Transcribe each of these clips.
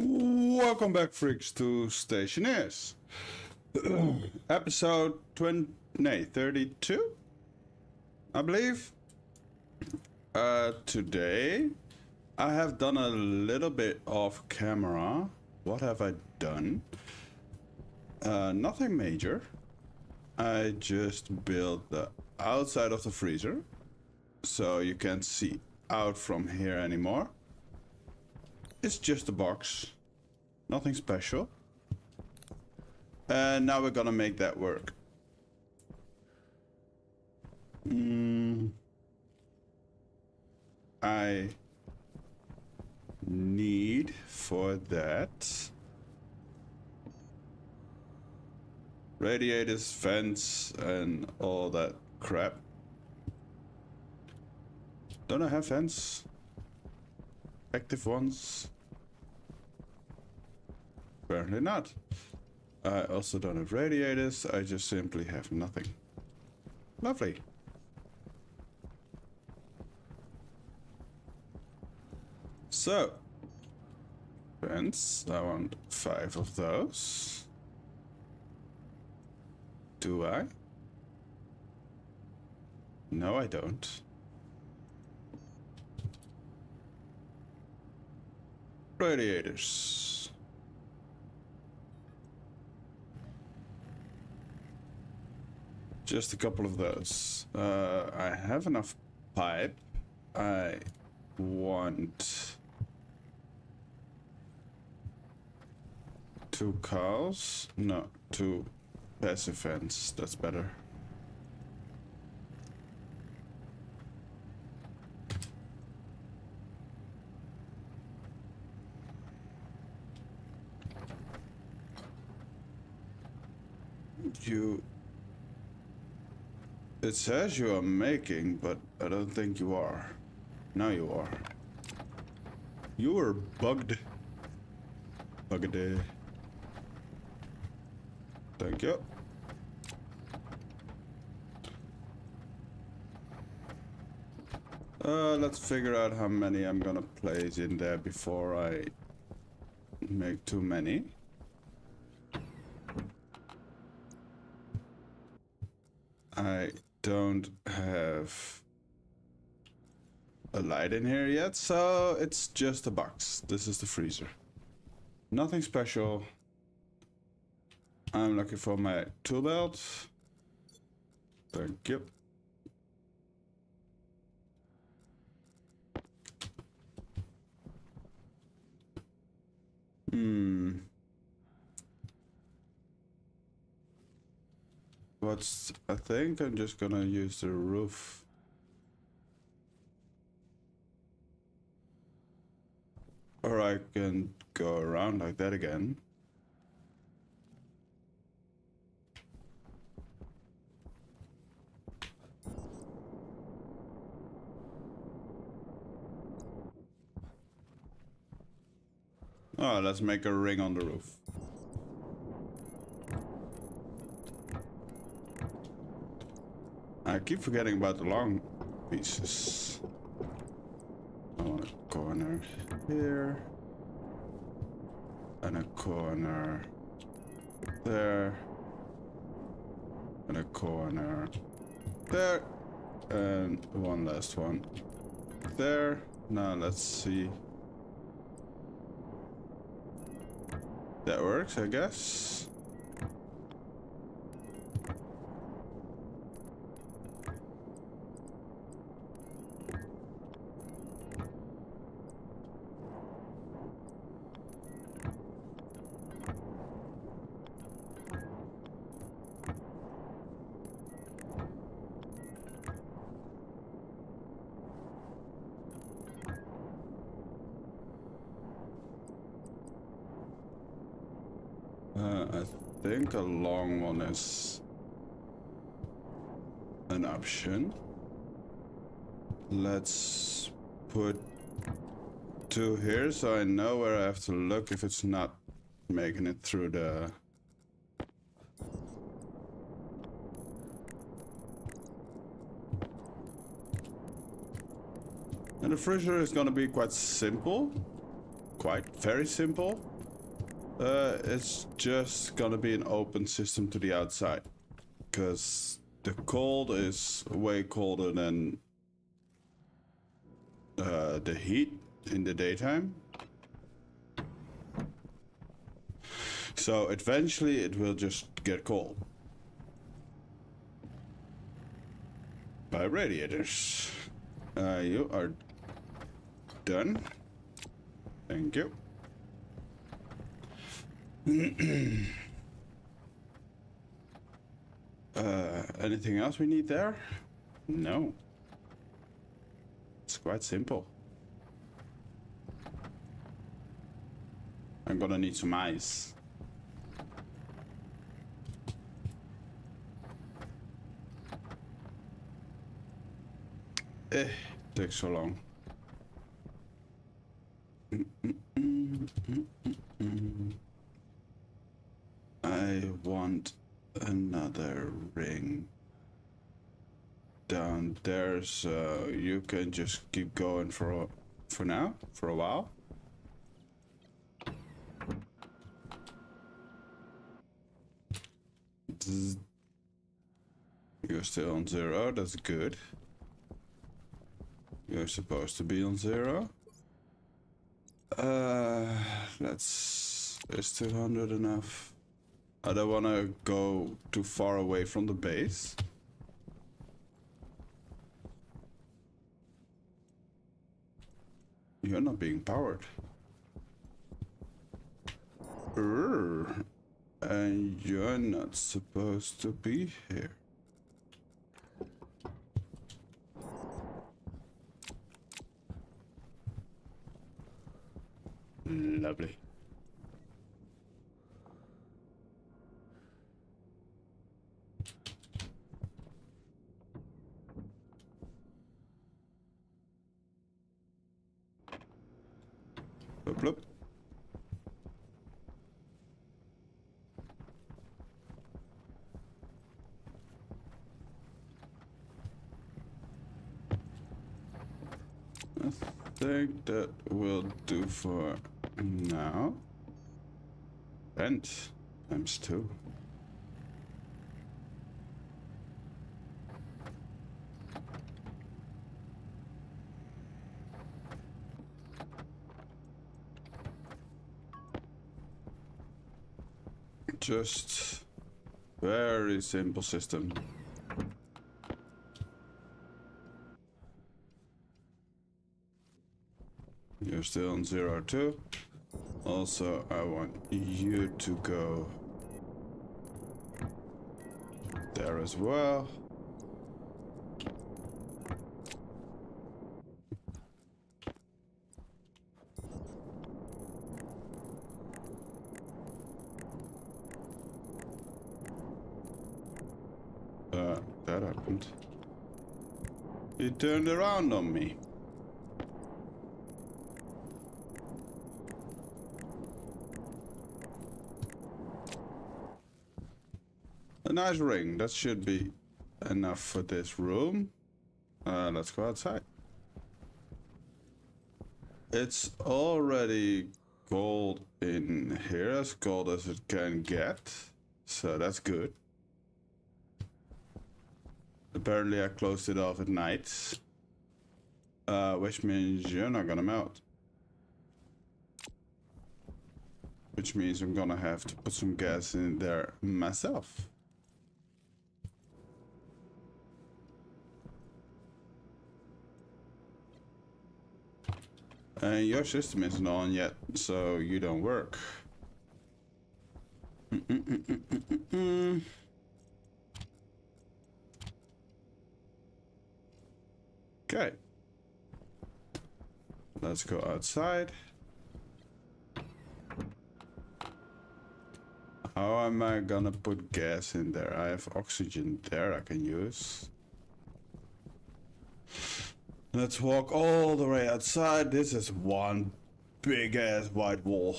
Welcome back, freaks, to Stationeers. Episode 32, I believe. Today, I have done a little bit off camera. What have I done? Nothing major. I just built the outside of the freezer, so you can't see out from here anymore. It's just a box. Nothing special. And now we're gonna make that work. I need for that radiators, vents, and all that crap. Don't I have vents? Active ones? Apparently not. I also don't have radiators, I just simply have nothing. Lovely. So, vents, I want 5 of those. Do I? No, I don't. Radiators. Just a couple of those. I have enough pipe. I want 2 cows. No, 2 passive vents. That's better. It says you are making, but I don't think you are. Now you are. You were bugged. Bugged. Thank you. Let's figure out how many I'm gonna place in there before I make too many. I don't have a light in here yet, so it's just a box. This is the freezer. Nothing special. I'm looking for my tool belt. Thank you. I think I'm just gonna use the roof. Or I can go around like that again. Oh, let's make a ring on the roof. I keep forgetting about the long pieces. I want a corner here. And a corner there. And a corner there. And one last one there. Now let's see. That works, I guess. I think a long one is an option. Let's put 2 here so I know where I have to look if it's not making it through the... And the freezer is gonna be quite simple. Very simple. It's just gonna be an open system to the outside. Because the cold is way colder than the heat in the daytime. So eventually it will just get cold. By radiators. You are done. Thank you. Anything else we need there? No. It's quite simple. I'm gonna need some ice. Takes so long. I want another ring down there, so you can just keep going for now, for a while. You're still on 0, that's good. You're supposed to be on 0. Is 200 enough? I don't want to go too far away from the base. You're not being powered. And you're not supposed to be here. Lovely. Bloop, bloop. I think that will do for now. Vent times 2. Just very simple system. You're still on 0 too. Also, I want you to go there as well. That happened. He turned around on me. A nice ring. That should be enough for this room. Let's go outside. It's already cold in here, as cold as it can get. So that's good. Apparently I closed it off at night. Which means you're not gonna melt. Which means I'm gonna have to put some gas in there myself. And your system isn't on yet, so you don't work. Okay. Let's go outside. How am I gonna put gas in there? I have oxygen there I can use. Let's walk all the way outside. This is one big ass white wall.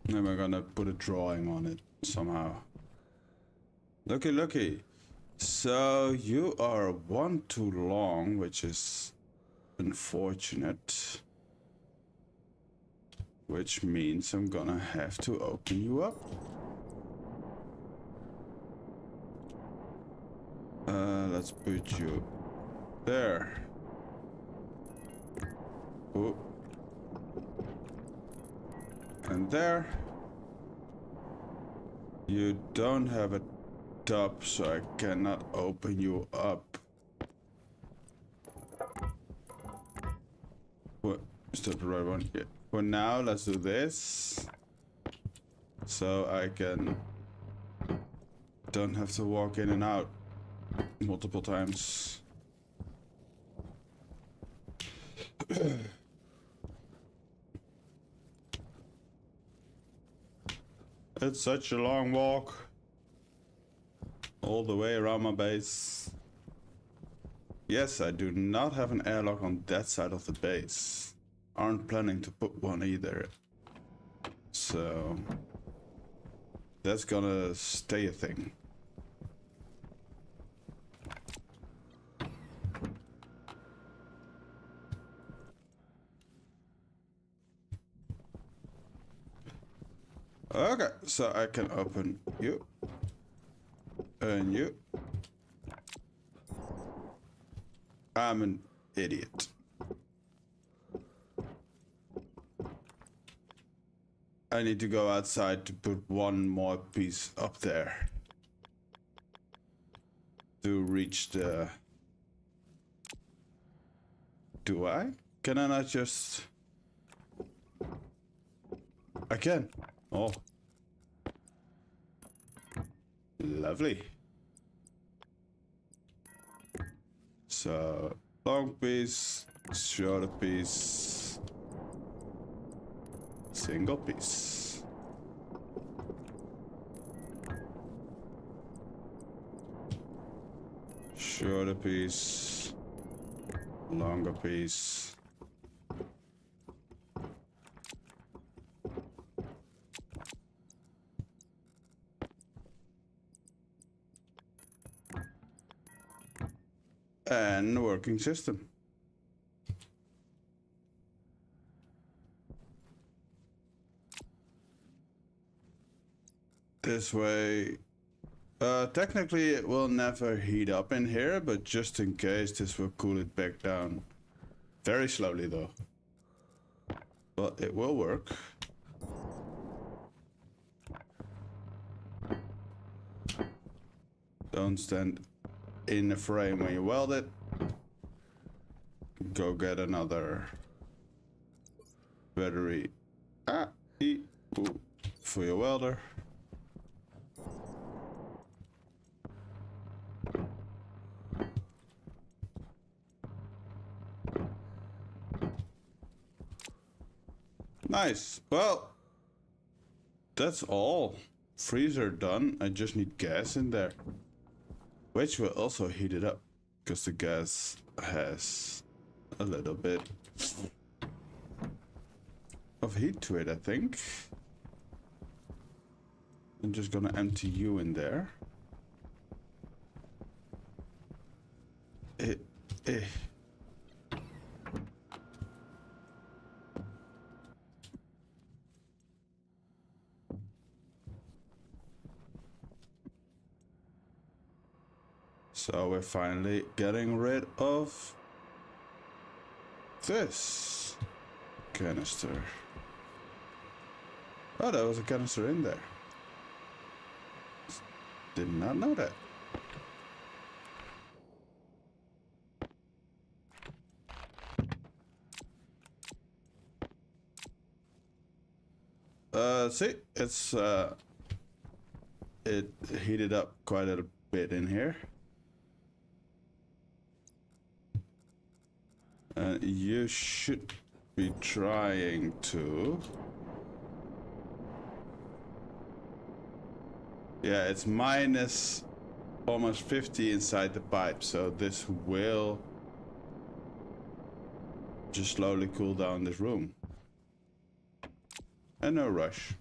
And we're gonna put a drawing on it somehow. Looky, looky. So you are one too long, which is unfortunate. Which means I'm gonna have to open you up. Let's put you there. Oh. And there. You don't have a top, so I cannot open you up. What? Is that the right one? Yeah. For now, let's do this. So I don't have to walk in and out multiple times. It's such a long walk. All the way around my base. Yes, I do not have an airlock on that side of the base. Aren't planning to put one either. So that's gonna stay a thing. Okay, so I can open you. And you. I'm an idiot. I need to go outside to put one more piece up there. To reach the... Do I? Can I not just... I can. Oh. Lovely. So, long piece, shorter piece, single piece. Shorter piece, longer piece. And working system. This way, technically it will never heat up in here, but just in case this will cool it back down. Very slowly though. But it will work. Don't stand in the frame when you weld it. Go get another battery for your welder. Nice. Well, that's all. Freezer done. I just need gas in there. Which will also heat it up, because the gas has a little bit of heat to it, I think. I'm just gonna empty you in there. So we're finally getting rid of this canister. Oh, there was a canister in there. Did not know that. See, it's it heated up quite a bit in here. You should be trying to... Yeah, it's minus almost 50 inside the pipe, so this will just slowly cool down this room. And no rush.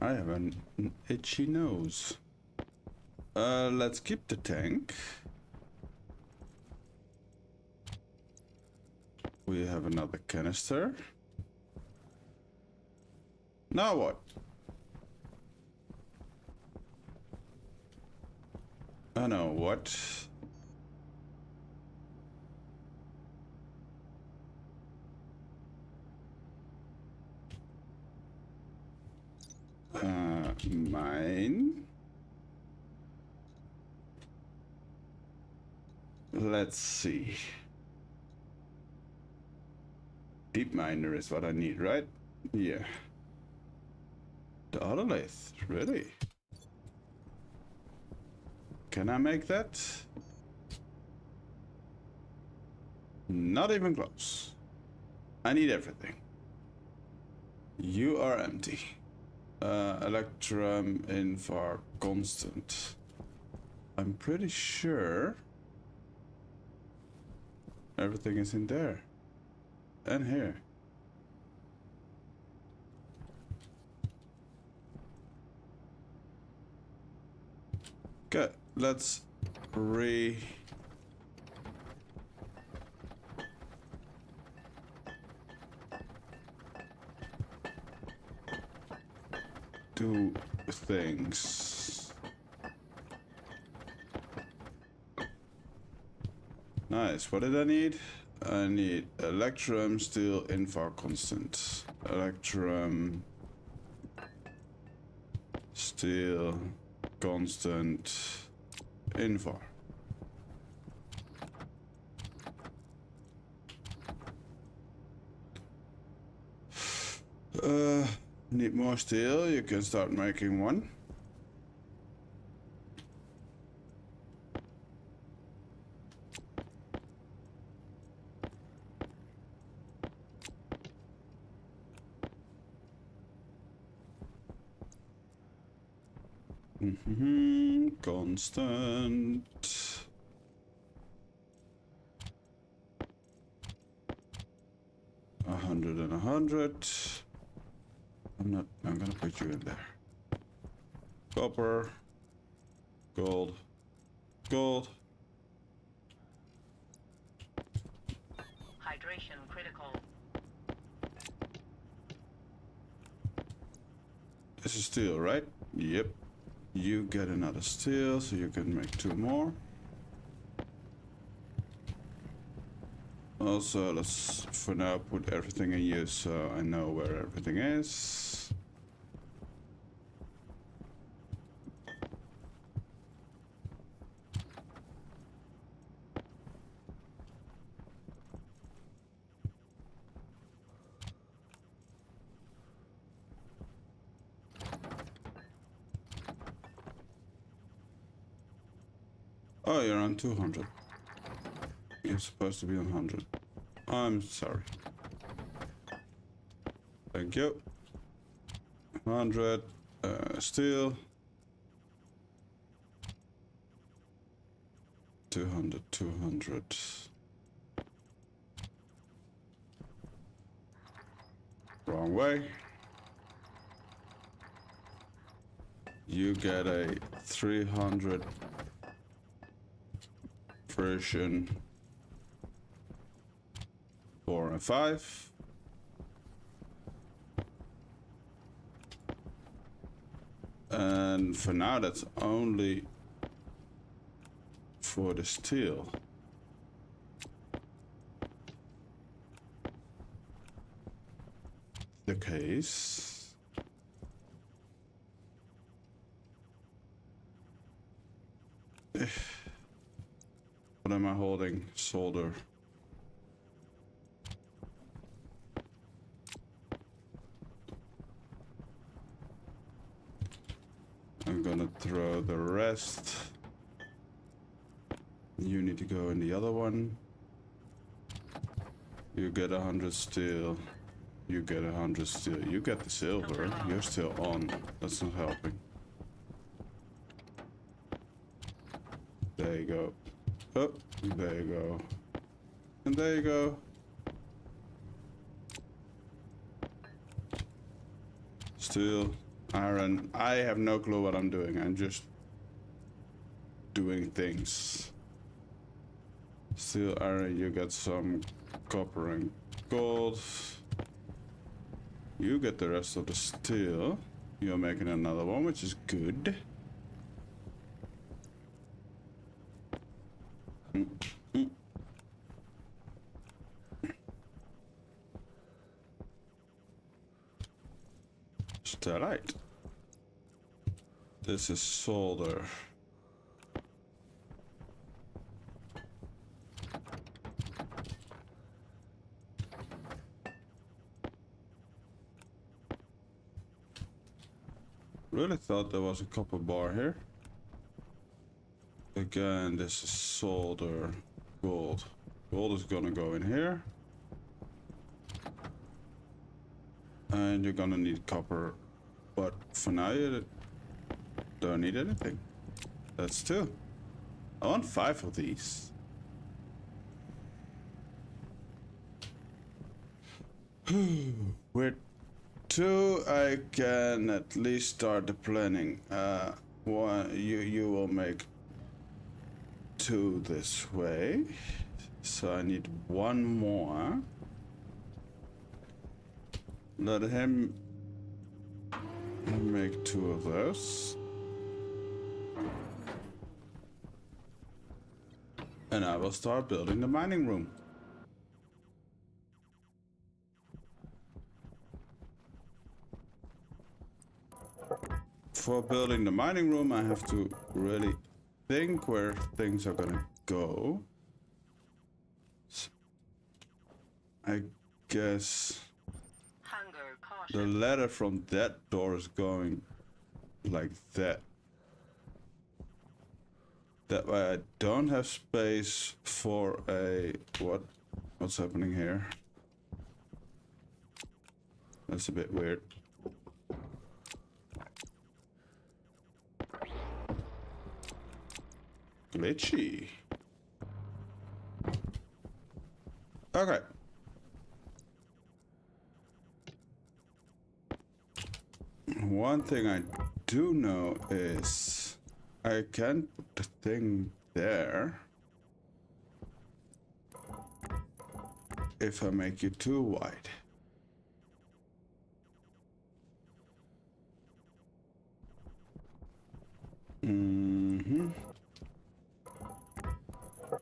I have an itchy nose. Let's keep the tank. We have another canister. Now what? I know what. Mine. Let's see. Deep miner is what I need, right? Yeah. The other lathe, really? Can I make that? Not even close. I need everything. You are empty. Electrum invar constant. I'm pretty sure everything is in there. And here. Okay, let's do things. Nice. What did I need? I need electrum, steel, invar constant. Electrum, steel, constant, invar. Need more steel. You can start making one. Constant. A 100 and 100. I'm gonna put you in there. Copper. Gold. Gold. Hydration critical. This is steel, right? Yep. You get another steel, so you can make 2 more. Also, let's for now put everything in use so I know where everything is. Oh, you're on 200. You're supposed to be on 100. I'm sorry. Thank you. 100. Steel. 200, 200. Wrong way. You get a 300 version 4 and 5. And for now, that's only for the steel. The case. What am I holding? Solder. I'm gonna throw the rest. You need to go in the other one. You get 100 steel. You get 100 steel. You get the silver. You're still on. That's not helping. There you go. Oh, there you go. And there you go. Steel. Iron. I have no clue what I'm doing. I'm just doing things. Steel, iron, you get some copper and gold. You get the rest of the steel. You're making another one, which is good. Starlight. This is solder. Really thought there was a copper bar here. Again, this is solder. Gold. Gold is gonna go in here. And you're gonna need copper. But for now you don't need anything. That's 2. I want 5 of these. With 2 I can at least start the planning. You will make 2 this way. So I need 1 more. Let him make 2 of those. And I will start building the mining room. For building the mining room, I have to really think where things are gonna go. I guess the ladder from that door is going like that. That way I don't have space for a... What's happening here? That's a bit weird. Glitchy. Okay. One thing I do know is I can put the thing there if I make it too wide.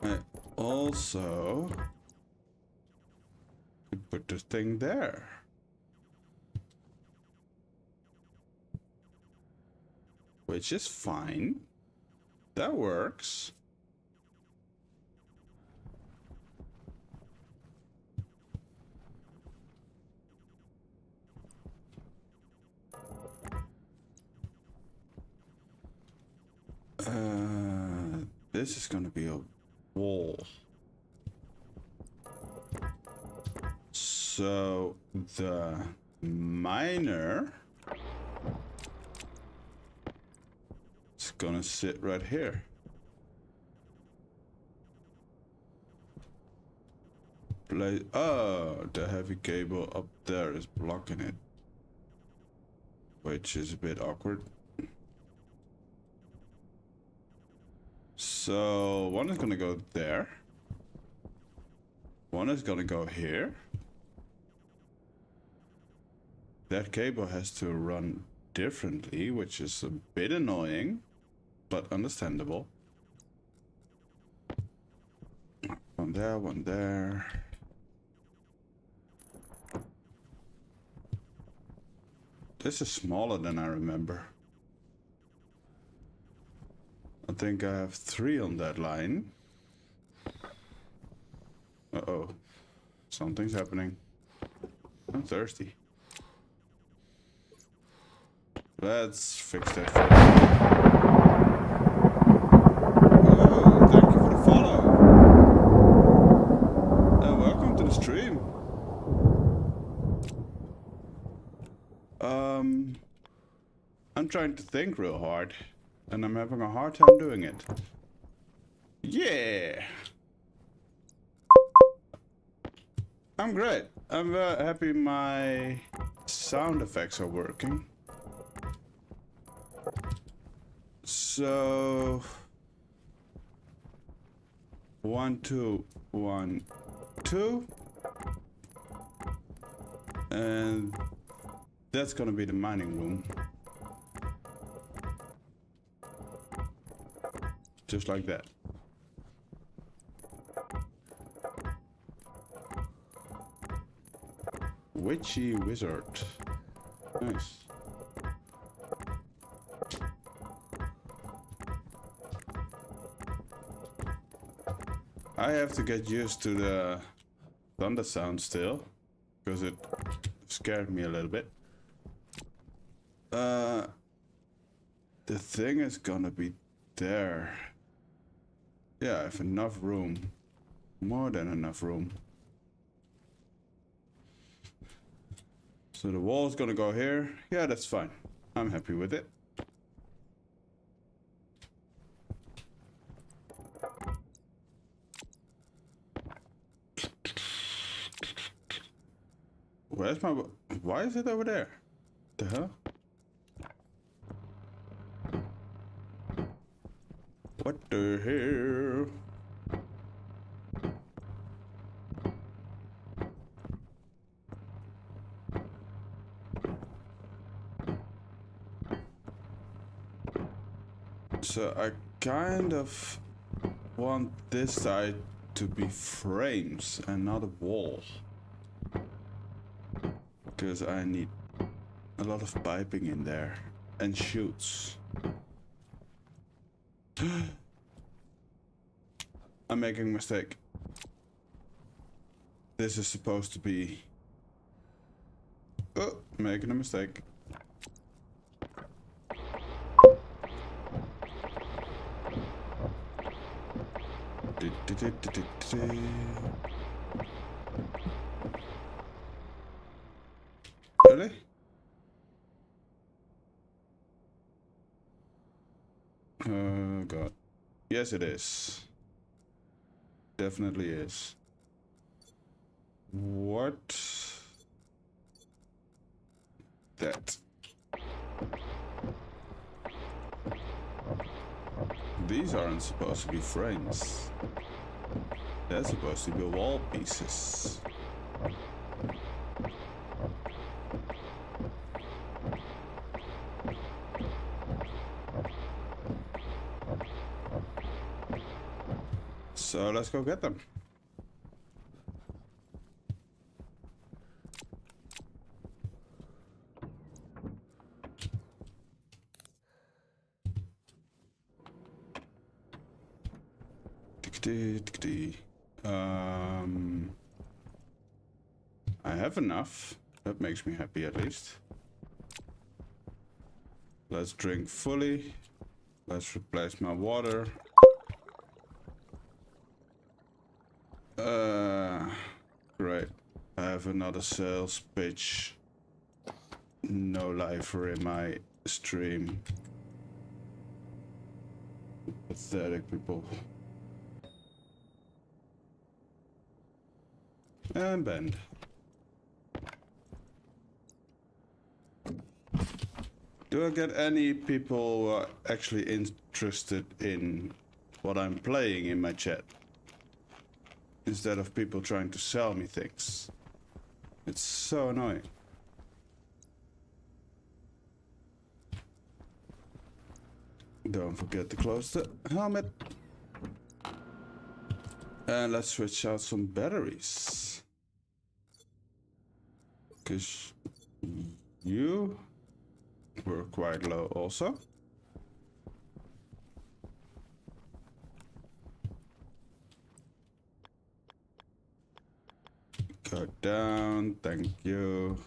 I also could put the thing there. Which is fine. That works. This is gonna be a wall. So the miner is gonna sit right here. Oh, the heavy cable up there is blocking it, which is a bit awkward. So one is gonna go there. One is gonna go here. That cable has to run differently, which is a bit annoying, but understandable. One there, one there. This is smaller than I remember. I think I have 3 on that line. Uh-oh. Something's happening. I'm thirsty. Let's fix that first. Oh, thank you for the follow. And welcome to the stream. I'm trying to think real hard. And I'm having a hard time doing it. Yeah! I'm great. I'm happy my sound effects are working. So 1, 2, 1, 2, and that's gonna be the mining room. Just like that. Witchy wizard. Nice. I have to get used to the thunder sound still, because it scared me a little bit. The thing is gonna be there. Yeah, I have enough room. More than enough room. So the wall is gonna go here. Yeah, that's fine. I'm happy with it. Where's my... Why is it over there? The hell? What the hell? So I kind of want this side to be frames and not a wall. Because I need a lot of piping in there and chutes. I'm making a mistake. This is supposed to be... Oh, making a mistake. Really? Oh god. Yes, it is. Definitely is. What? That. These aren't supposed to be frames. They're supposed to be wall pieces. So let's go get them. I have enough. That makes me happy at least. Let's drink fully. Let's replace my water. Great. I have another sales pitch. No lifer in my stream. Pathetic people. And bend. Do I get any people who are actually interested in what I'm playing in my chat? Instead of people trying to sell me things. It's so annoying. Don't forget to close the helmet. And let's switch out some batteries. Because you were quite low also. Go down, thank you.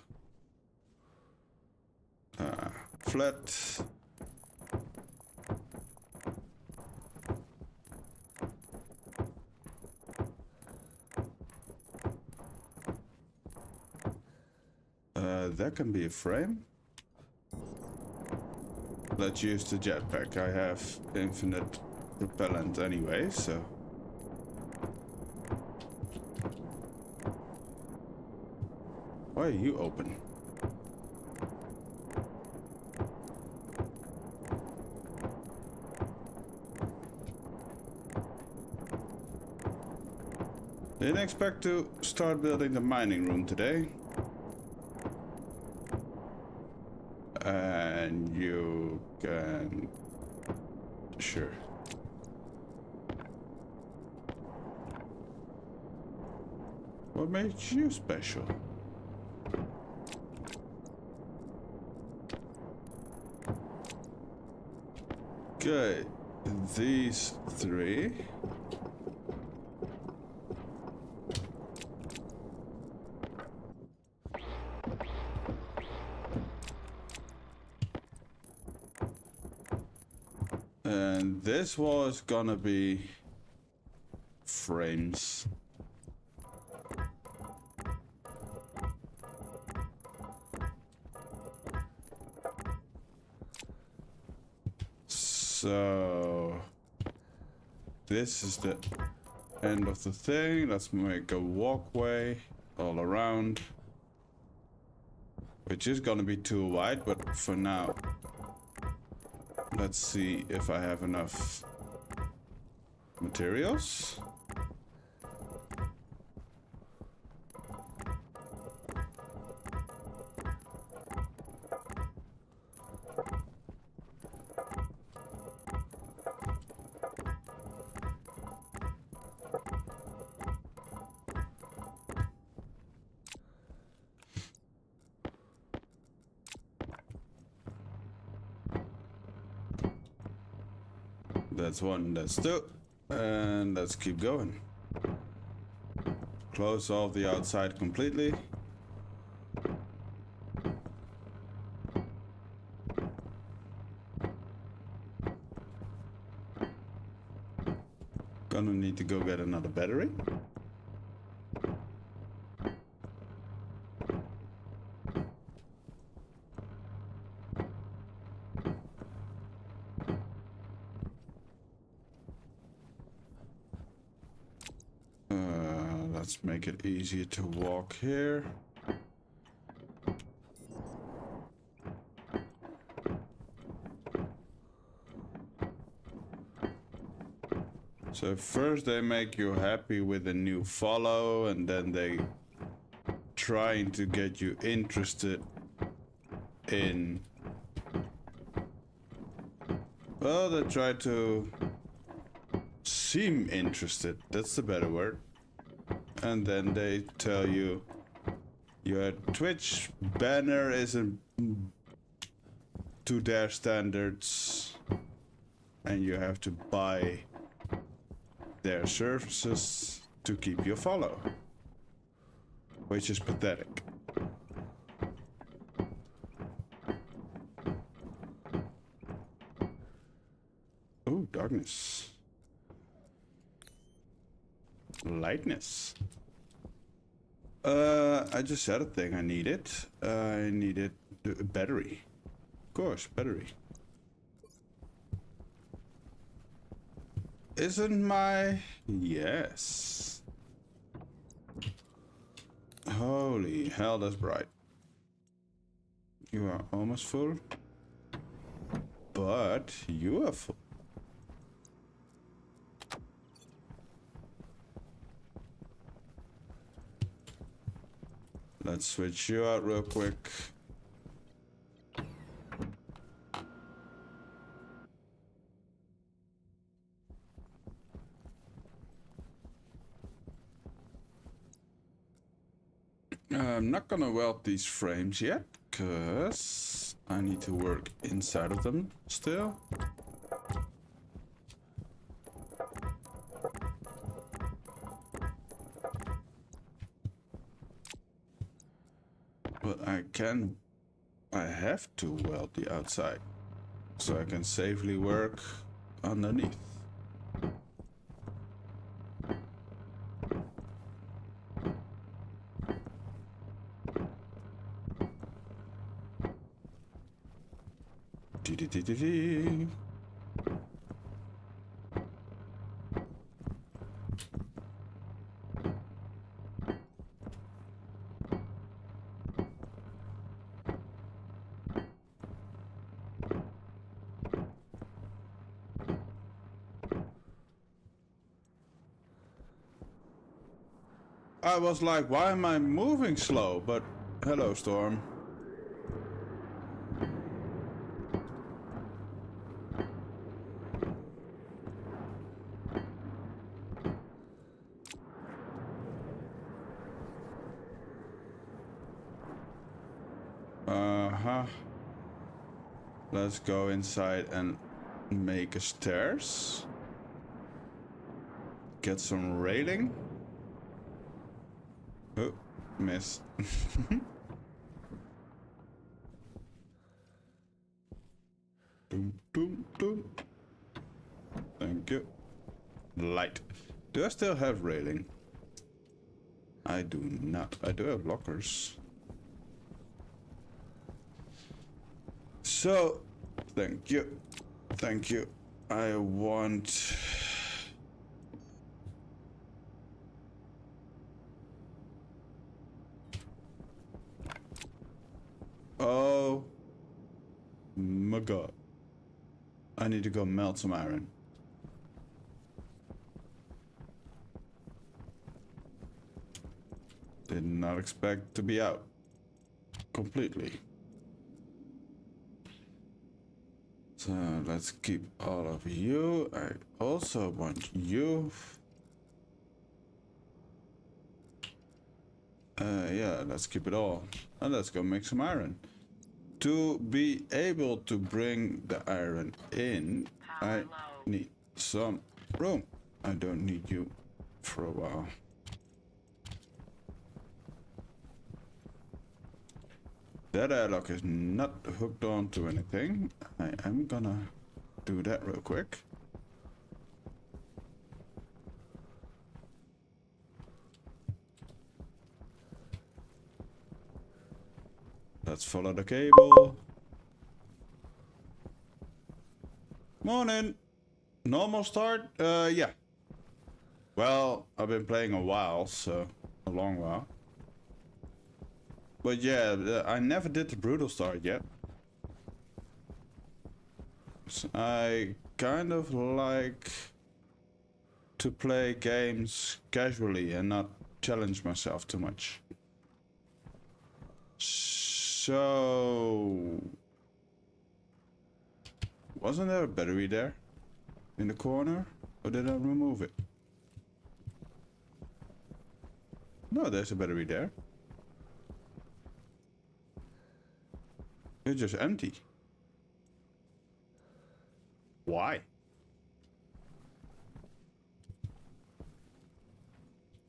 Flat. That can be a frame. Let's use the jetpack. I have infinite propellant anyway, so. Why are you open? Didn't expect to start building the mining room today. And you can... Sure. What makes you special? Okay, these three. And this was gonna be frames. So this is the end of the thing. Let's make a walkway all around, which is gonna be too wide, but for now, let's see if I have enough materials. That's one, that's two, and let's keep going. Close off the outside completely. Gonna need to go get another battery. Let's make it easier to walk here. So first they make you happy with a new follow, and then they trying to get you interested in, well, they try to seem interested, that's the better word. And then they tell you your Twitch banner isn't to their standards and you have to buy their services to keep your follow, which is pathetic. Oh, darkness. Lightness. I just said a thing I needed. I needed a battery. Of course, battery. Isn't my... Yes. Holy hell, that's bright. You are almost full. But you are full. Let's switch you out real quick. I'm not gonna weld these frames yet, because I need to work inside of them still. But I have to weld the outside, so I can safely work underneath. Dee-dee-dee-dee-dee. I was like, why am I moving slow? But hello, Storm. Uh-huh. Let's go inside and make a stairs. Get some railing. Oh, missed. Doom, doom, doom. Thank you. Light. Do I still have railing? I do not. I do have lockers. So, thank you. Thank you. I want... Oh my god. I need to go melt some iron. Did not expect to be out completely. So let's keep all of you. I also want you. Yeah, let's keep it all. And let's go make some iron. To be able to bring the iron in, I need some room. I don't need you for a while. That airlock is not hooked on to anything. I am gonna do that real quick. Let's follow the cable. Morning. Normal start? Yeah. Well, I've been playing a while, so a long while. But yeah, I never did the brutal start yet. So I kind of like to play games casually and not challenge myself too much. So... Wasn't there a battery there? In the corner? Or did I remove it? No, there's a battery there. It's just empty. Why?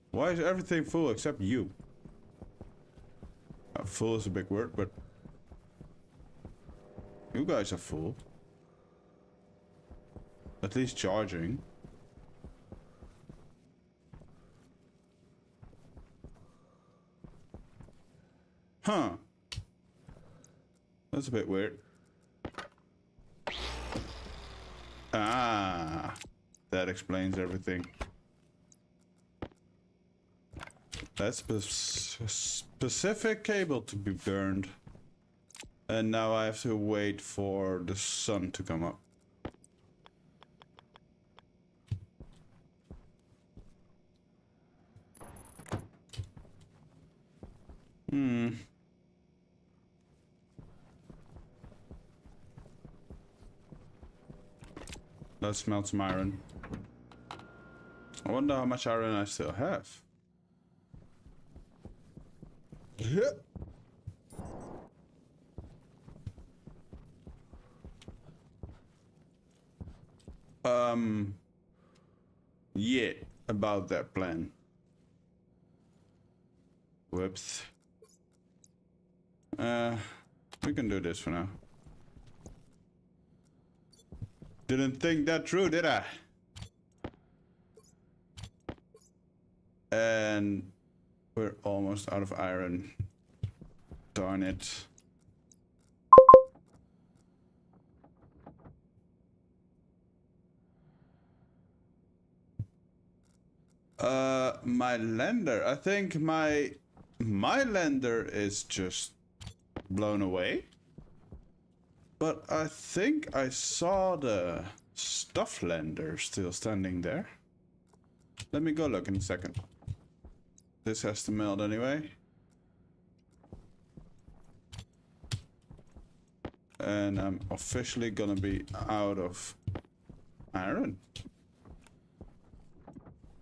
Why is everything full except you? Full is a big word, but... You guys are full. At least charging. Huh. That's a bit weird. Ah. That explains everything. That's a specific cable to be burned. And now I have to wait for the sun to come up. Let's smelt some iron. I wonder how much iron I still have. Yeah, about that plan. Whoops. We can do this for now. Didn't think that through, did I? And we're almost out of iron. Darn it. My lender. I think my lender is just blown away. But I think I saw the stuff lender still standing there. Let me go look in a second. This has to melt anyway. And I'm officially gonna be out of iron.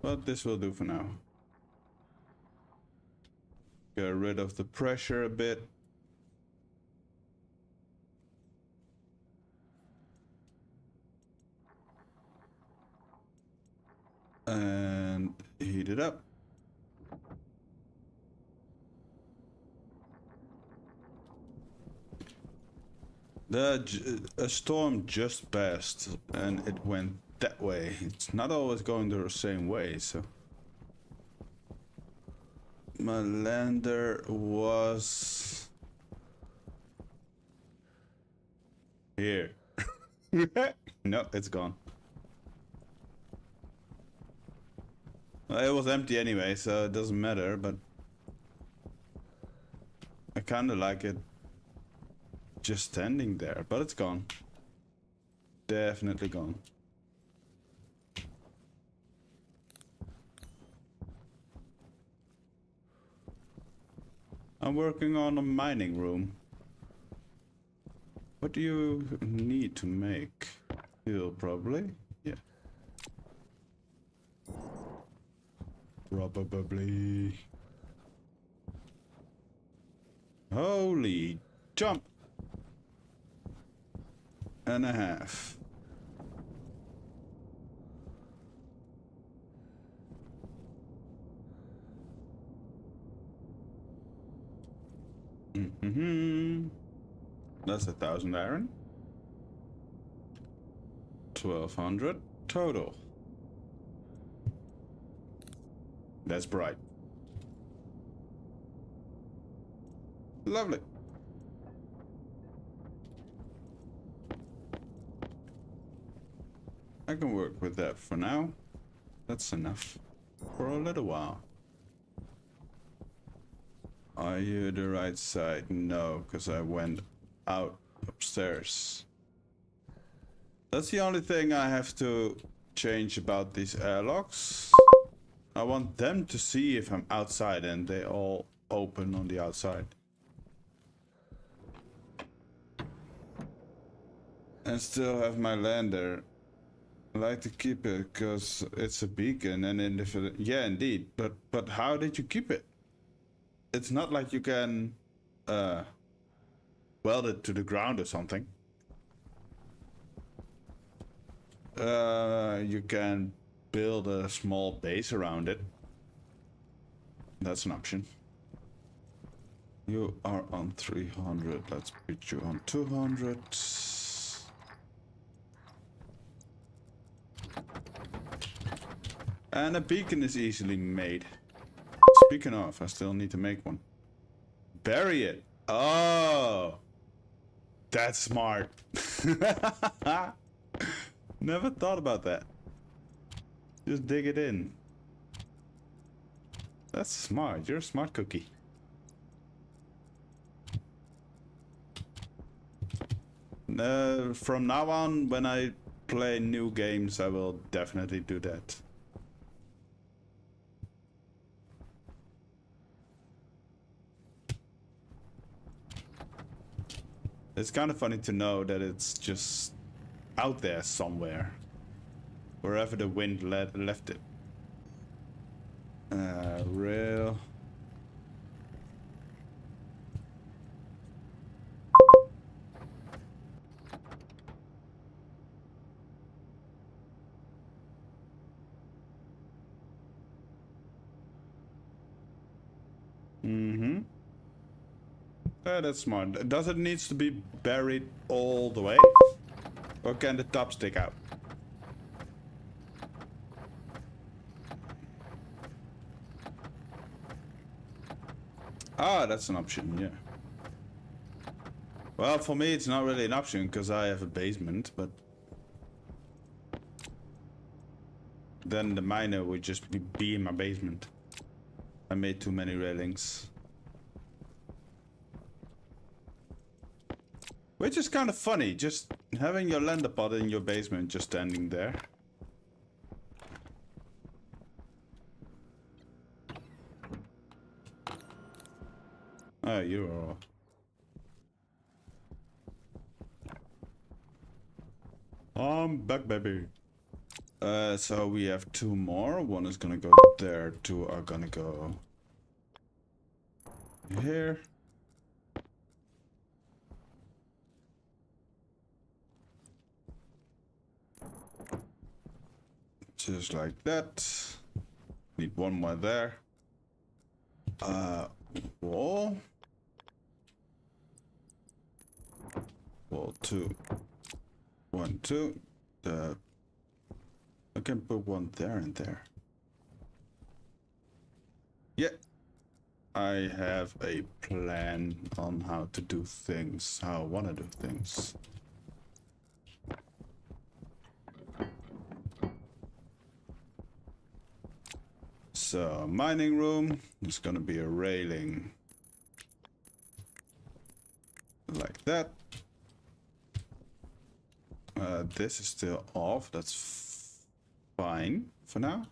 But this will do for now. Get rid of the pressure a bit. And heat it up. A storm just passed and it went that way. It's not always going the same way, so. My lander was here. No, it's gone. Well, it was empty anyway, so it doesn't matter, but I kind of like it just standing there, but it's gone. Definitely gone. I'm working on a mining room. What do you need to make? Steel, probably? Yeah. Probably. Holy jump! And a half. That's 1,000 iron. 1,200 total. That's bright. Lovely. I can work with that for now. That's enough for a little while. Are you the right side? No, because I went out upstairs. That's the only thing I have to change about these airlocks. I want them to see if I'm outside and they all open on the outside. And still have my lander. I like to keep it because it's a beacon and yeah, indeed. But how did you keep it? It's not like you can weld it to the ground or something. You can build a small base around it. That's an option. You are on 300. Let's put you on 200. And a beacon is easily made. Speaking of, I still need to make one. Bury it. Oh, that's smart. Never thought about that. Just dig it in. That's smart. You're a smart cookie. From now on, when I play new games, I will definitely do that. It's kind of funny to know that it's just out there somewhere. Wherever the wind left it. Rail. Mm-hmm. That's smart. Does it need to be buried all the way? Or can the top stick out? Ah, that's an option, yeah. Well, for me it's not really an option because I have a basement, but then the miner would just be in my basement. I made too many railings. Which is kind of funny, just having your lander pod in your basement just standing there. Oh, you're all. I'm back, baby. So we have two more. One is gonna go there. Two are gonna go here. Just like that. Need one more there. Wall. Wall 2. 1, 2. I can put one there and there. Yeah. I have a plan on how to do things, how I want to do things. So, mining room is gonna be a railing like that. This is still off, that's fine for now.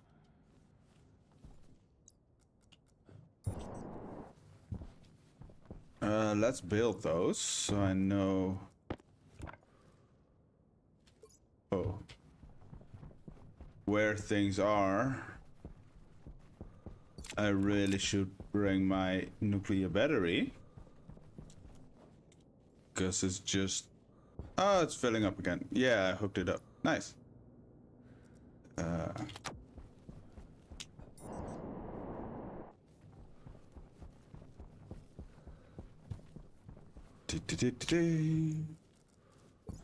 Let's build those so I know. Oh, where things are. I really should bring my nuclear battery. Because it's just... Oh, it's filling up again. Yeah, I hooked it up. Nice.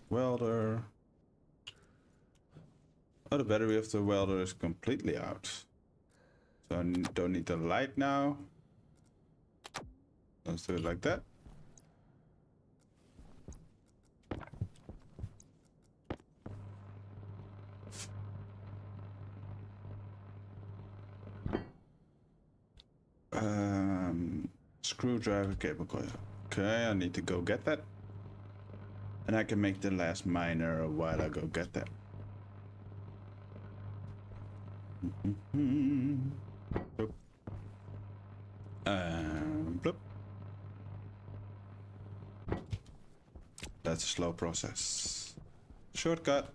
Welder. Oh, the battery of the welder is completely out. So I don't need the light now. Let's do it like that. Screwdriver cable coil. Okay, I need to go get that. And I can make the last miner while I go get that. Bloop. Bloop. That's a slow process. Shortcut.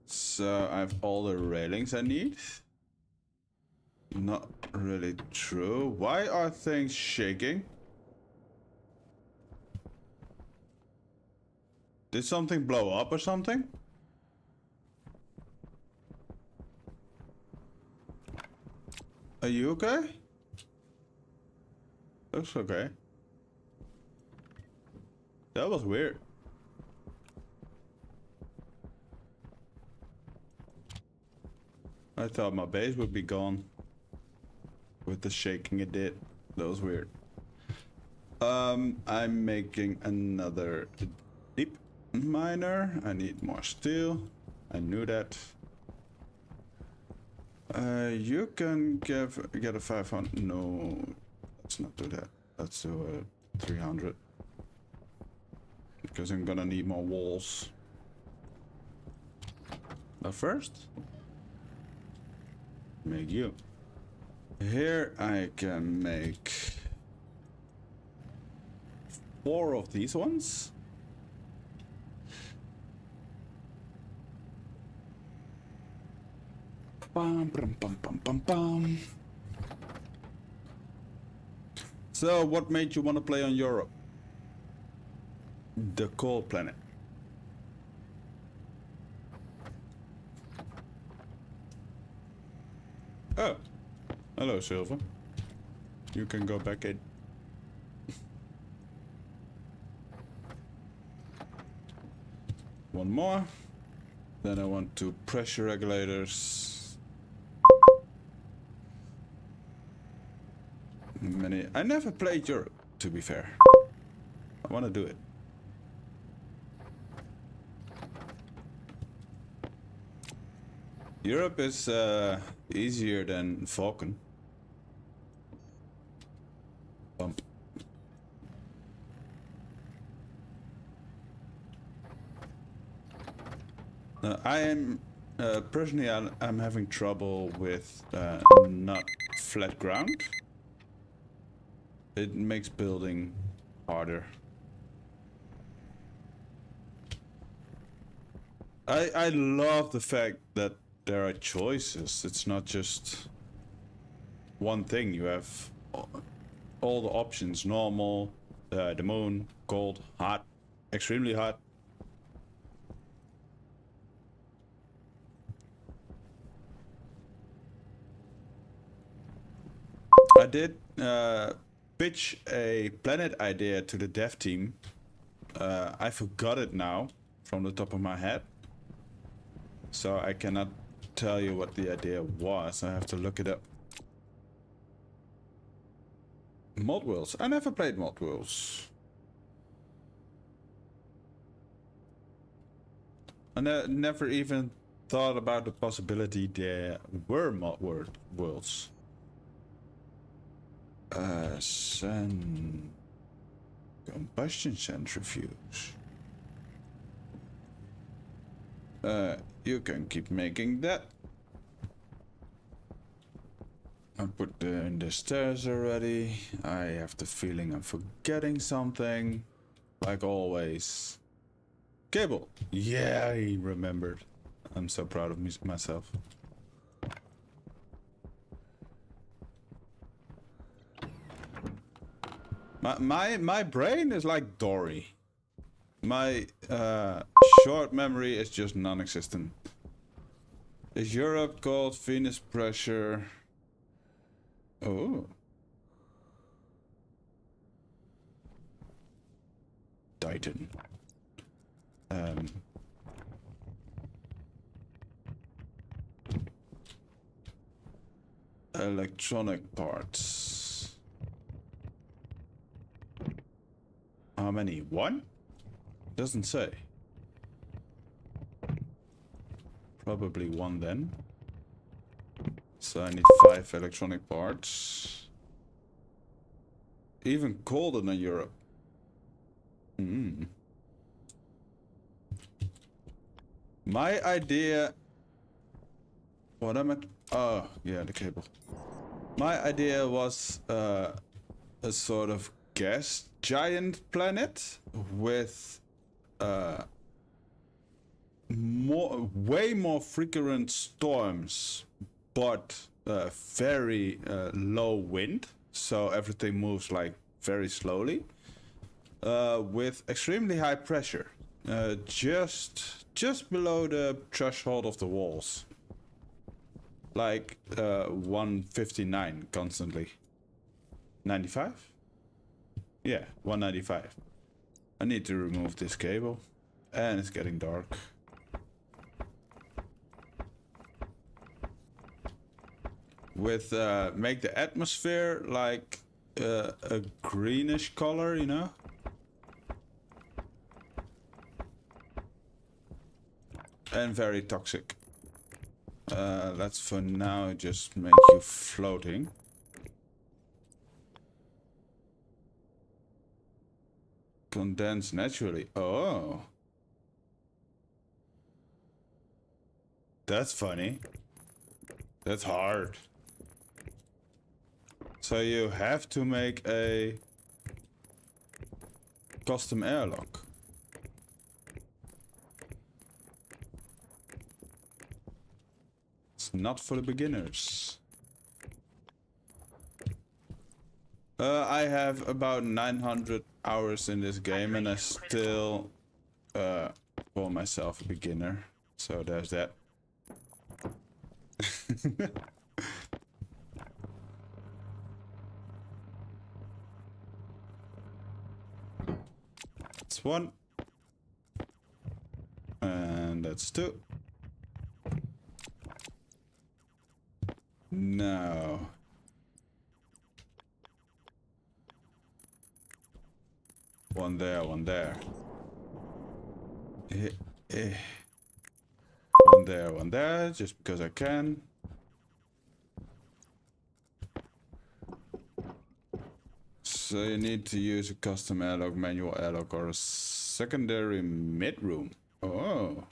So I have all the railings I need. Not really true. Why are things shaking? Did something blow up or something? Are you okay? Looks okay. That was weird. I thought my base would be gone. With the shaking it did. That was weird. I'm making another deep miner. I need more steel. I knew that. You can get a 500. No, let's not do that. Let's do a 300. Because I'm gonna need more walls. But first, make you. Here I can make 4 of these ones. Bum, bum, bum, bum, bum, bum. So, what made you want to play on Europe? The cold planet. Oh, hello, Silver. You can go back in. One more. Then I want 2 pressure regulators. I never played Europe, to be fair. I want to do it. Europe is easier than Falcon. Bump. I am Personally, I'm having trouble with not flat ground. It makes building harder. I love the fact that there are choices. It's not just one thing. You have all the options: normal, the moon, cold, hot, extremely hot. I did pitch a planet idea to the dev team. I forgot it now from the top of my head, so I cannot tell you what the idea was. I have to look it up. Mod Worlds. I never played Mod Worlds. I never even thought about the possibility there were Mod Worlds. Combustion centrifuge. You can keep making that. I put in the stairs already. I have the feeling I'm forgetting something. Like always. Cable. Yeah, I remembered. I'm so proud of myself. My brain is like Dory. My short memory is just non-existent. Is Europe cold? Venus pressure? Oh. Titan. Electronic parts. How many? One? Doesn't say. Probably one then. So I need 5 electronic parts. Even colder than Europe. My idea... What am I... Oh, yeah, the cable. My idea was a sort of gas giant planet with way more frequent storms, but very low wind, so everything moves like very slowly, with extremely high pressure, just below the threshold of the walls, like 159 constantly. 95? Yeah, 195. I need to remove this cable, and it's getting dark. With make the atmosphere like a greenish color, you know? And very toxic. Let's for now just make you floating. Condense naturally. Oh. That's funny. That's hard. So you have to make a custom airlock. It's not for the beginners. I have about 900 hours in this game and I still call myself a beginner. So there's that. That's 1. And that's 2. No. One there, one there. One there, just because I can. So you need to use a custom airlock, manual airlock, or a secondary mid-room. Oh.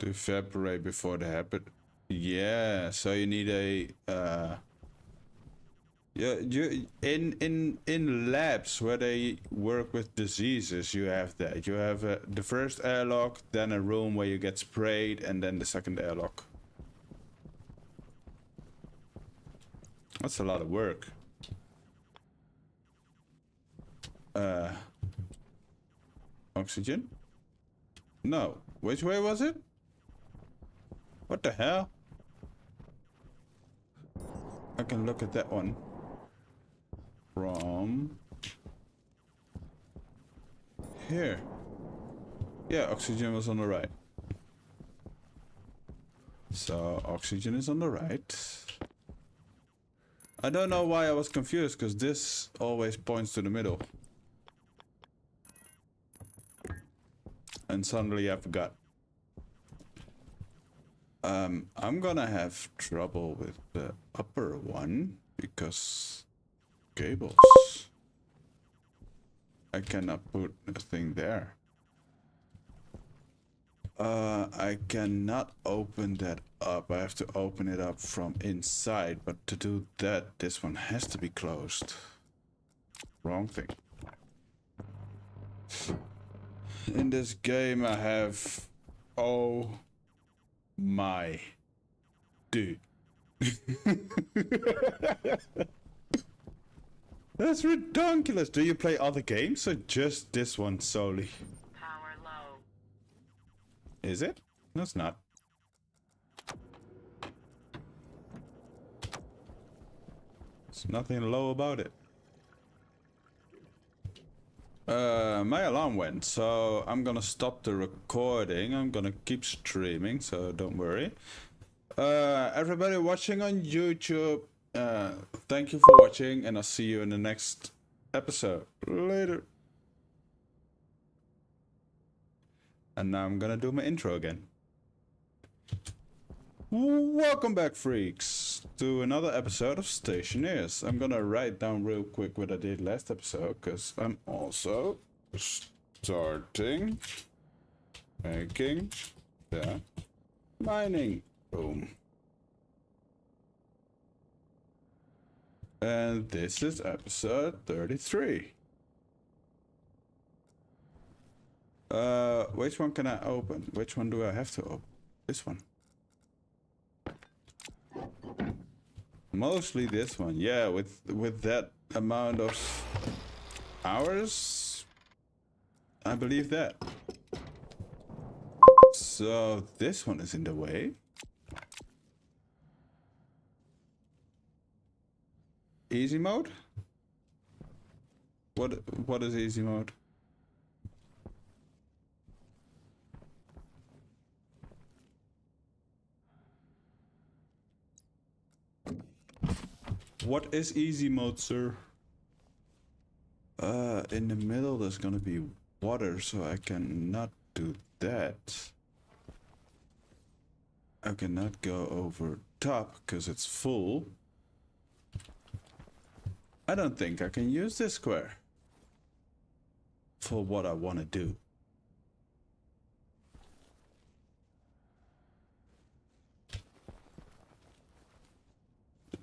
To evaporate before they happen. Yeah, so you need a yeah, you in labs where they work with diseases, you have that. You have the first airlock, then a room where you get sprayed, and then the second airlock. That's a lot of work. Oxygen? No. Which way was it? What the hell? I can look at that one. From here. Yeah, oxygen was on the right. So oxygen is on the right. I don't know why I was confused, because this always points to the middle. And suddenly I forgot. I'm gonna have trouble with the upper one because cables. I cannot put a thing there. I cannot open that up. I have to open it up from inside, but to do that, this one has to be closed. Wrong thing. In this game I have... Oh my dude. That's ridiculous. Do you play other games or just this one solely? Power low. Is it? No, it's not. There's nothing low about it. My alarm went, so I'm gonna stop the recording. I'm gonna keep streaming, so don't worry. Everybody watching on YouTube, thank you for watching, and I'll see you in the next episode. Later. And now I'm gonna do my intro again. Welcome back, freaks, to another episode of Stationeers. I'm gonna write down real quick what I did last episode, because I'm also starting making the mining room. And this is episode 33. Which one can I open? Which one do I have to open? This one. Mostly this one, yeah, with that amount of hours, I believe that. So this one is in the way. Easy mode? What is easy mode? What is easy mode, sir? In the middle there's gonna be water, so I cannot do that. I cannot go over top because it's full. I don't think I can use this square for what I want to do.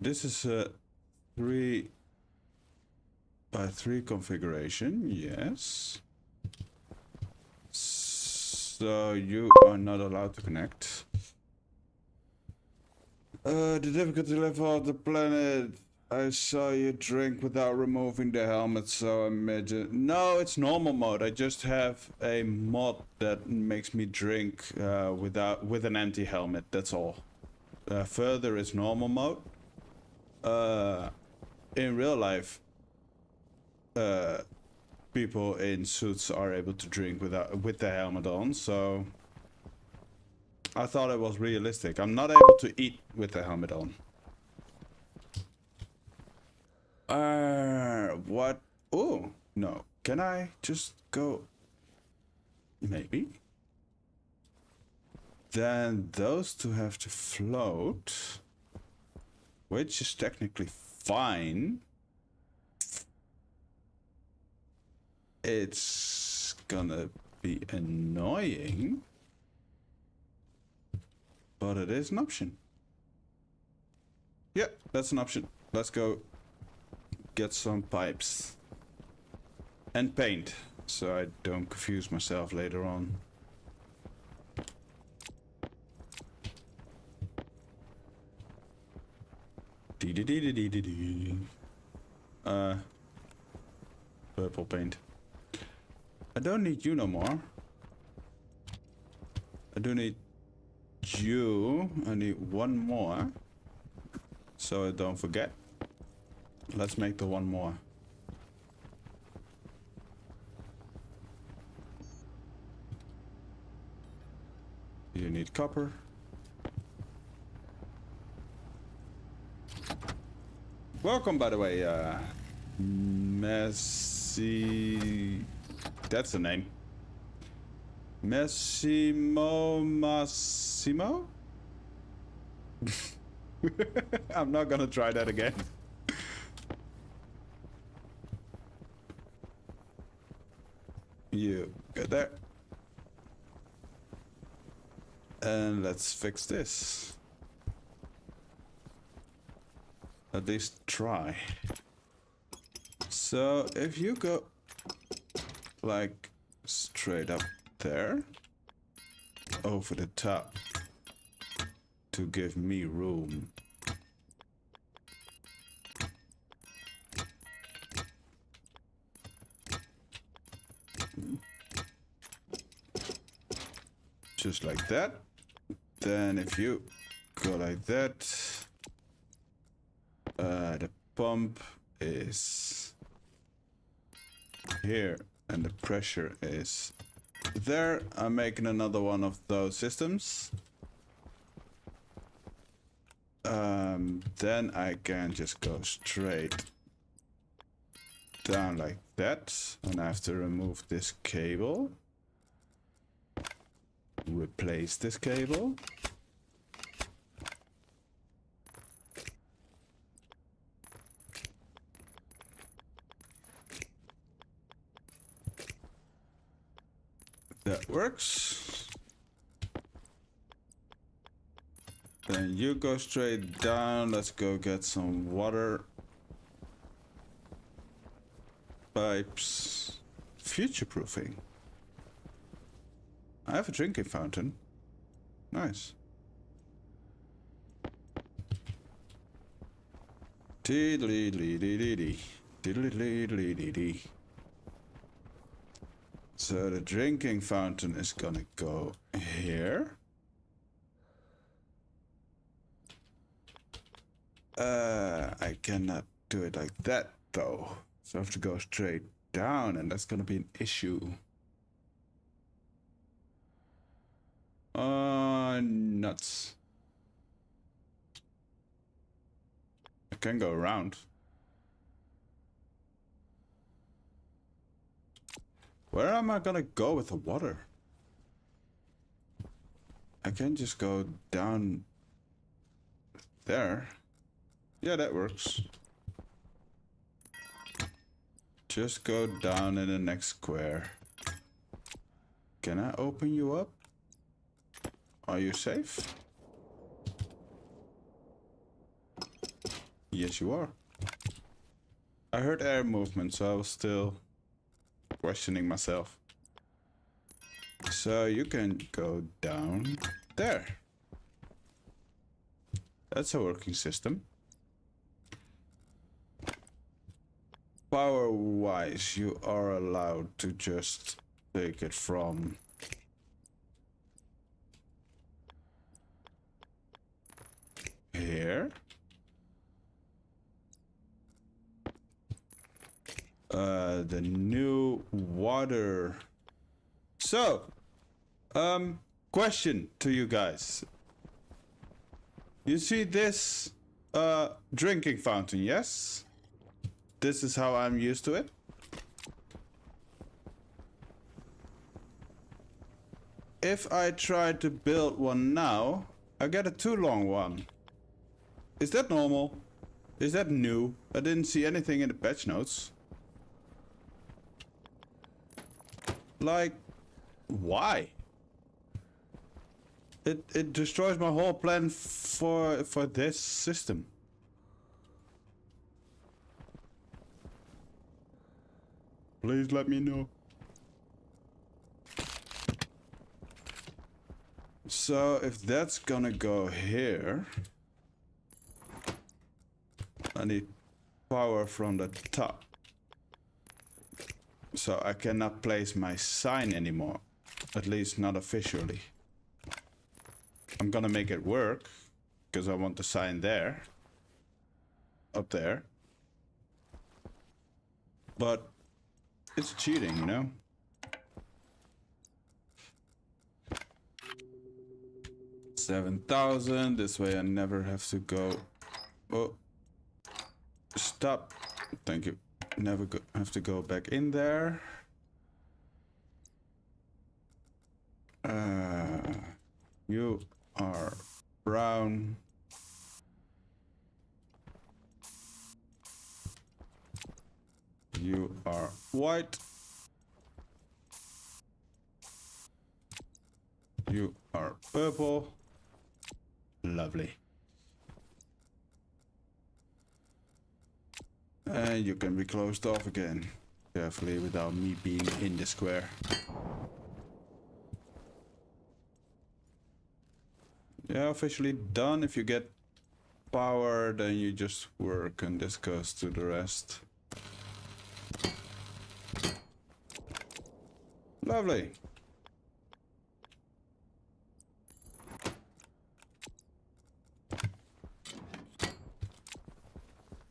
This is a 3x3 configuration, yes. So you are not allowed to connect. The difficulty level of the planet. I saw you drink without removing the helmet, so I imagine... No, it's normal mode. I just have a mod that makes me drink with an empty helmet, that's all. Further is normal mode. In real life, people in suits are able to drink with the helmet on, so I thought it was realistic. I'm not able to eat with the helmet on. What? Oh, no. Can I just go? Maybe. Then those two have to float, which is technically fine. It's gonna be annoying But it is an option. Yeah, that's an option. Let's go get some pipes. And paint, so I don't confuse myself later on. Purple paint. I don't need you no more. I do need you. I need one more. So I don't forget. Let's make the one more. You need copper. Welcome, by the way, Messi. That's the name. Massimo? I'm not gonna try that again. You get there. And let's fix this. At least try. So if you go like straight up there, over the top to give me room. Just like that. Then if you go like that, the pump is here and the pressure is there. I'm making another one of those systems. Then I can just go straight down like that, and I have to remove this cable. Replace this cable. That works. Then you go straight down. Let's go get some water pipes. Future proofing. I have a drinking fountain. Nice. Diddly-dee-dee-dee-dee. Diddly-dee-dee-dee-dee. So the drinking fountain is gonna go here. I cannot do it like that though. So I have to go straight down, and that's gonna be an issue. Nuts. I can go around. Where am I gonna go with the water? I can just go down there. Yeah, that works. Just go down in the next square. Can I open you up? Are you safe? Yes, you are. I heard air movement, so I was still questioning myself. So you can go down there. That's a working system. Power-wise, you are allowed to just take it from here. The new water. So, question to you guys. You see this drinking fountain, yes? This is how I'm used to it. If I try to build one now, I get a too long one. Is that normal? Is that new? I didn't see anything in the patch notes. Like, why? It destroys my whole plan for this system. Please let me know. So if that's gonna go here, I need power from the top. So I cannot place my sign anymore. At least not officially. I'm gonna make it work, because I want the sign there. Up there. But it's cheating, you know? $7,000. This way I never have to go. Oh. Stop. Thank you. Never have to go back in there. You are brown. You are white. You are purple. Lovely. And you can be closed off again. Carefully without me being in the square. Yeah, officially done. If you get power, then you just work, and this goes to the rest. Lovely.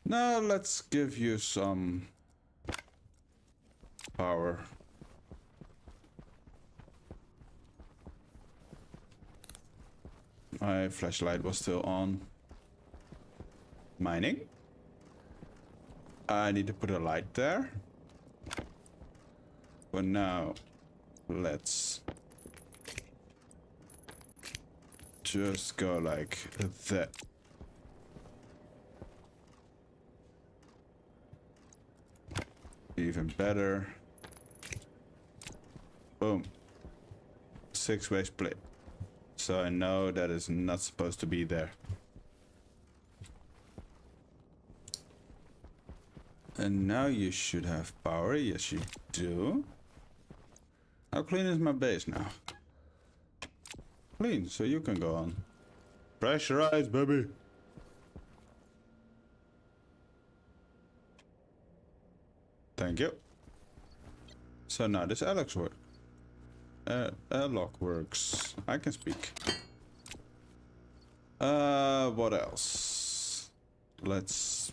Now let's give you some power. My flashlight was still on. Mining. I need to put a light there. For now, let's just go like that. Even better. Boom. 6-way split. So I know that is not supposed to be there. And now you should have power. Yes, you do. How clean is my base now? Clean, so you can go on. Pressurize, baby. Thank you. So now this Alex work. Airlock works. I can speak. What else? Let's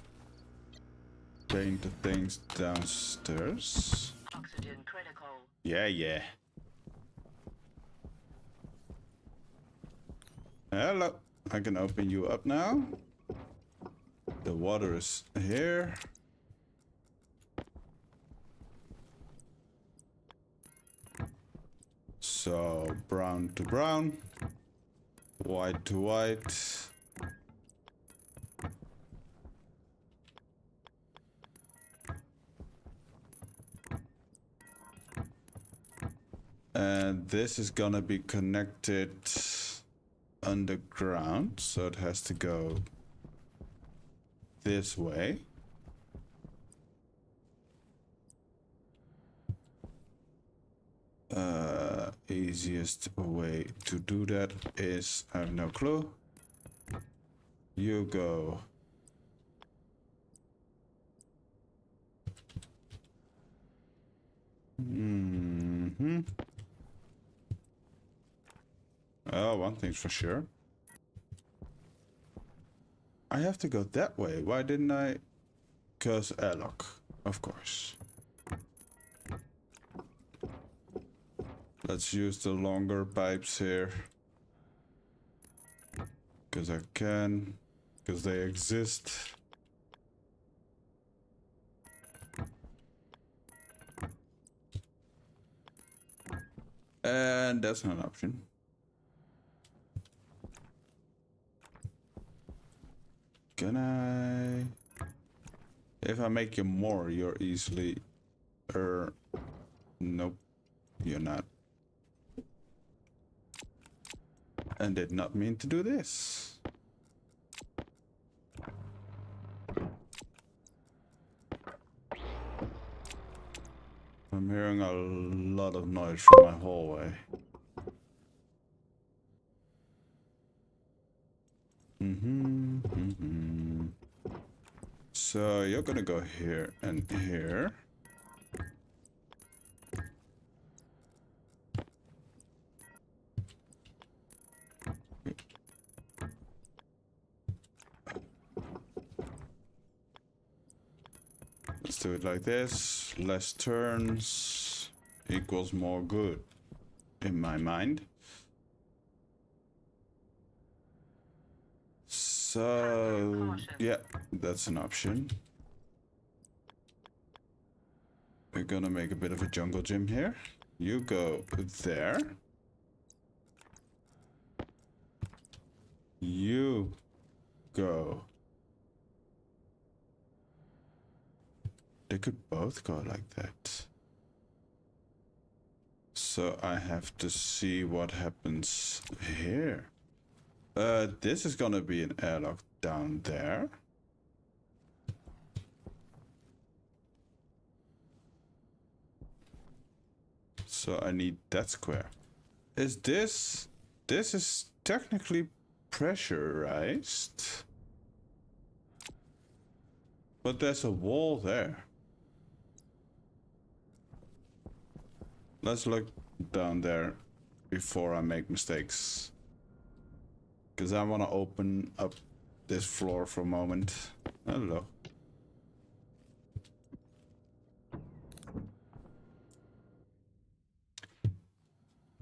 paint the things downstairs. Oxygen critical. Yeah. Hello. I can open you up now. The water is here. So brown to brown, white to white. And this is gonna be connected underground, so it has to go this way. Easiest way to do that is, I have no clue. You go. Oh, one thing's for sure. I have to go that way. Why didn't I? Because airlock, of course. Let's use the longer pipes here. Because I can. Because they exist. And that's not an option. Can I? If I make you more, you're easily... Nope, you're not. and did not mean to do this. I'm hearing a lot of noise from my hallway. So you're gonna go here and here. Let's do it like this. Less turns equals more good in my mind. So yeah, that's an option. We're gonna make a bit of a jungle gym here. You go there. You go. They could both go like that. So I have to see what happens here. This is gonna be an airlock down there. So I need that square. Is this is technically pressurized. But there's a wall there. Let's look down there before I make mistakes. Because I want to open up this floor for a moment. Hello.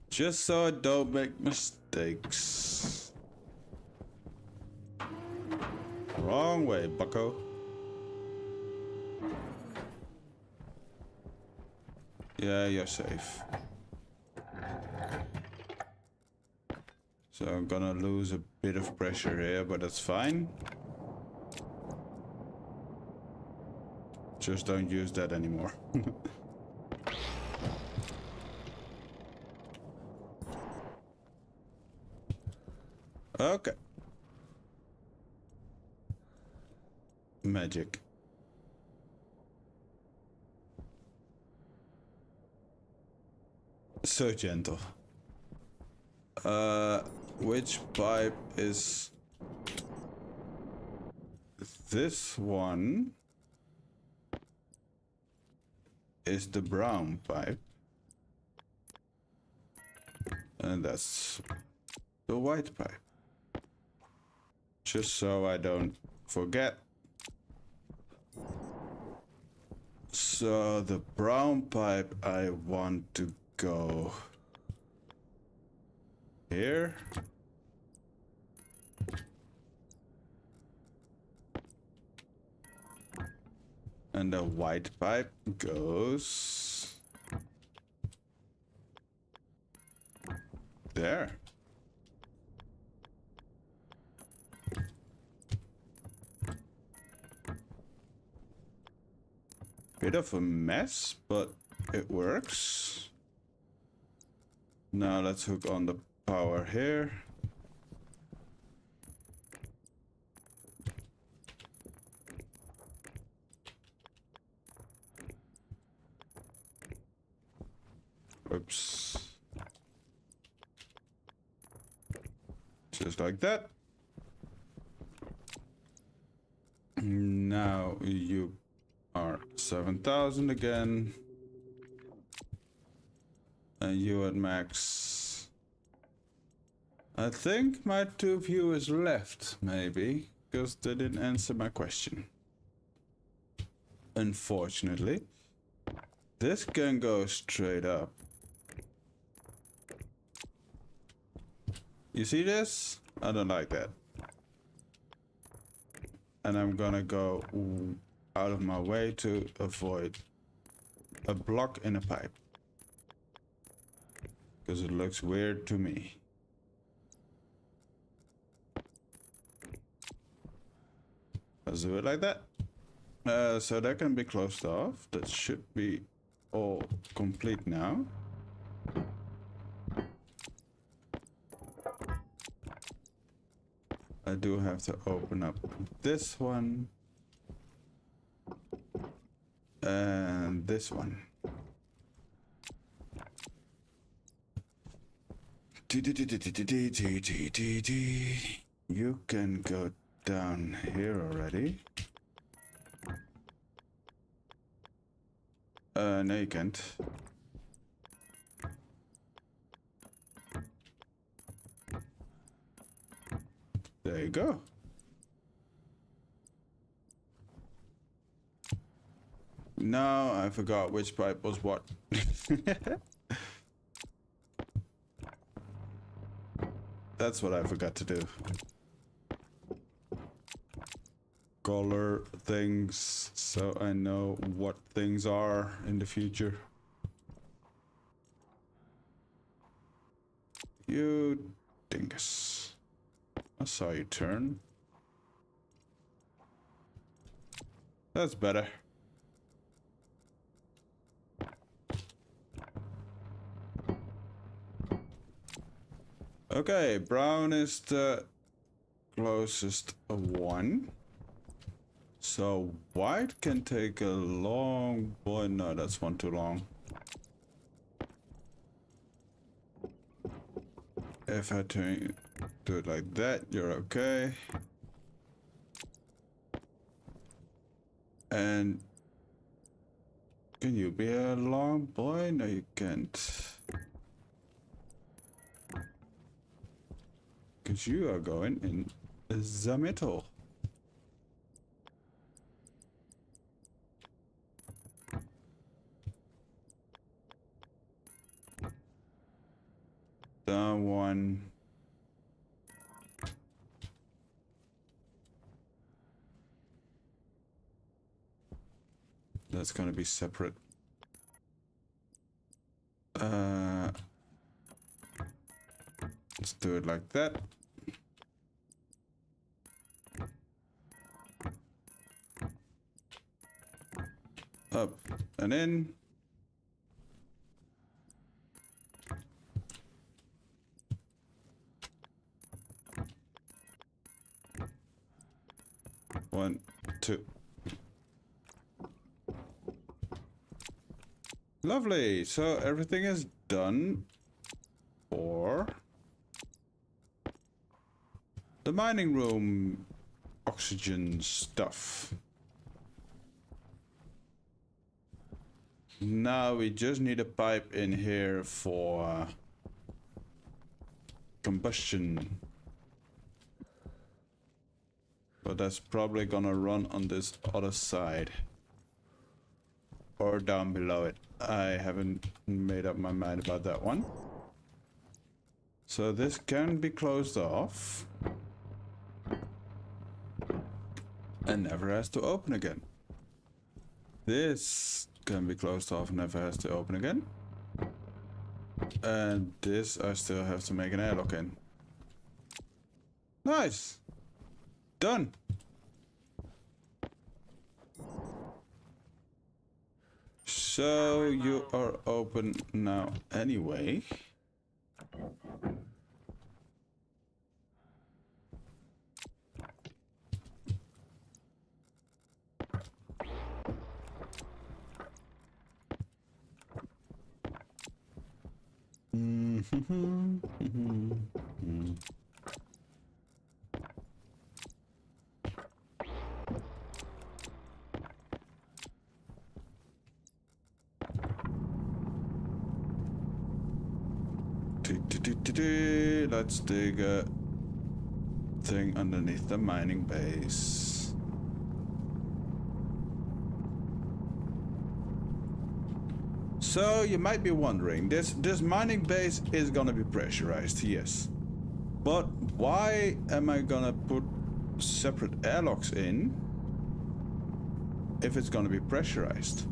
Just so I don't make mistakes. Wrong way, bucko. Yeah, you're safe. So I'm gonna lose a bit of pressure here, but that's fine. Just don't use that anymore. Okay. Magic. So gentle. Which pipe is this one? Is the brown pipe. And that's the white pipe. Just so I don't forget. So the brown pipe, I want to go here. And the white pipe goes there. Bit of a mess, but it works. Now let's hook on the power here. Oops. Just like that. Now you are 7,000 again. And you at max. I think my 2 viewers left, maybe, because they didn't answer my question. Unfortunately. This can go straight up. You see this? I don't like that. And I'm gonna go out of my way to avoid a block in a pipe. Because it looks weird to me. Let's do it like that. So that can be closed off. That should be all complete now. I do have to open up this one. And this one. You can go down here already. No you can't. There you go. No, I forgot which pipe was what. That's what I forgot to do. Color things so I know what things are in the future. You dingus. I saw you turn. That's better. Okay, brown is the closest one. So white can take a long boy. No, that's one too long. If I do it like that, you're okay. And can you be a long boy? No, you can't. Because you are going in the middle. Down one. That's gonna be separate. Let's do it like that. Up and in. One, two. Lovely. So everything is done for the mining room oxygen stuff. Now we just need a pipe in here for combustion. But that's probably gonna run on this other side. Or down below it. I haven't made up my mind about that one. So this can be closed off. And never has to open again. This can be closed off, never has to open again. And this I still have to make an airlock in. Nice! Done! So you are open now anyway. Let's dig a thing underneath the mining base. So you might be wondering, this mining base is gonna be pressurized, yes. But why am I gonna put separate airlocks in if it's gonna be pressurized?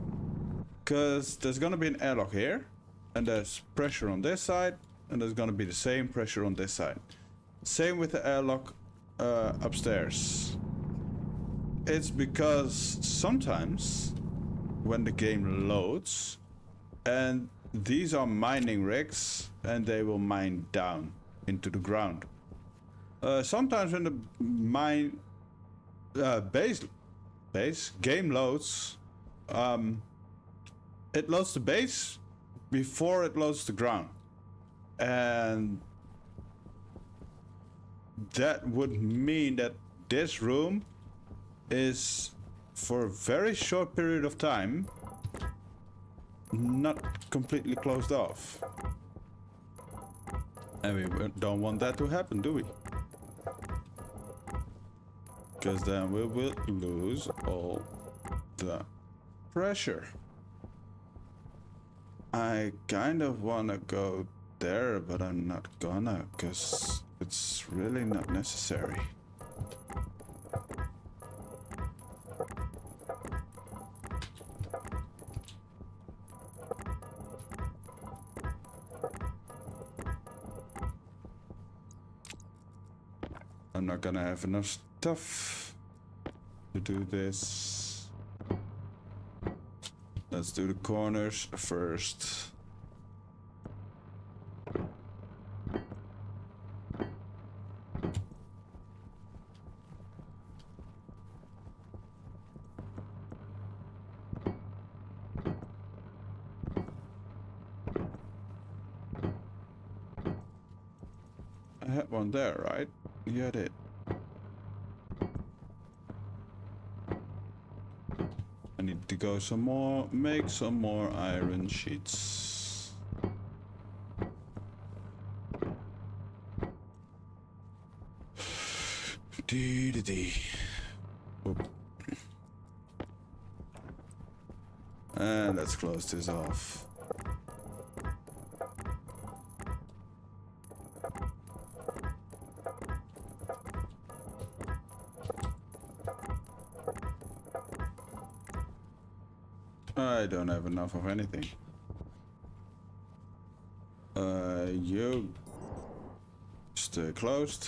Because there's gonna be an airlock here, and there's pressure on this side, and there's gonna be the same pressure on this side. Same with the airlock upstairs. It's because sometimes when the game loads, and these are mining rigs, and they will mine down into the ground. Sometimes when the mine base game loads, it loads the base before it loads the ground, and that would mean that this room is for a very short period of time not completely closed off. And we don't want that to happen, do we? Because then we will lose all the pressure. I kind of want to go there, but I'm not gonna, because it's really not necessary. I'm not gonna have enough stuff to do this. Let's do the corners first. I had one there, right? Yeah, I did. I need to go some more, make some more iron sheets. Dee. Oop. And let's close this off. I don't have enough of anything. You stay closed.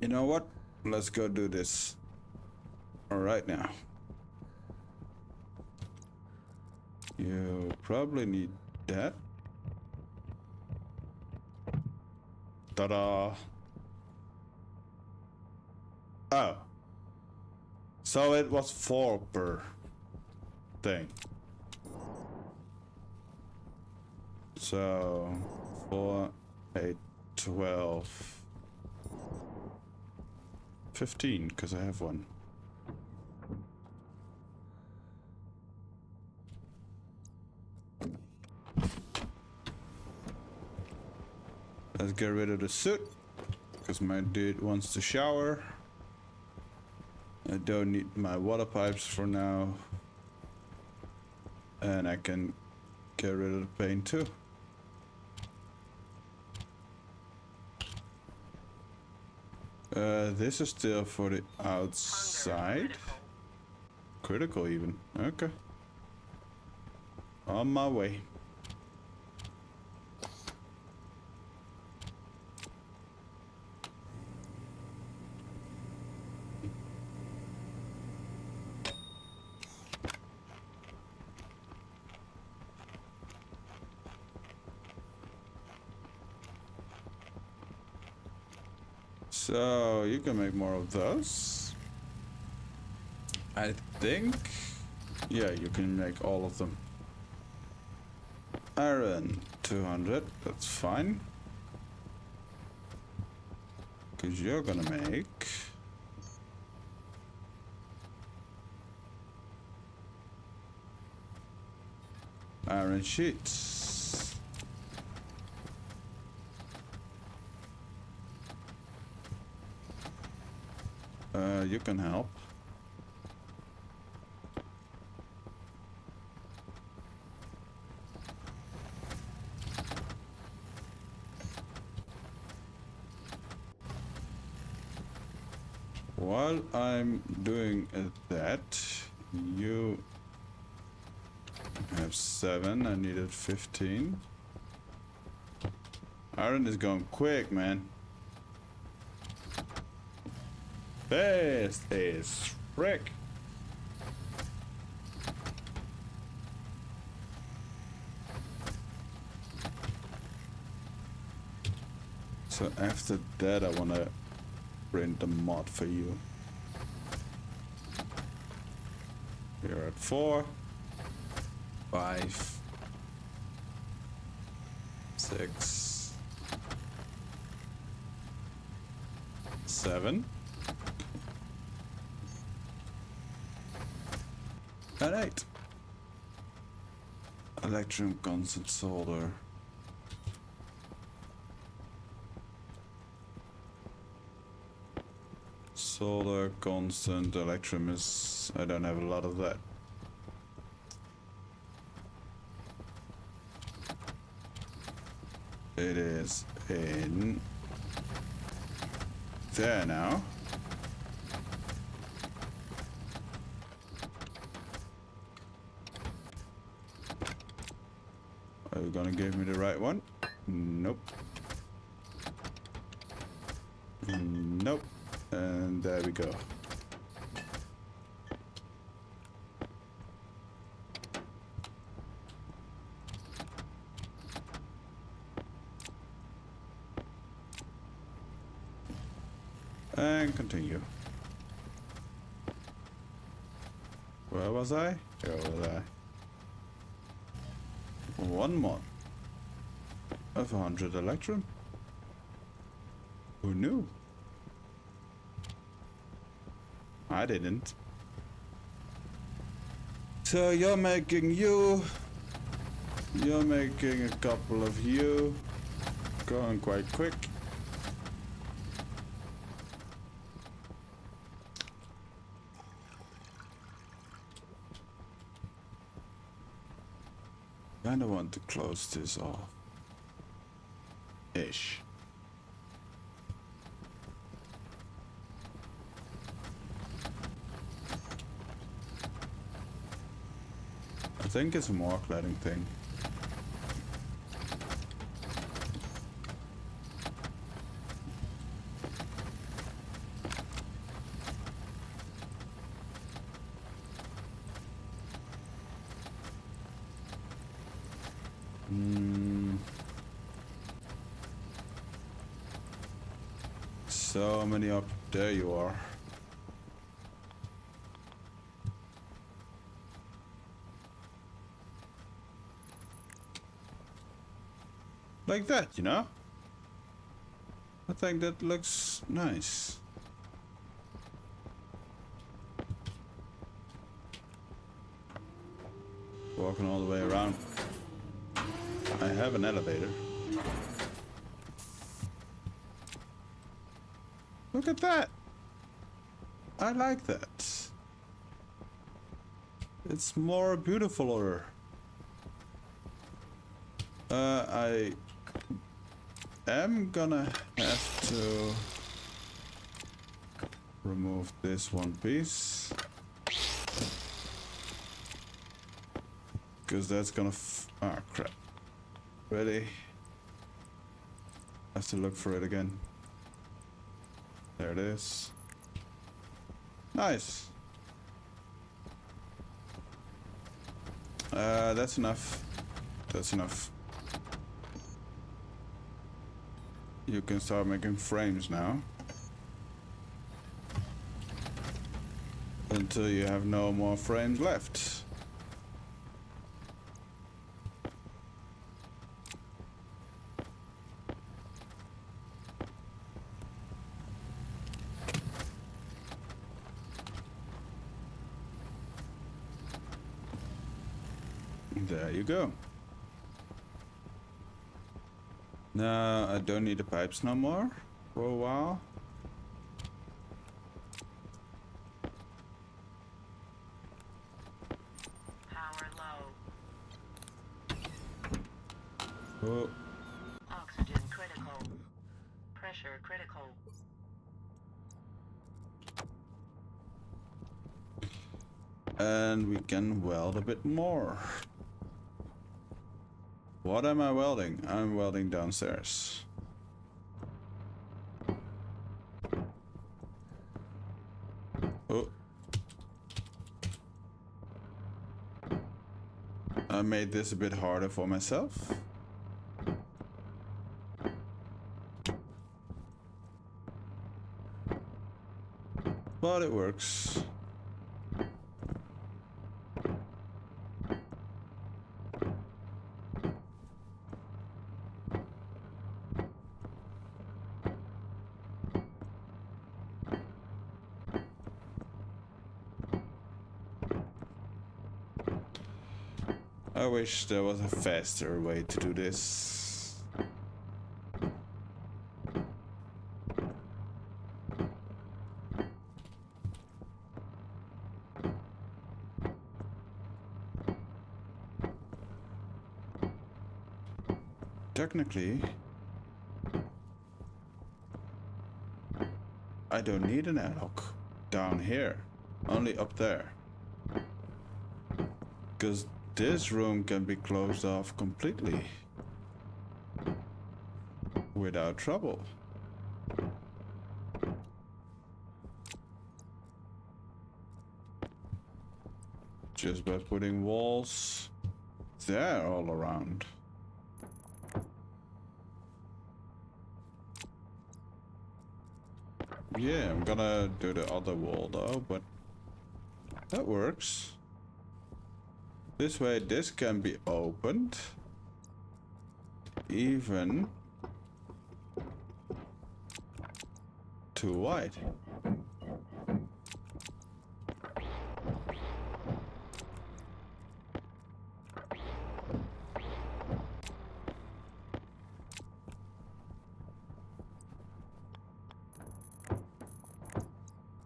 You know what? Let's go do this. All right now. You probably need that. Ta-da! Oh. So it was 4 per thing. So 4, 8, 12, 15, because I have one. Let's get rid of the suit, because my dude wants to shower. I don't need my water pipes for now. And I can get rid of the paint too. This is still for the outside. Critical even. Okay. On my way. So you can make more of those. I think. Yeah, you can make all of them. Iron 200, that's fine. Because you're gonna make iron sheets. You can help. While I'm doing that, you have 7, I needed 15. Iron is going quick, man. Fast as frick. So after that, I want to print the mod for you. You're at 4, 5, 6, 7, and 8. Electrum constant solder. Solder constant electrum is... I don't have a lot of that. It is in there now. Are you gonna give me the right one? Nope. Nope. And there we go. And continue. Where was I? Here was I. One mod of 100 electrum. Who knew? I didn't. So you're making you. You're making a couple of you. Going quite quick. Kinda want to close this off. Ish. I think it's a more cladding thing. So many up there you are. Like that, you know? I think that looks nice. Walking all the way around. I have an elevator. Look at that. I like that. It's more beautifuller. I am gonna have to remove this one piece. Because that's gonna ah, crap. Ready? Have to look for it again. There it is. Nice. That's enough. That's enough. You can start making frames now. Until you have no more frames left. There you go. Now I don't need the pipes no more for a while. Power low. Oh. Oxygen critical. Pressure critical. And we can weld a bit more. What am I welding? I'm welding downstairs. Oh. I made this a bit harder for myself. but it works. I wish there was a faster way to do this. Technically, I don't need an airlock down here, only up there. Because this room can be closed off completely without trouble. Just by putting walls there all around. Yeah, I'm gonna do the other wall though, but that works. This way, this can be opened. Even too wide.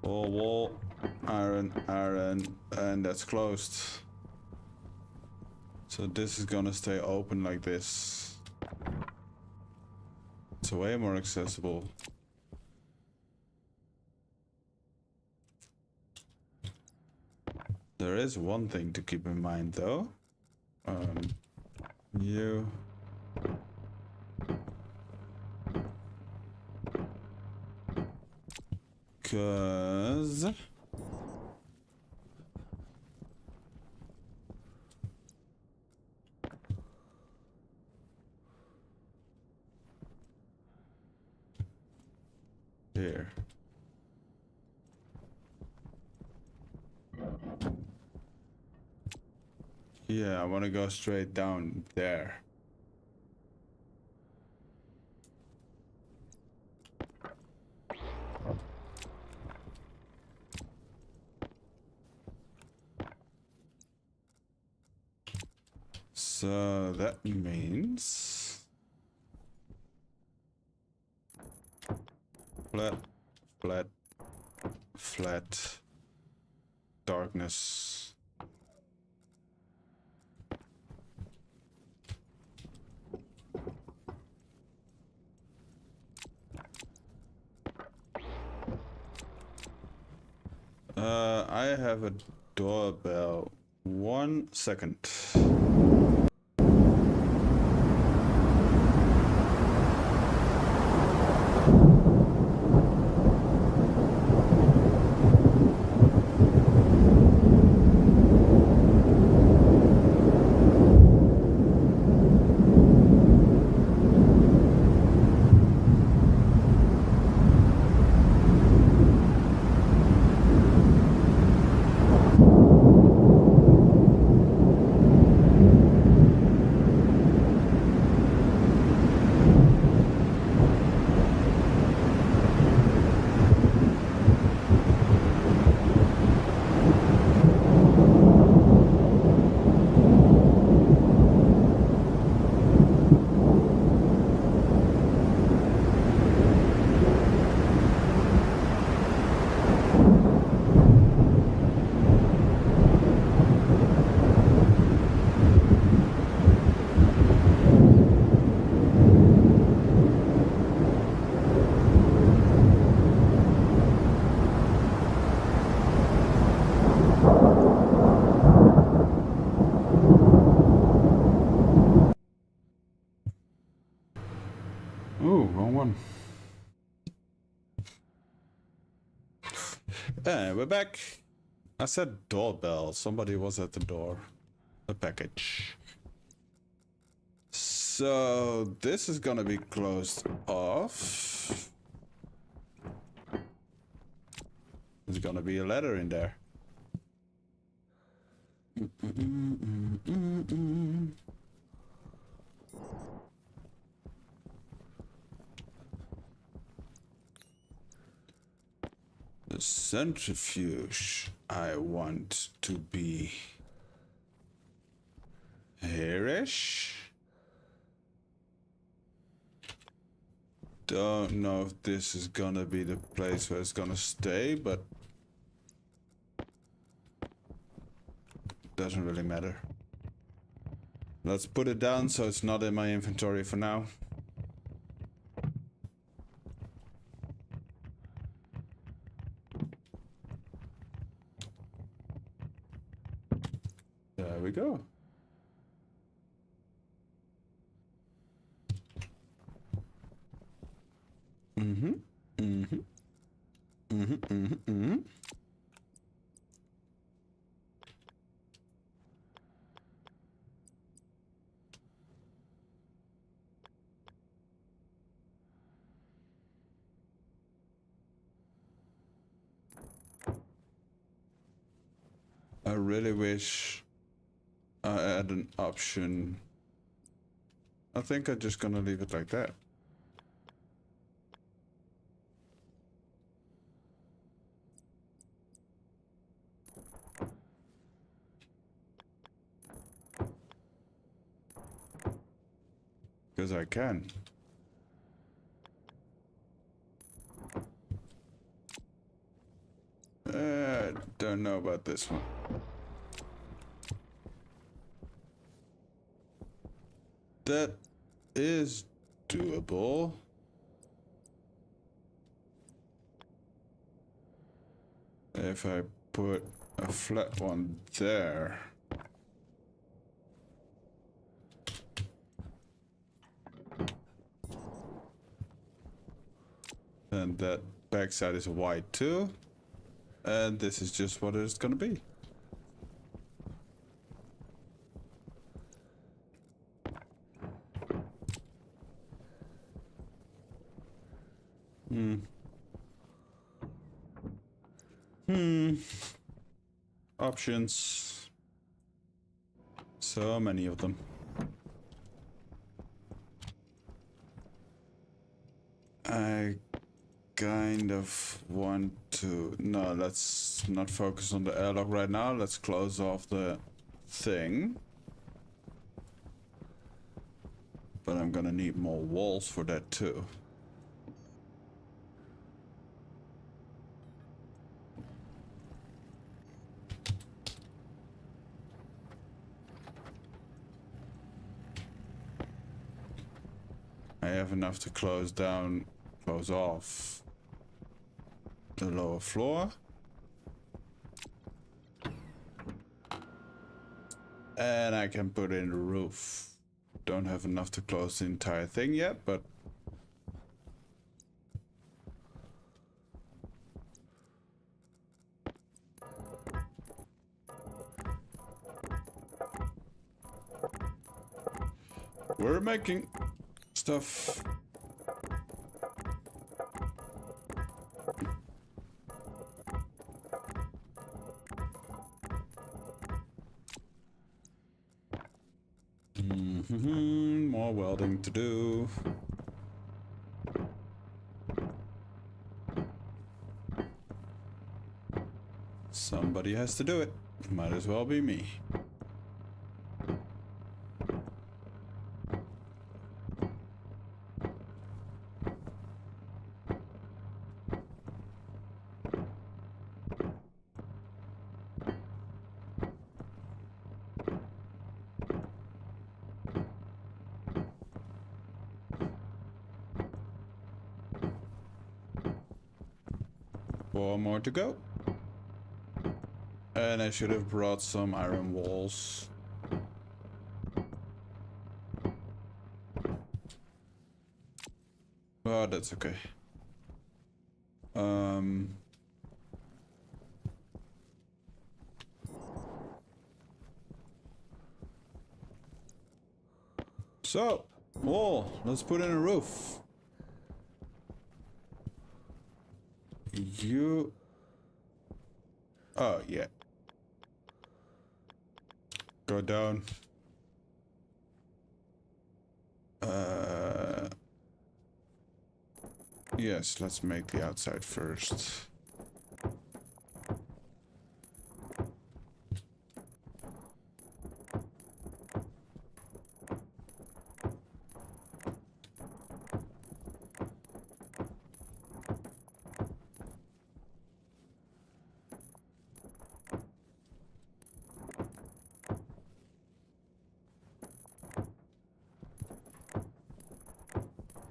Wall, iron, and that's closed. So this is gonna stay open like this. It's way more accessible. There is one thing to keep in mind though. You... Cause... Here. Yeah, I want to go straight down there. So that means flat, flat, flat, darkness. I have a doorbell. 1 second. Ooh, wrong one. And we're back. I said doorbell. Somebody was at the door. A package. So this is gonna be closed off. It's gonna be a ladder in there. The centrifuge I want to be here-ish. Don't know if this is gonna be the place where it's gonna stay, but doesn't really matter. Let's put it down so it's not in my inventory for now. There we go. I really wish I had an option. I think I'm just gonna leave it like that. Because I can. Don't know about this one. That is doable. If I put a flat one there. And that backside is white too. And this is just what it's gonna be. Options. So many of them. I kind of want to... No, let's not focus on the airlock right now. Let's close off the thing. But I'm gonna need more walls for that too. I have enough to close off the lower floor. And I can put in the roof. Don't have enough to close the entire thing yet, but we're making stuff. More welding to do. Somebody has to do it. Might as well be me. Four more to go. And I should have brought some iron walls. Oh, that's okay. So, wall, let's put in a roof. You Oh, yeah. Go down. Yes, let's make the outside first.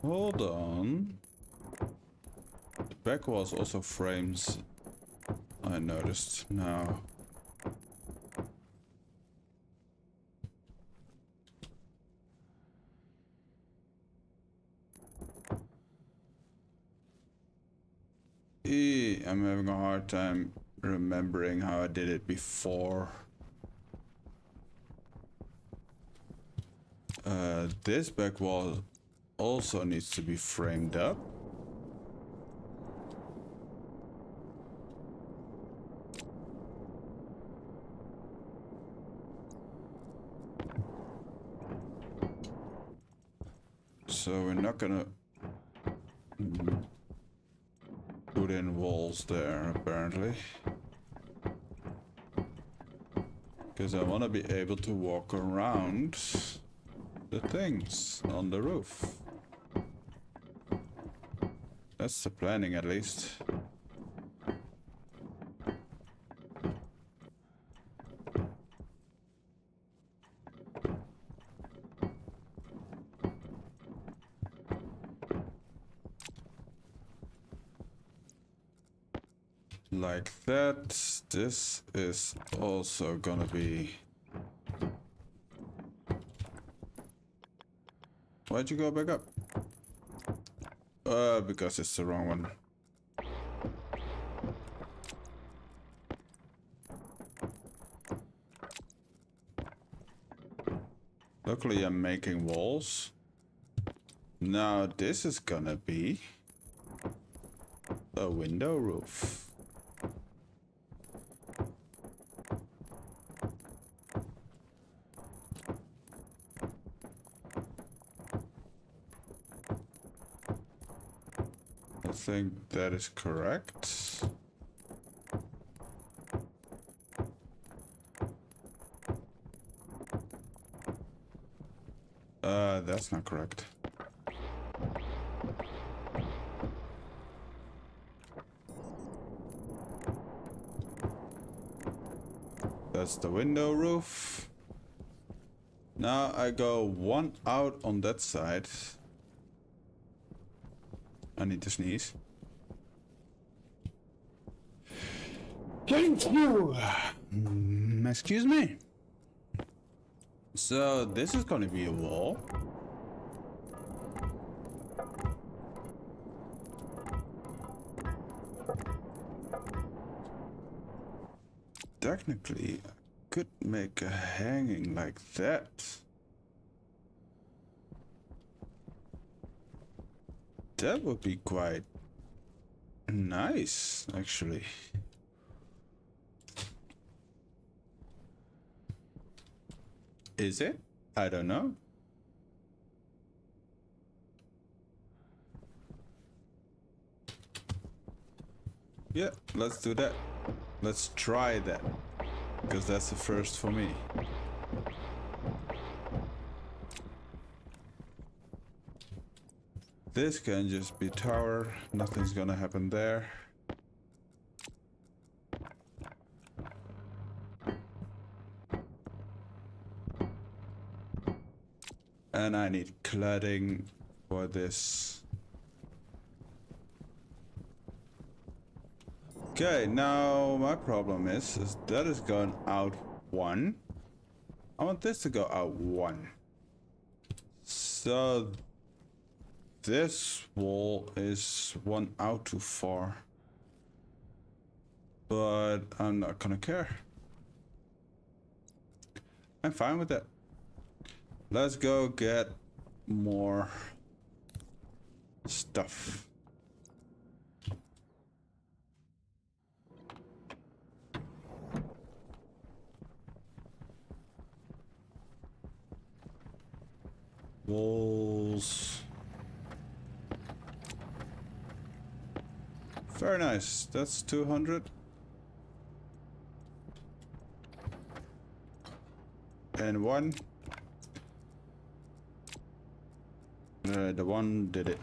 Hold on. The back walls also frames. I noticed now. I'm having a hard time remembering how I did it before. This back wall also needs to be framed up. So we're not gonna put in walls there, apparently. Because I want to be able to walk around the things on the roof. That's the planning, at least. Like that. This is also gonna be... Why'd you go back up? Because it's the wrong one. Luckily I'm making walls. Now this is gonna be a window roof. I think that is correct. That's not correct. That's the window roof. Now I go one out on that side. I need to sneeze. Thank you. Excuse me. So this is gonna be a wall. Technically, I could make a hanging like that. That would be quite nice, actually. Is it? I don't know. Yeah, let's do that. Let's try that. Because that's the first for me. This can just be tower. Nothing's gonna happen there. And I need cladding for this. Okay, now my problem is that is going out one. I want this to go out one. So this wall is one out too far. But I'm not gonna care. I'm fine with that. Let's go get more stuff. Walls. Very nice. That's 200. And one. The one did it.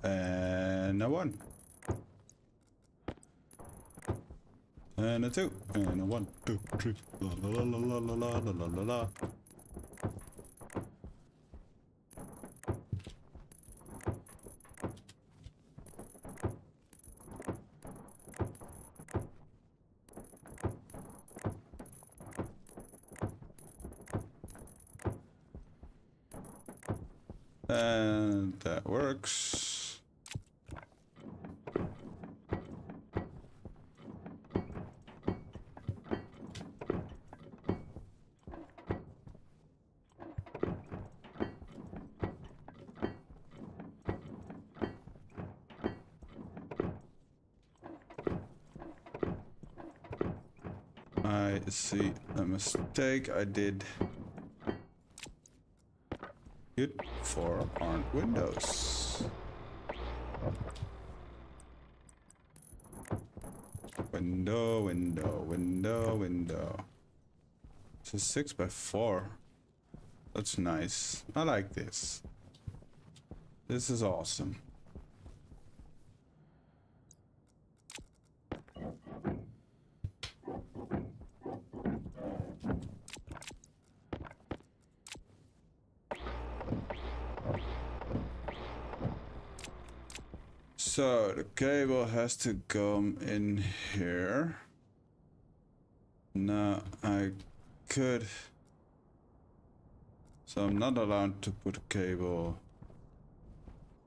And a one. And a two. And a one, two, three. La la la la la la la la la la. And that works. I see a mistake I did. Good for aren't windows. Window, window, window, window. It's a 6x4. That's nice. I like this. This is awesome. So the cable has to come in here. Now I could. So I'm not allowed to put a cable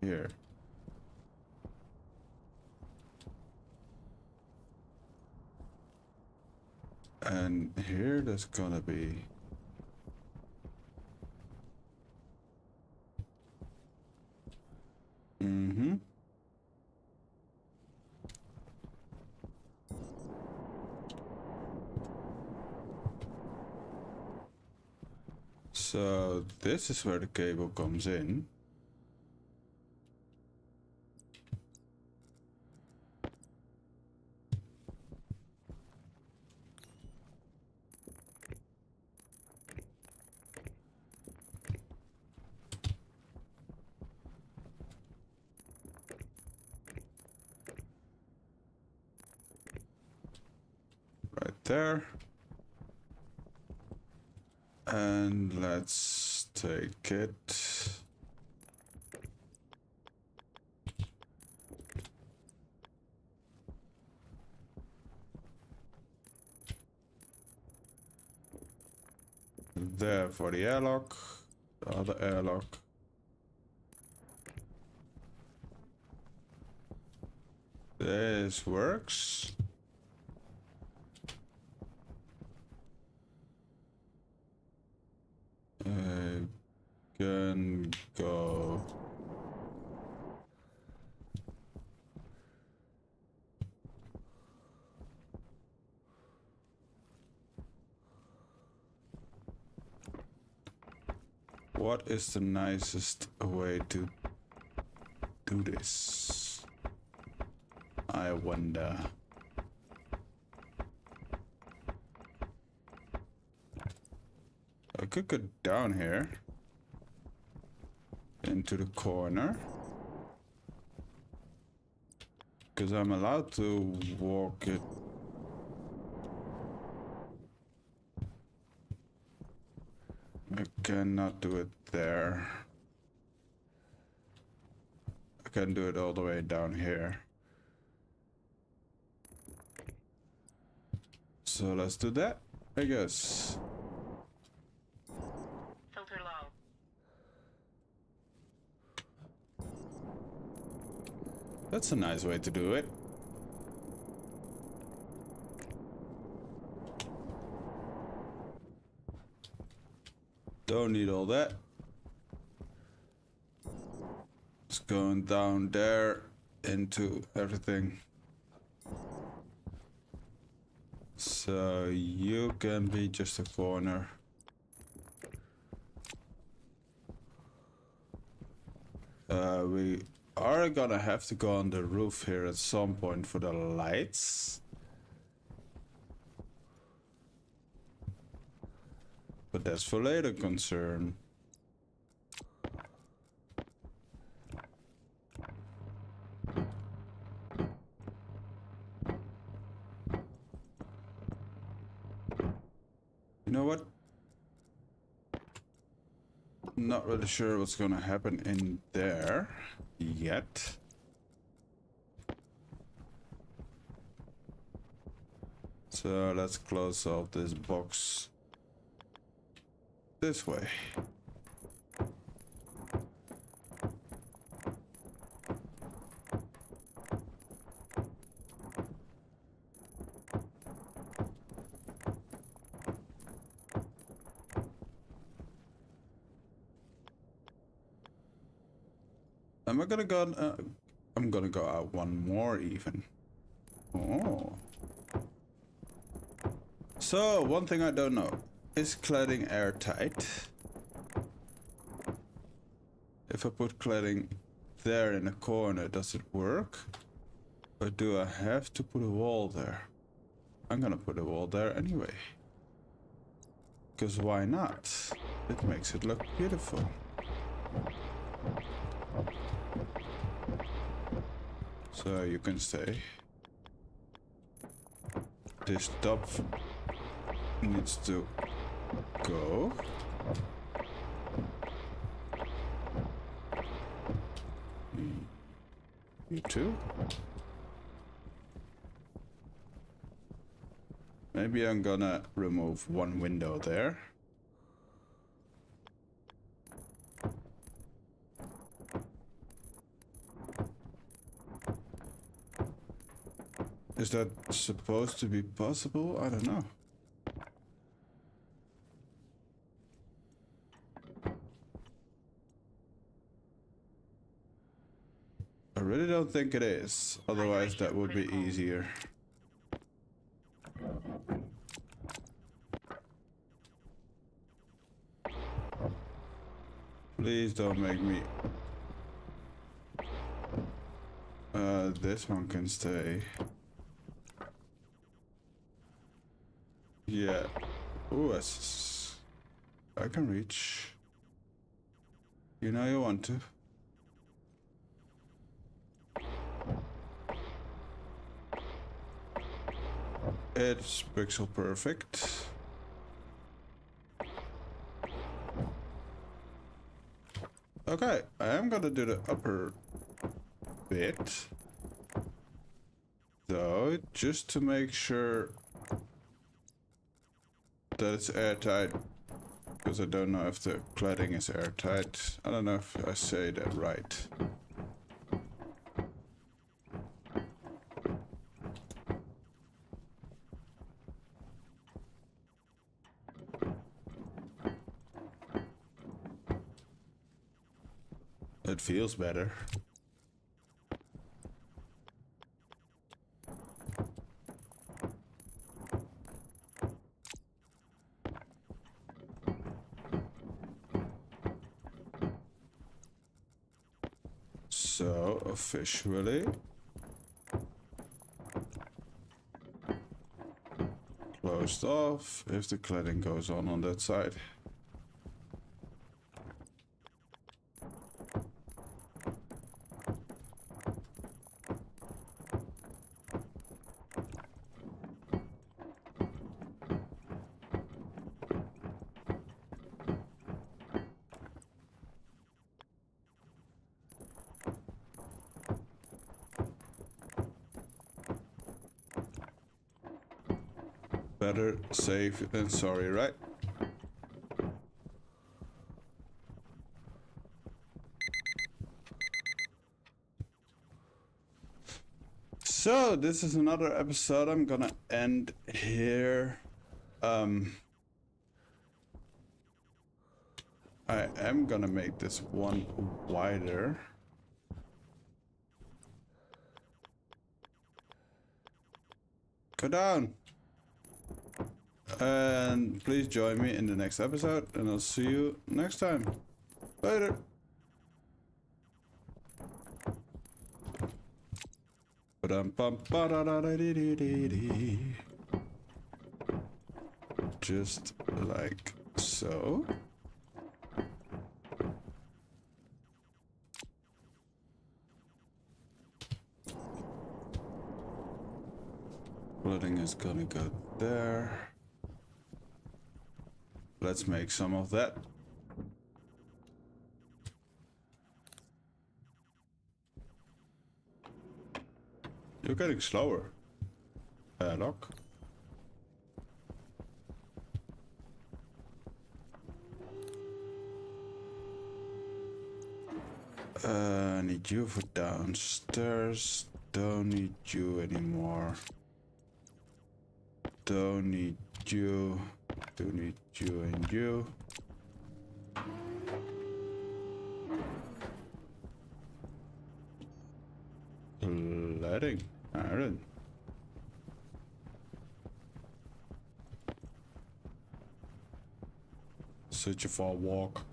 here. And here there's gonna be. Mm-hmm. So this is where the cable comes in. Right there. And let's take it. There for the airlock, the other airlock. This works. Can go. What is the nicest way to do this? I wonder. I could go down here into the corner because I'm allowed to walk it. I cannot do it there. I can do it all the way down here. So let's do that, I guess. Filter low. That's a nice way to do it. Don't need all that. It's going down there into everything. So you can be just a corner. We are gonna have to go on the roof here at some point for the lights. But that's for later concern. You know what? Not really sure what's gonna happen in there yet. So let's close off this box this way. Am I gonna go? I'm gonna go out one more even. Oh. So one thing I don't know, is cladding airtight? If I put cladding there in a corner, does it work? Or do I have to put a wall there? I'm gonna put a wall there anyway. Because why not? It makes it look beautiful. So you can stay. This top needs to go. You too. Maybe I'm gonna remove one window there. Is that supposed to be possible? I don't know. I really don't think it is. Otherwise that would be easier. Please don't make me... this one can stay. Yeah. Ooh, I can reach. You know you want to. It's pixel perfect. Okay, I am gonna do the upper bit. Though, just to make sure that it's airtight. Because I don't know if the cladding is airtight. I don't know if I say that right. It feels better. So, officially, closed off if the cladding goes on that side. Better safe than sorry, right? So this is another episode. I'm gonna end here. I am gonna make this one wider. Go down. And please join me in the next episode, and I'll see you next time. Later. Just like so. Flooding is gonna go there. Let's make some of that. You're getting slower. Lock. Need you for downstairs. Don't need you anymore. Don't need you. Don't need you and you. Letting iron. Such a far walk.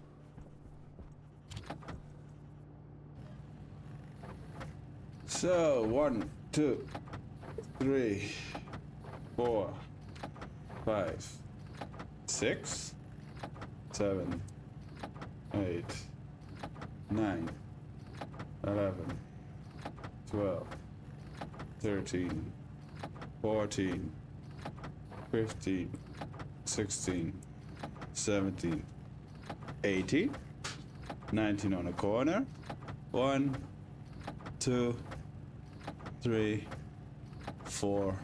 So 1, 2, 3, 4, 5, 6, 7, 8, 9, 11, 12, 13, 14, 15, 16, 17, 18, 19 on a corner. 1, 2, 3, 4,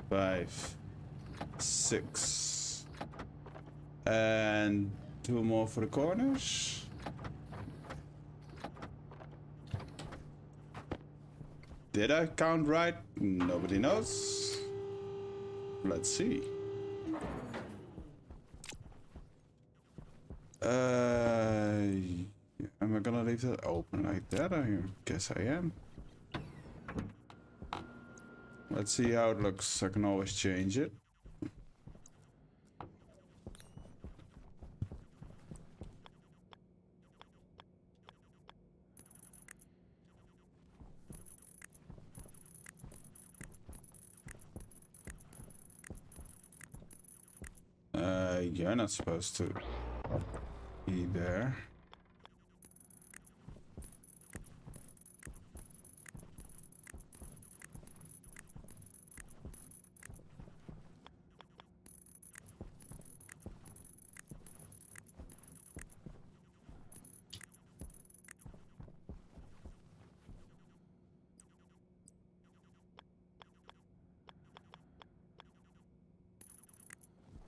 5, 6, and 2 more for the corners. Did I count right? Nobody knows. Let's see. Am I gonna leave that open like that? I guess I am. Let's see how it looks. I can always change it. You're not supposed to be there.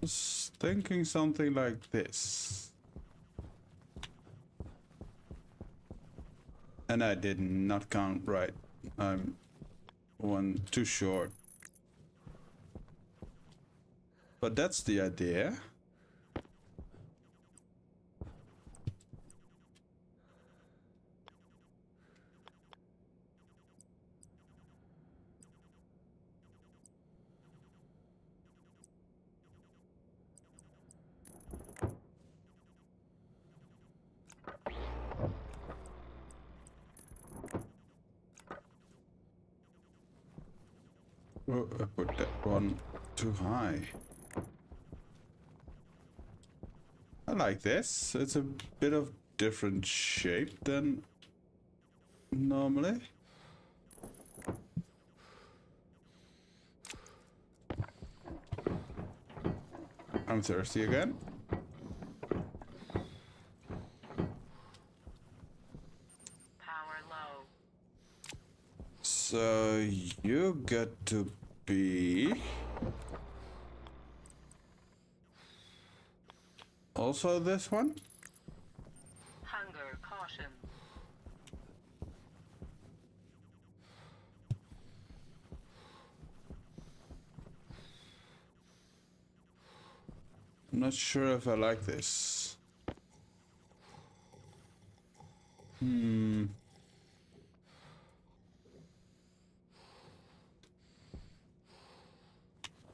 Was thinking something like this. And I did not count right. I'm one too short. But that's the idea. Oh, I put that one too high. I like this. It's a bit of different shape than normally. I'm thirsty again. Power low. So you get to be also this one. Hunger caution. I'm not sure if I like this.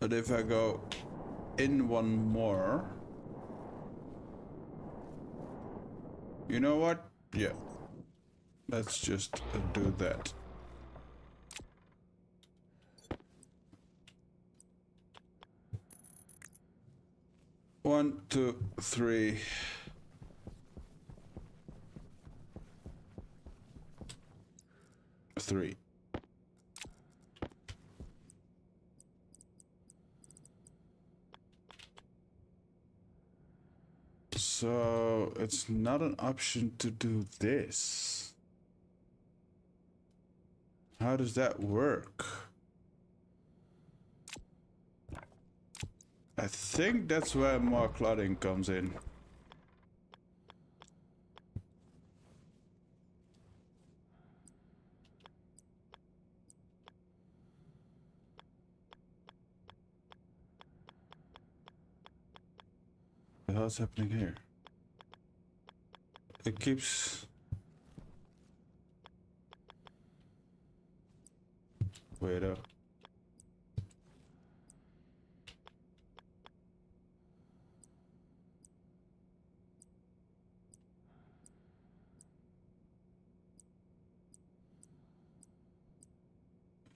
But if I go in one more... You know what? Yeah. Let's just do that. One, two, three. Three. So it's not an option to do this. How does that work? I think that's where more clothing comes in. What the hell's happening here? It keeps... Weirdo.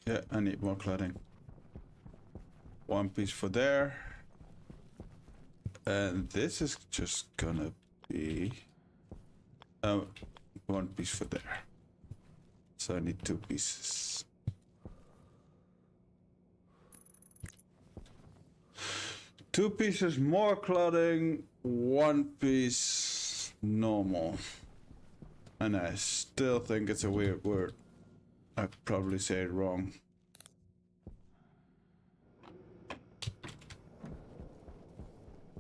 Yeah, I need more cladding. One piece for there. And this is just gonna be... one piece for there. So I need two pieces. Two pieces more clothing, one piece normal. And I still think it's a weird word. I probably say it wrong.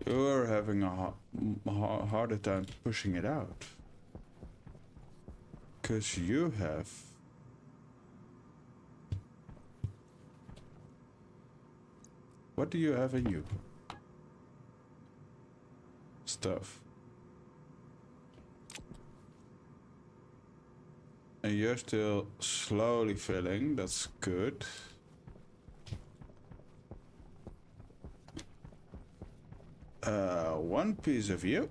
You're having a harder time pushing it out. Because you have... What do you have in you? Stuff. And you're still slowly filling, that's good. One piece of you.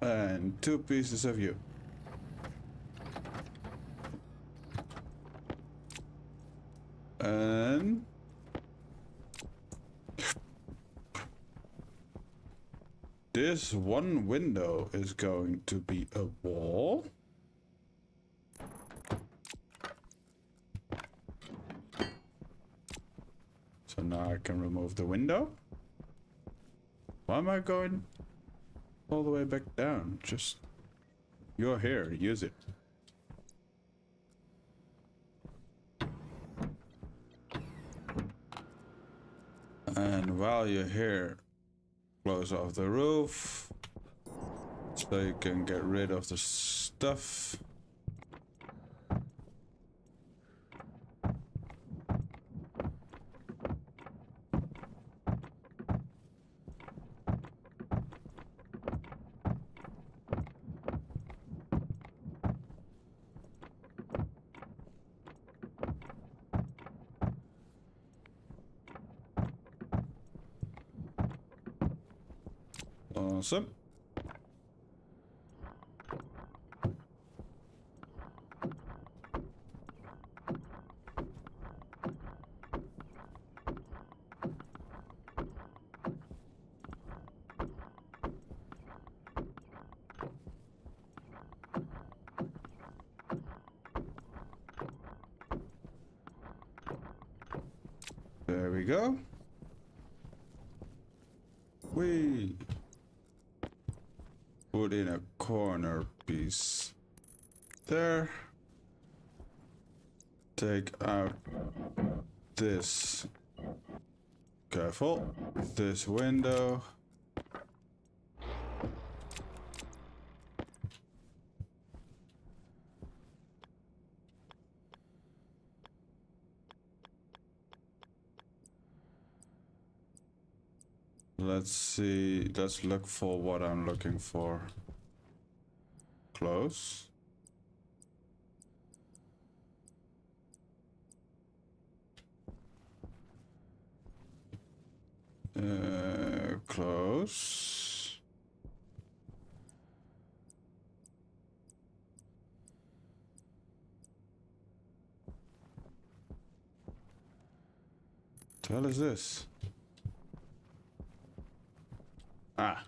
And two pieces of you. And... this one window is going to be a wall. So now I can remove the window. Why am I going all the way back down? Just... you're here, use it. And while you're here, close off the roof so you can get rid of the stuff. Awesome. There we go. We put in a corner piece there. Take out this. Careful. This window. Let's see, let's look for what I'm looking for. close. Close. What the hell is this? Ah.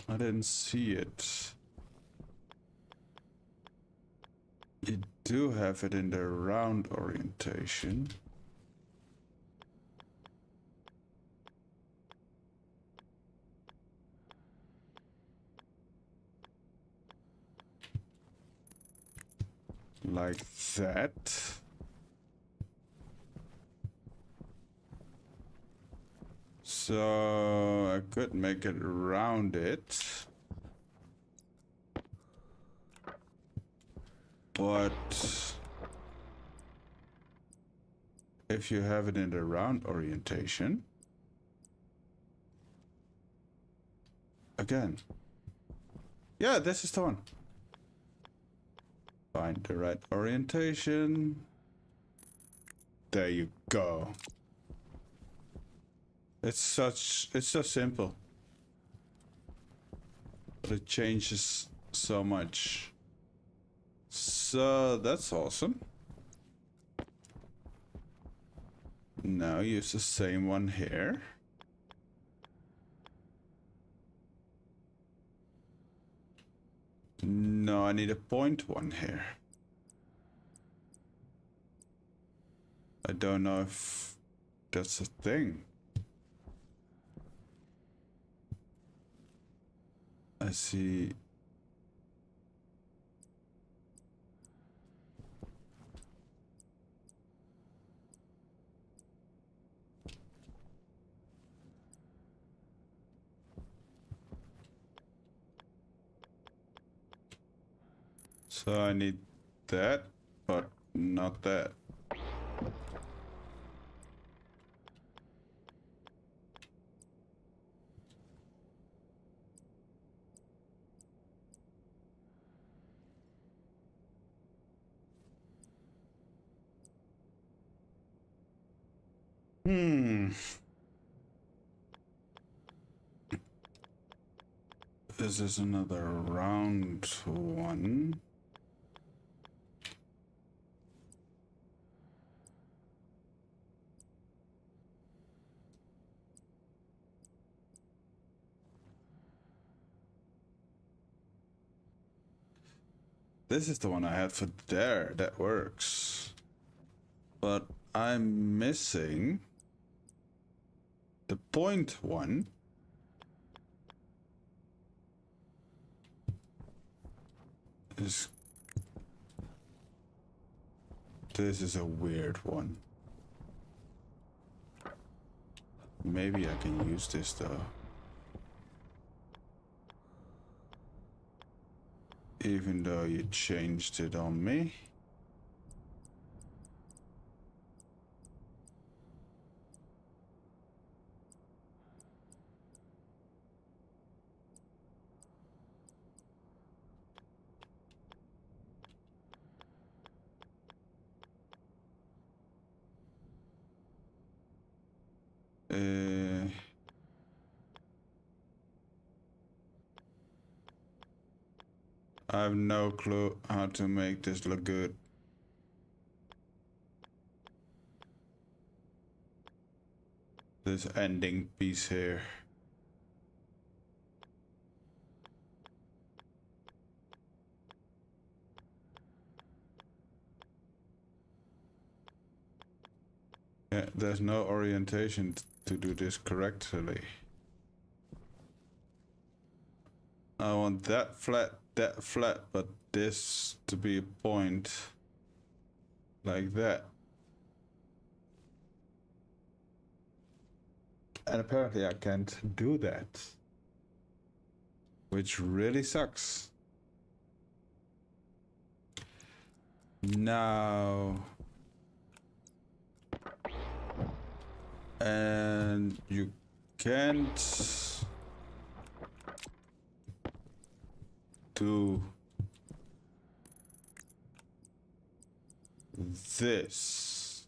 I didn't see it. You do have it in the round orientation. Like that. So I could make it rounded. But if you have it in the round orientation, again, yeah, this is the one. Find the right orientation. There you go. It's so simple. But it changes so much. So that's awesome. Now use the same one here. No, I need a point one here. I don't know if that's a thing. I see. So I need that, but not that. This is another round one. This is the one I had for there. That works. But I'm missing the point one. This is a weird one. Maybe I can use this though. Even though you changed it on me. I have no clue how to make this look good. This ending piece here. Yeah, there's no orientation to do this correctly. I want that flat, but this to be a point like that. And apparently I can't do that, which really sucks. Now. And you can't do this,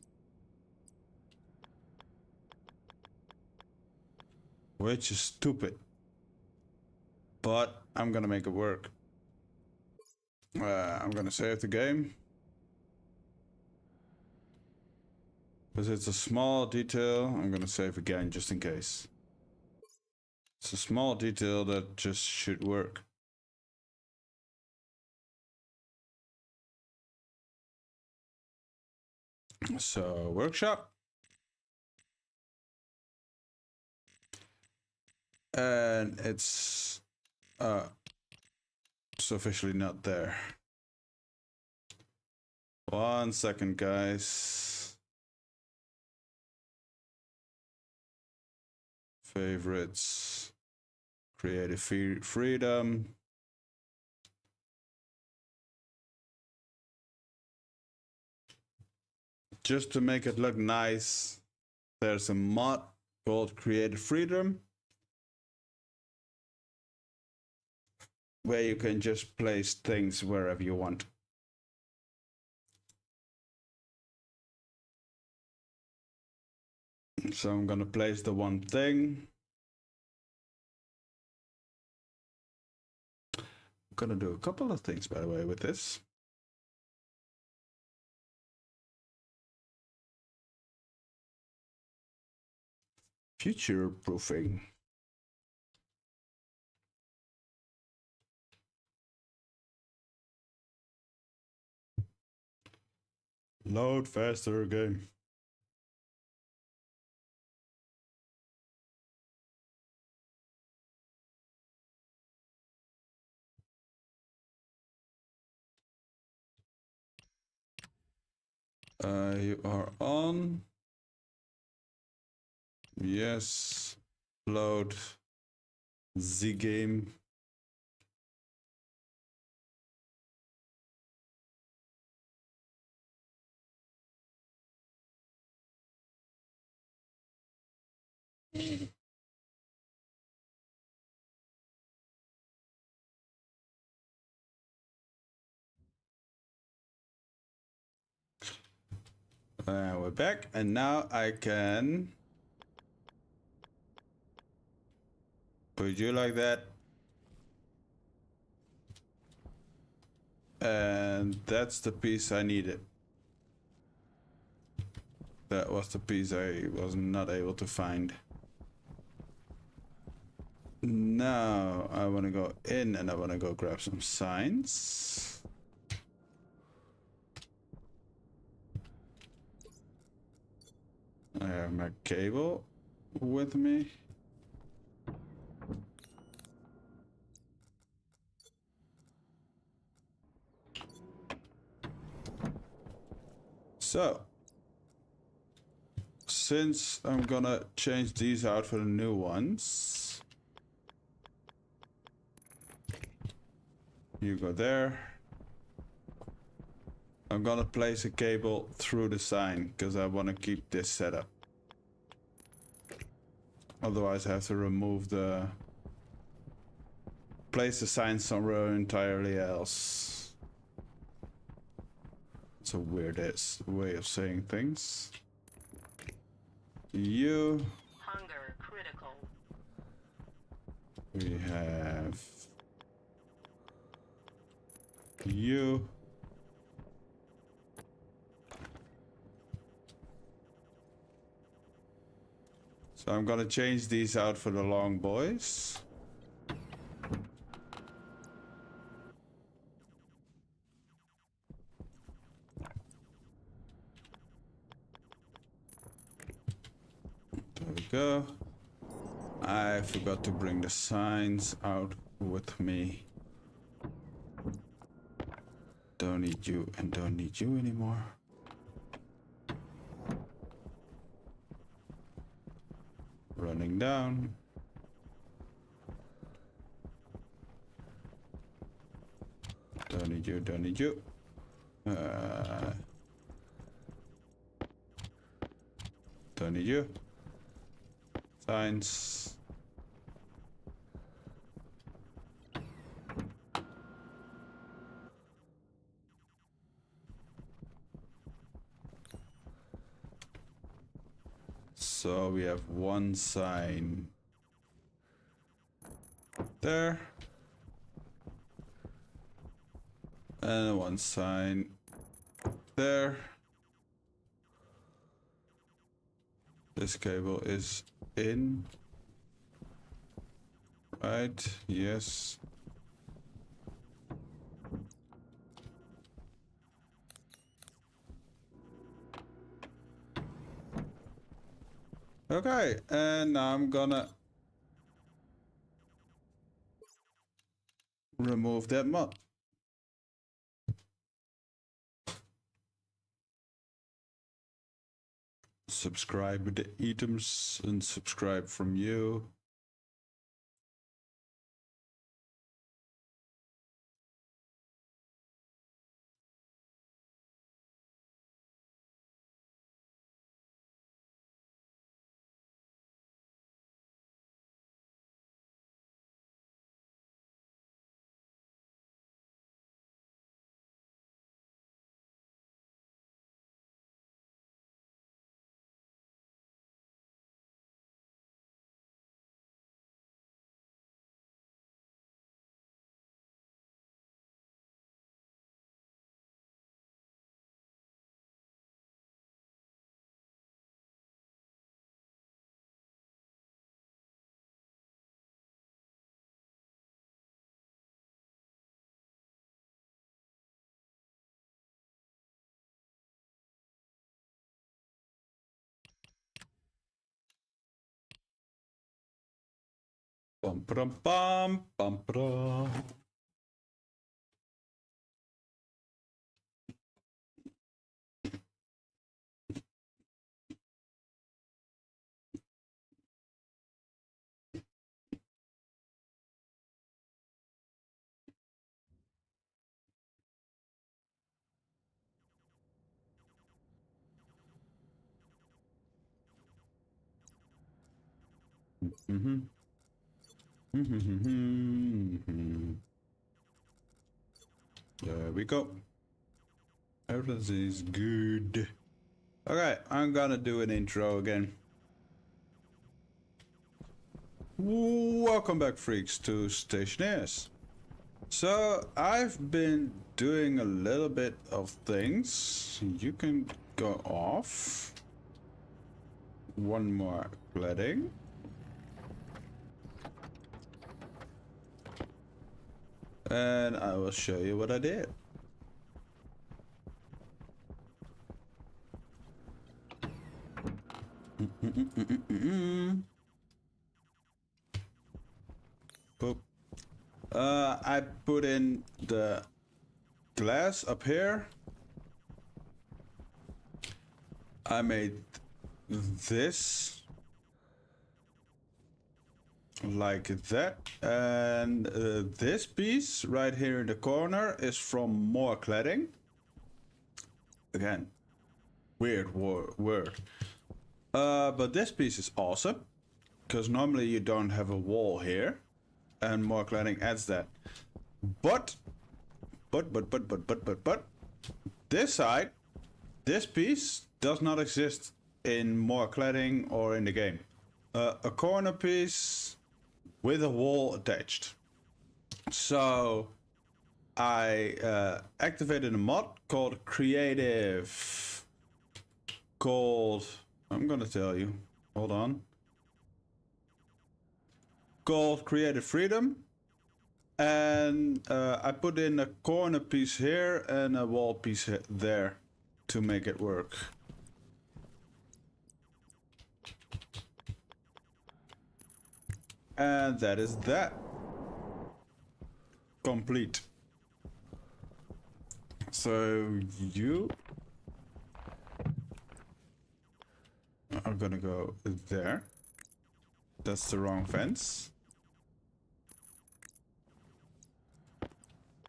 which is stupid, but I'm gonna make it work. I'm gonna save the game because it's a small detail. I'm gonna save again just in case. It's a small detail that just should work. So workshop. And it's officially not there. 1 second, guys. Favorites. Creative freedom. Just to make it look nice, there's a mod called Creative Freedom, where you can just place things wherever you want. So I'm gonna place the one thing. I'm gonna do a couple of things, by the way, with this. Future proofing. Load faster game. You are on. Yes. Load the game. We're back, and now I can put you like that. And that's the piece I needed. That was the piece I was not able to find. Now I want to go in and I want to go grab some signs. I have my cable with me. So, since I'm gonna change these out for the new ones, you go there. I'm gonna place a cable through the sign because I want to keep this set up. Otherwise I have to remove the... place the sign somewhere entirely else. It's a weird way of saying things. You... Hunger critical. We have... you... So I'm gonna change these out for the long boys. There we go. I forgot to bring the signs out with me. Don't need you and don't need you anymore. Running down. Don't need you, don't need you. Don't need you. Signs. So we have one sign there. And one sign there. This cable is in. Right, yes. Okay, and now I'm gonna remove that mod. Subscribe with the items and subscribe from you. Pam pam pam pam pam. There we go. Everything is good. Okay, I'm gonna do an intro again. Welcome back, freaks, to Stationeers. So, I've been doing a little bit of things. You can go off. One more cladding. And I will show you what I did. Boop. I put in the glass up here. I made this like that, and this piece right here in the corner is from more cladding. Again, weird word. But this piece is awesome because normally you don't have a wall here, and more cladding adds that. But this side, this piece does not exist in more cladding or in the game. A corner piece with a wall attached. So I activated a mod called Creative. I'm gonna tell you. Hold on. Called Creative Freedom. And I put in a corner piece here and a wall piece there to make it work. And that is that. Complete. So you are gonna go there. That's the wrong fence.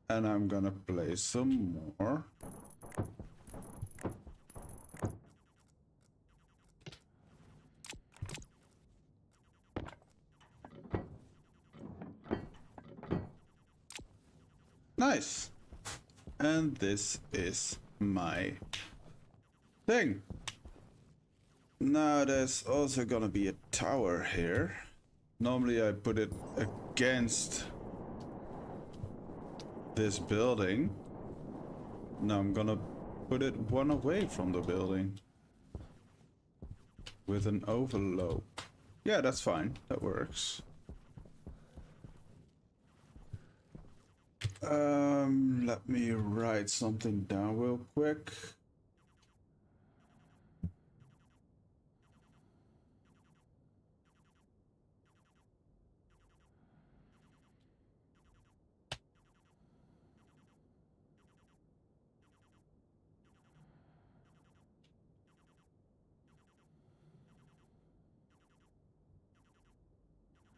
And I'm gonna place some more Nice. And this is my thing. Now there's also gonna be a tower here. Normally I put it against this building. Now I'm gonna put it one away from the building with an overload. Yeah, that's fine. That works. Let me write something down real quick.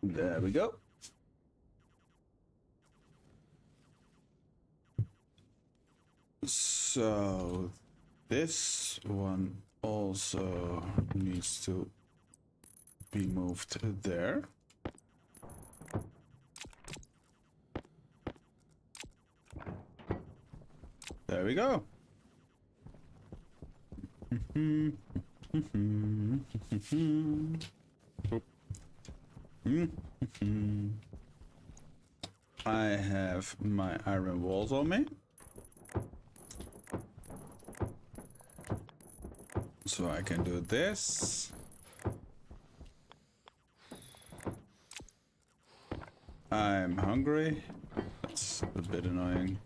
There we go. So this one also needs to be moved there. There we go. I have my iron walls on me. So I can do this. I'm hungry. That's a bit annoying.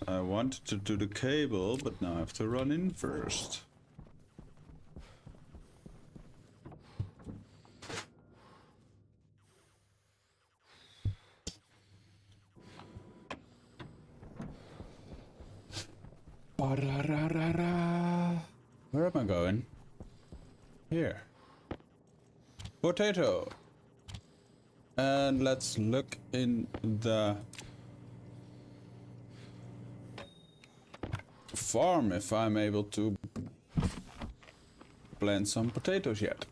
I wanted to do the cable, but now I have to run in first. Where am I going? Here. Potato. And let's look in the farm if I'm able to plant some potatoes yet.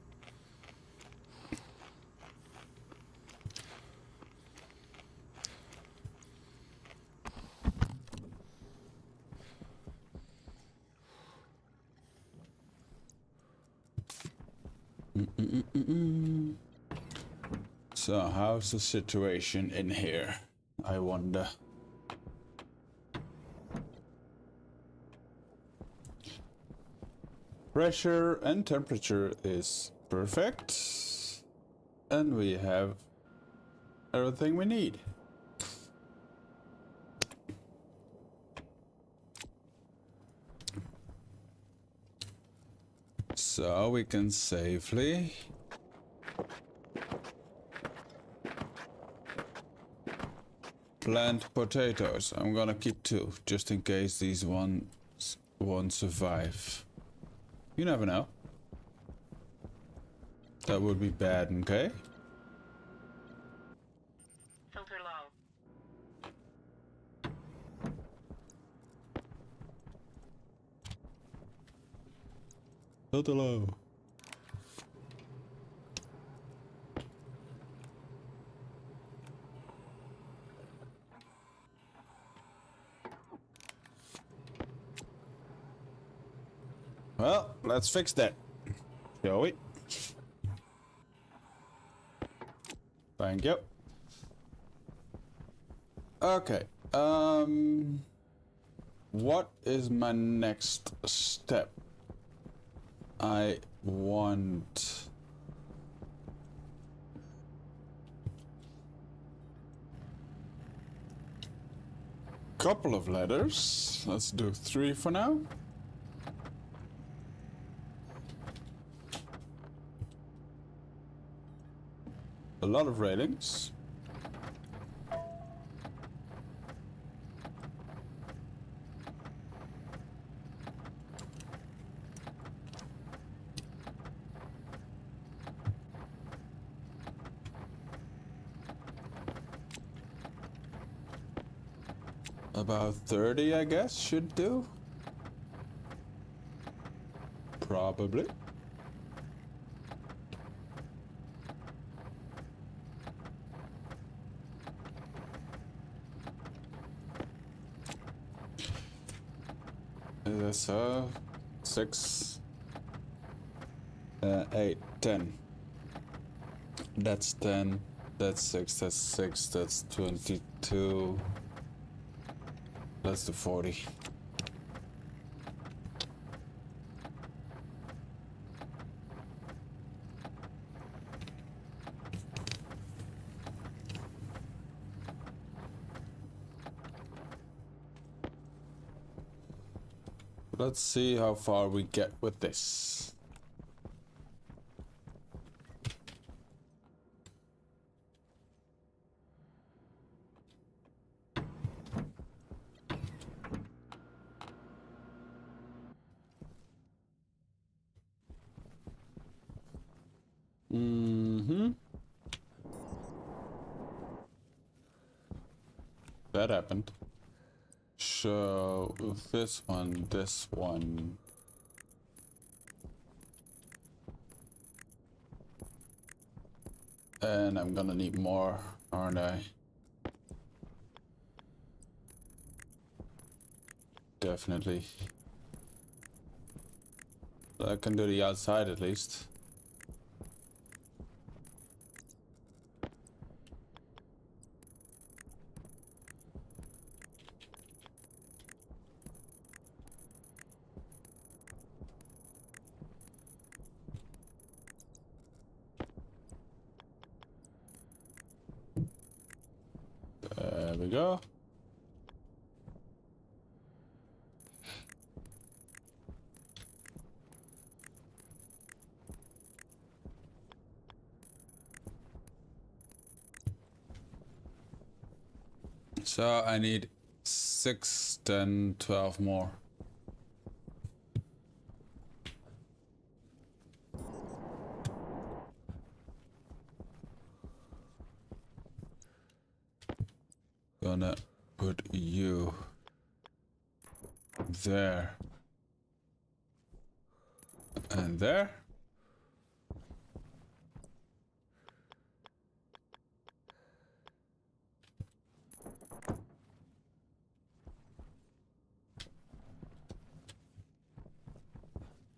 So how's the situation in here, I wonder? Pressure and temperature is perfect. And we have everything we need. So we can safely plant potatoes. I'm gonna keep 2 just in case these ones won't survive. You never know. That would be bad, okay? Filter low. Filter low. Well, let's fix that, shall we? Thank you. Okay. What is my next step? I want a couple of ladders. Let's do 3 for now. A lot of railings. About 30, I guess, should do. Probably. That's 6, 8, 10. That's 10. That's 6. That's 6. That's 22. That's the 40. Let's see how far we get with this. That happened. So this one. And I'm gonna need more, aren't I? Definitely. I can do the outside at least. There we go. So I need 6, 10, 12 more. Gonna put you there and there.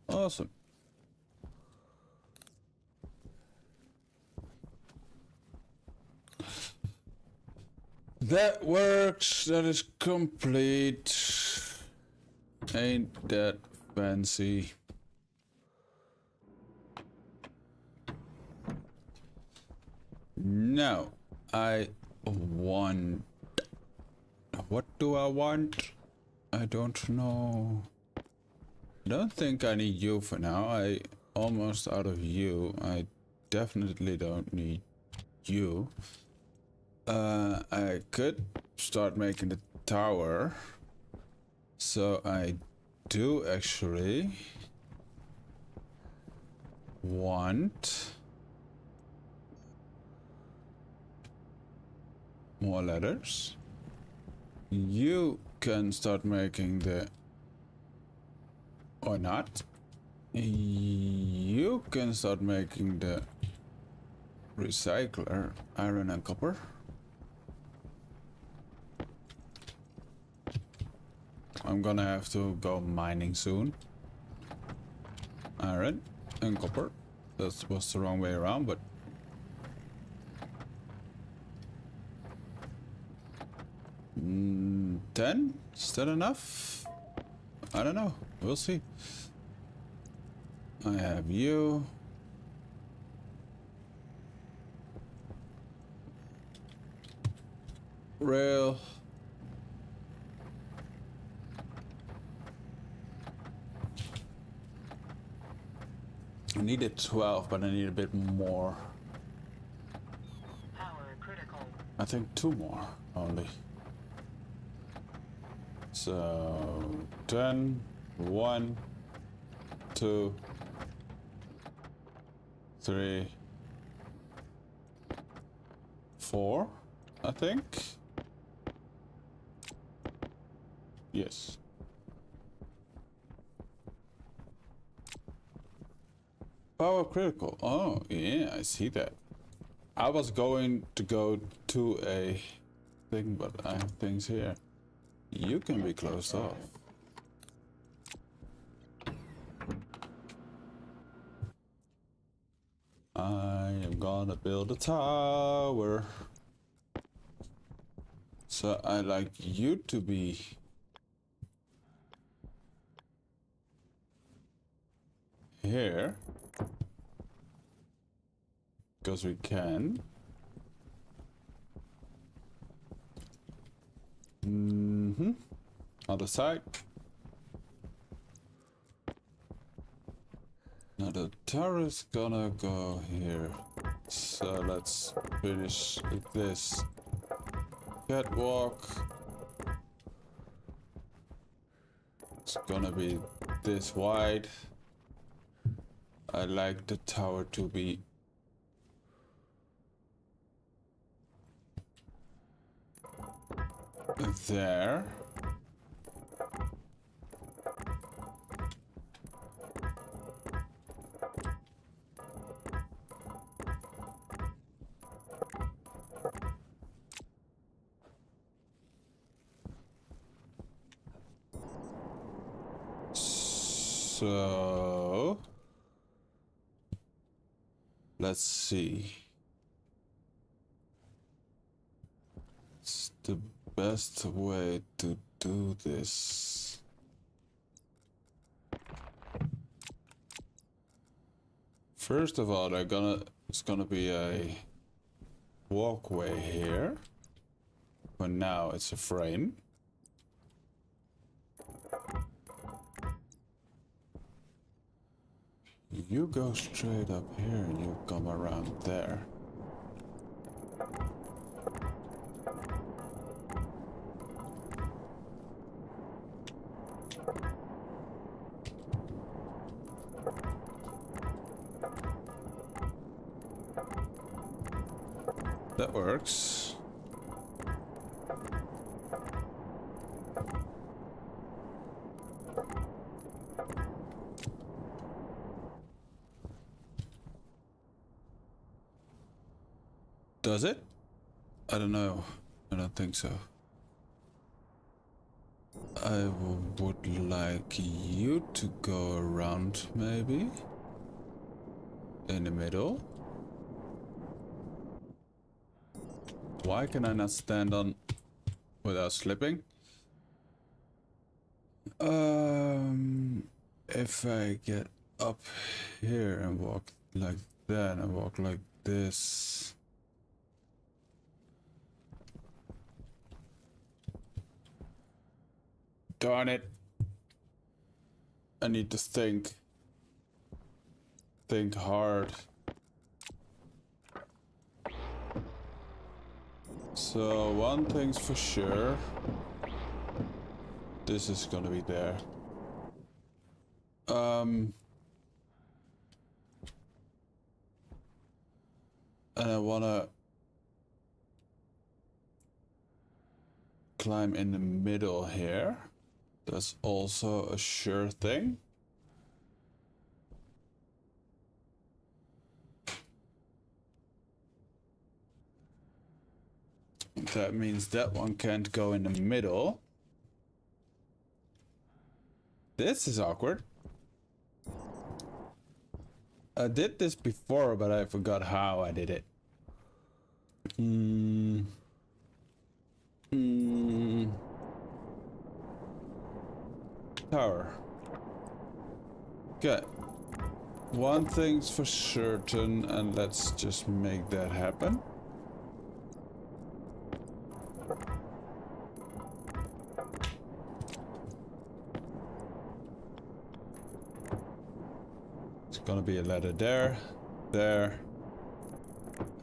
Awesome. That works. That is complete. Ain't that fancy. Now, I want... What do I want? I don't know. I don't think I need you for now. I almost out of you. I definitely don't need you. I could start making the tower. So I do actually want more ladders. You can start making the... Or not. You can start making the recycler, iron and copper. I'm gonna have to go mining soon. Iron and copper. That was the wrong way around, but... 10? Is that enough? I don't know. We'll see. I have you. Rail. I needed 12, but I need a bit more. Power critical. I think 2 more only. So 10, 1, 2, 3, 4, I think. Yes. Power critical. Oh, yeah, I see that. I was going to go to a thing, but I have things here. You can be closed off. I am gonna build a tower. So I like you to be here. Because we can. Other side. Now the tower is gonna go here. So let's finish with this. Catwalk. It's gonna be this wide. I like the tower to be there. So let's see. It's the best way to do this. First of all, it's gonna be a walkway here. For now, it's a frame. You go straight up here and you come around there. That works. Does it? I don't know. I don't think so. I would like you to go around, maybe? In the middle? Why can I not stand on without slipping? If I get up here and walk like that and walk like this. Darn it. I need to think. Think hard. So one thing's for sure. This is gonna be there. And I wanna climb in the middle here. That's also a sure thing. That means that one can't go in the middle. This is awkward. I did this before, but I forgot how I did it. Tower. Good. One thing's for certain, and let's just make that happen. It's gonna be a ladder there, there,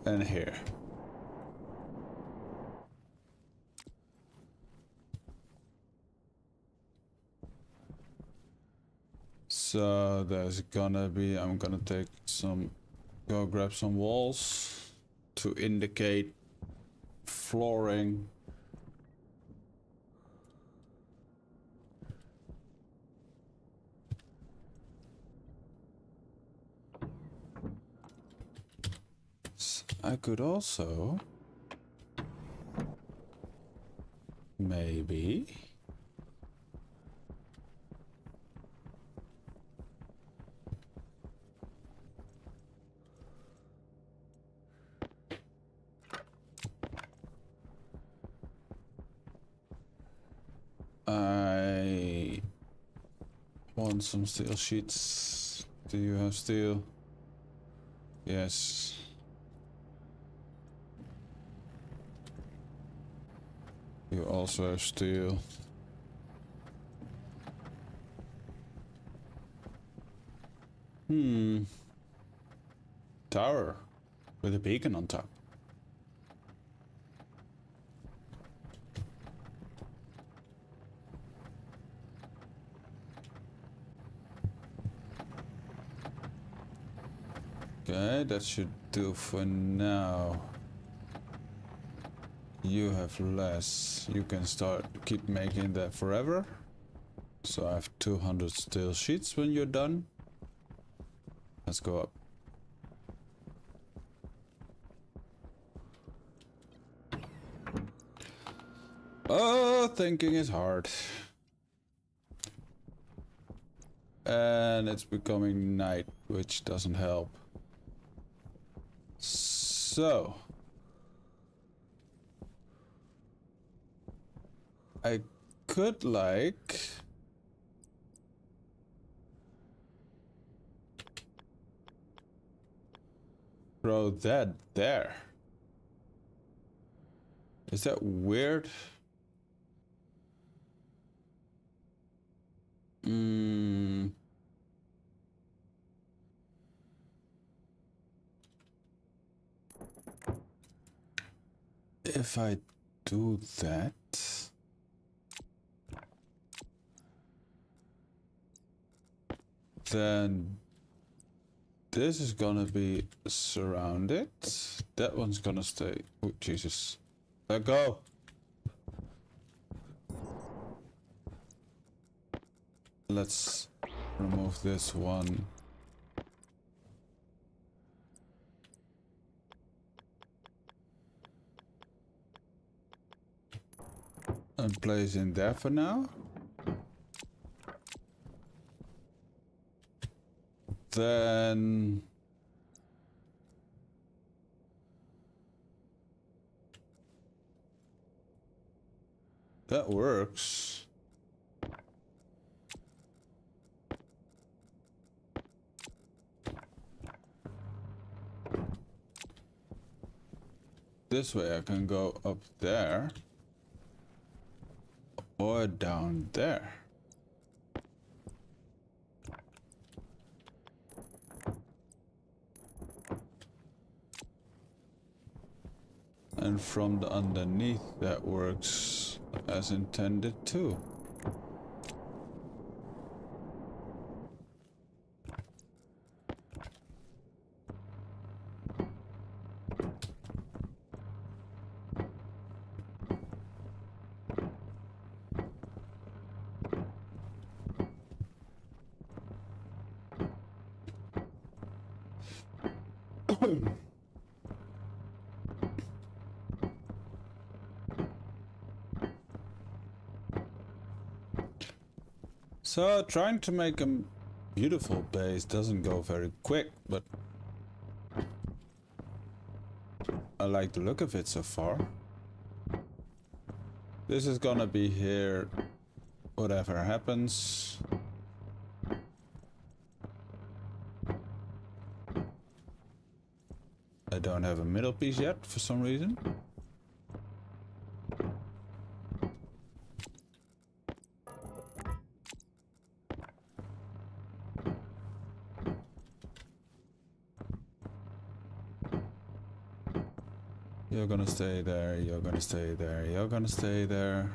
and here. So there's gonna be, I'm gonna take some, go grab some walls to indicate flooring. I could also maybe want some steel sheets. Do you have steel? Yes. You also have steel. Tower with a beacon on top. Okay, that should do for now. You have less. You can keep making that forever. So I have 200 steel sheets when you're done. Let's go up. Oh, thinking is hard. And it's becoming night, which doesn't help. So I could like throw that there. Is that weird? If I do that, then this is gonna be surrounded. That one's gonna stay. Oh, Jesus. Let go. Let's remove this one. And place in there for now. Then that works. This way I can go up there or down there. And from the underneath that works as intended too. So trying to make a beautiful base doesn't go very quick, but I like the look of it so far. This is gonna be here, whatever happens. I don't have a middle piece yet for some reason. You're gonna stay there, you're gonna stay there, you're gonna stay there.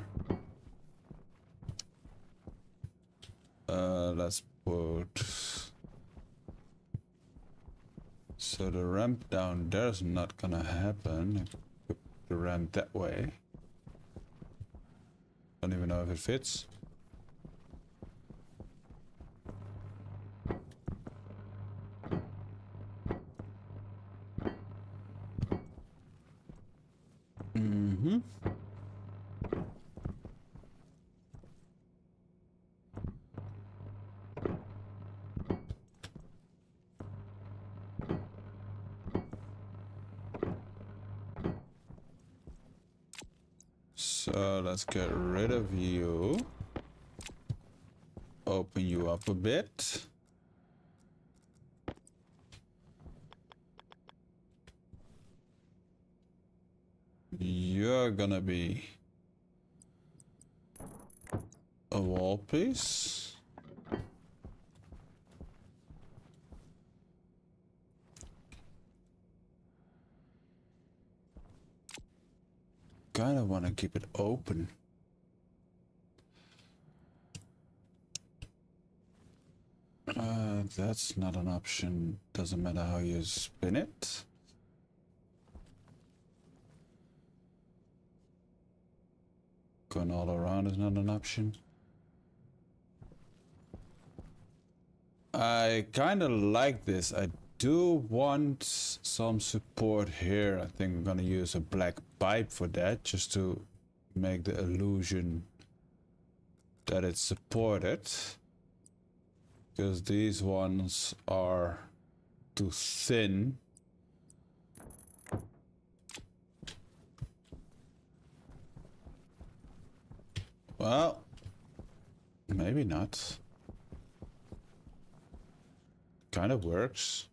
Let's put... So the ramp down there's not gonna happen. Put the ramp that way. Don't even know if it fits. So let's get rid of you. open you up a bit. You're gonna be a wall piece. Kinda wanna keep it open. That's not an option. Doesn't matter how you spin it. Going all around is not an option. I kind of like this. I do want some support here. I think I'm gonna use a black pipe for that, just to make the illusion that it's supported. Because these ones are too thin. Well, maybe not. Kind of works.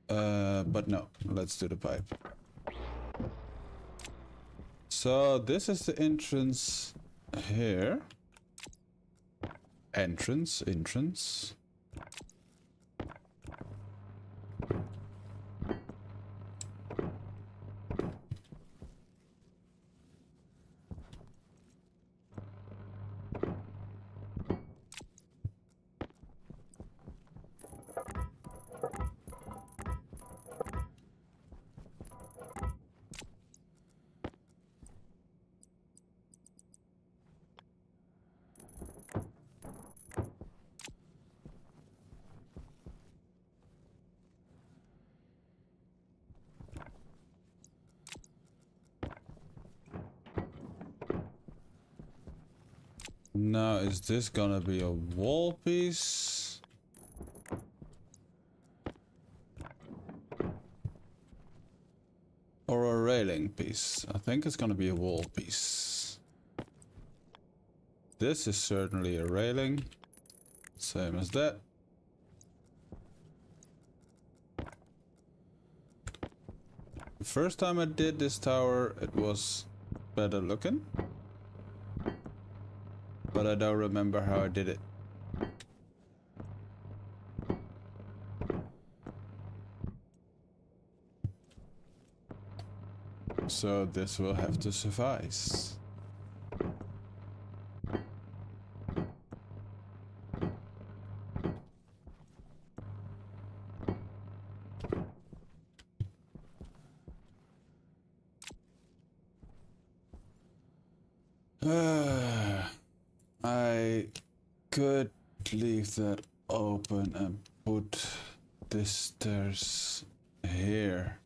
But no, let's do the pipe. So this is the entrance here. Entrance. Now, is this gonna be a wall piece? Or a railing piece? I think it's gonna be a wall piece. This is certainly a railing. Same as that. The first time I did this tower, it was better looking. But I don't remember how I did it. So this will have to suffice. I could leave that open and put this stairs here.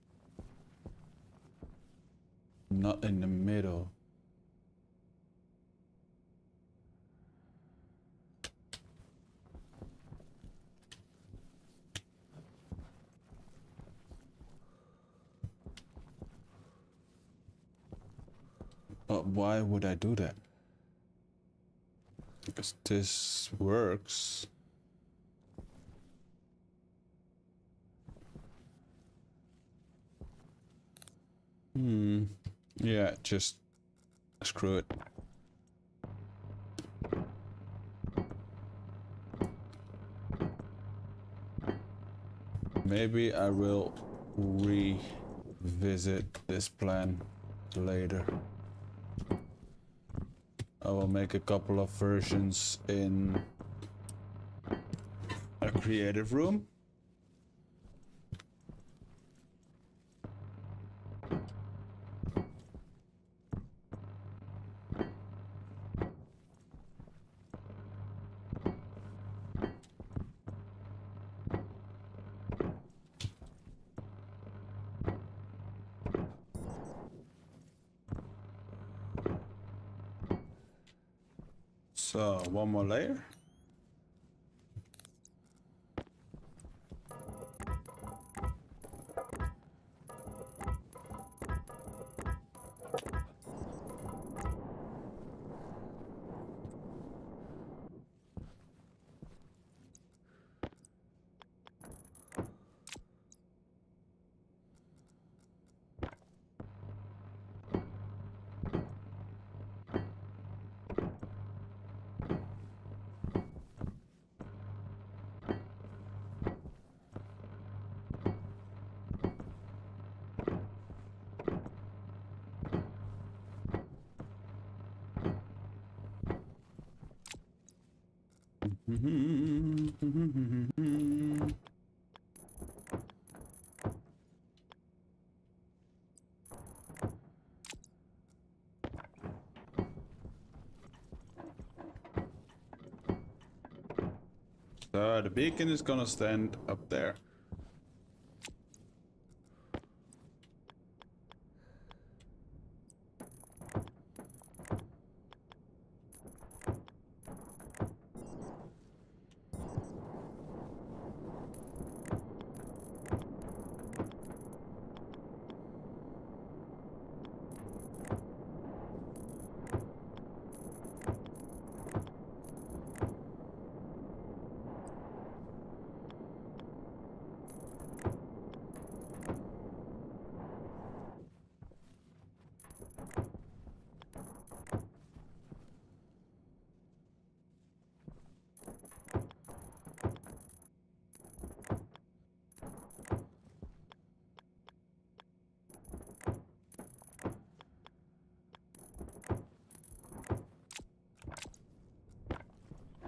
Not in the middle. But why would I do that? Because this works. Yeah, just screw it. Maybe I will revisit this plan later. I will make a couple of versions in a creative room. So, one more layer. So the beacon is gonna stand up there.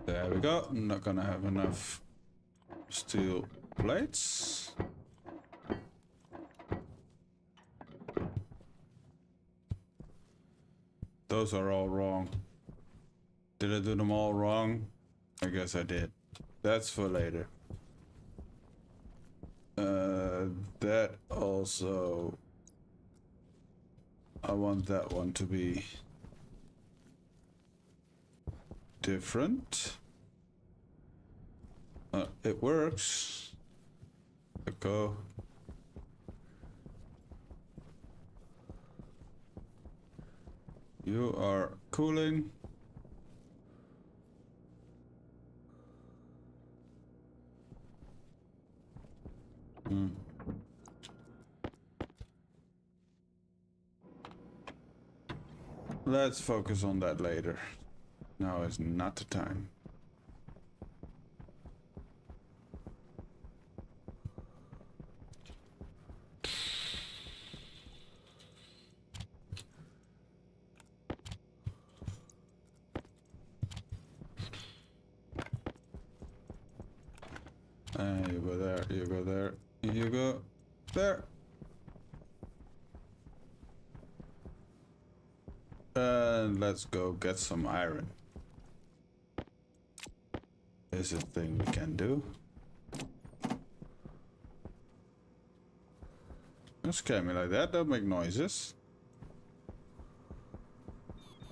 There we go. I'm not gonna have enough steel plates. Those are all wrong. Did I do them all wrong? I guess I did. That's for later. That also... I want that one to be different. It works. Go. You are cooling. Let's focus on that later. Now is not the time. You go there, you go there, you go there. And let's go get some iron. Is a thing we can do. Don't scare me like that, don't make noises.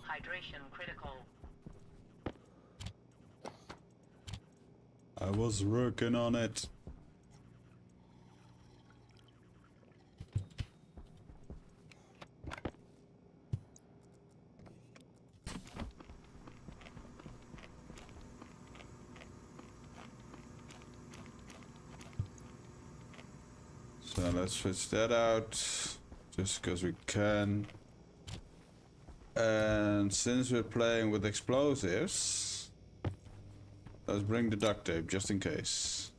Hydration critical. I was working on it. So let's switch that out, just because we can. And since we're playing with explosives, let's bring the duct tape, just in case.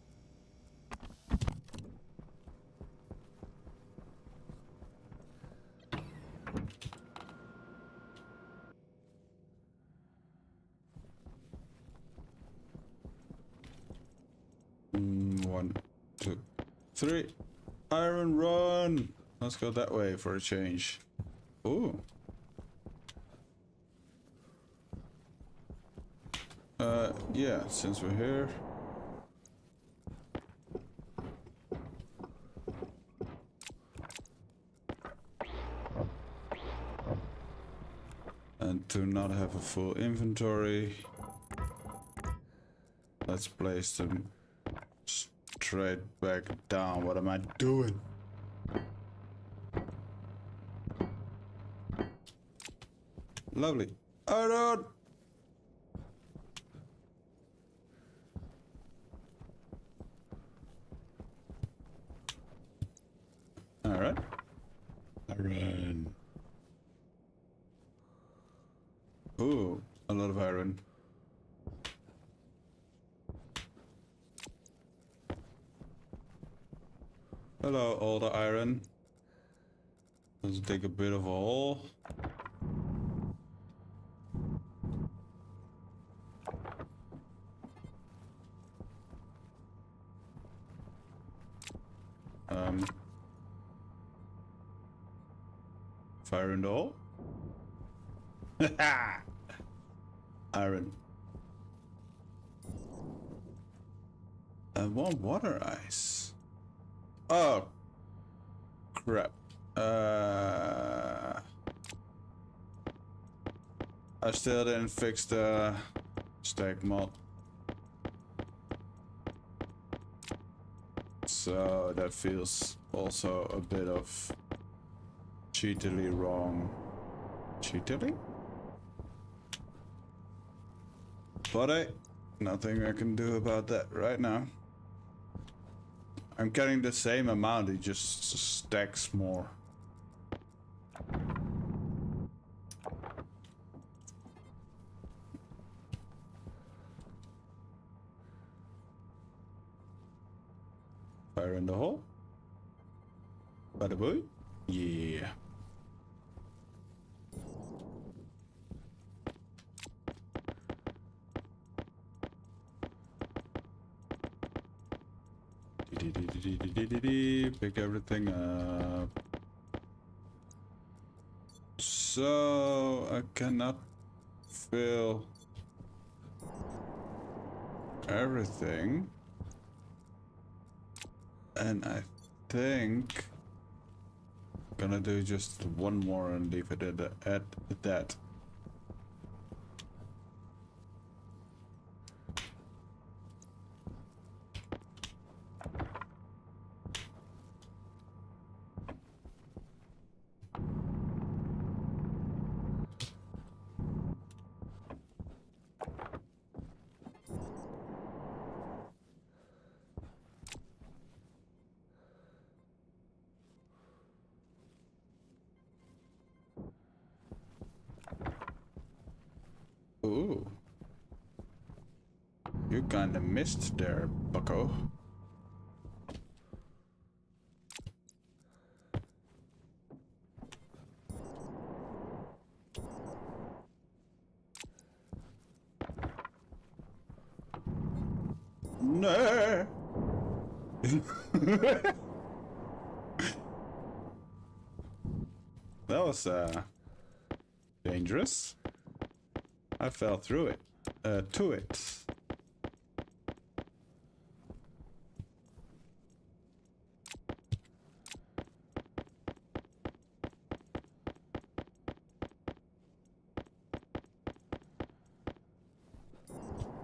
One, two, three. Iron run! Let's go that way for a change. Ooh. Yeah, since we're here. And to not have a full inventory, let's place them straight back down. What am I doing? Lovely. Iron! Alright. Iron. Ooh, a lot of iron. Hello, all the iron. Let's dig a bit of a hole. Fire in the hole. Iron. And one water ice. Oh, crap. I still didn't fix the stack mod. So that feels also a bit of cheatily wrong. Cheatily? But nothing I can do about that right now. I'm getting the same amount, it just stacks more. Fire in the hole. Bada boy. Yeah. Pick everything up. So I cannot fill everything. And I think I'm gonna do just one more and leave it at that. Ooh. You kinda missed there, bucko. No. That was dangerous. I fell through it. To it.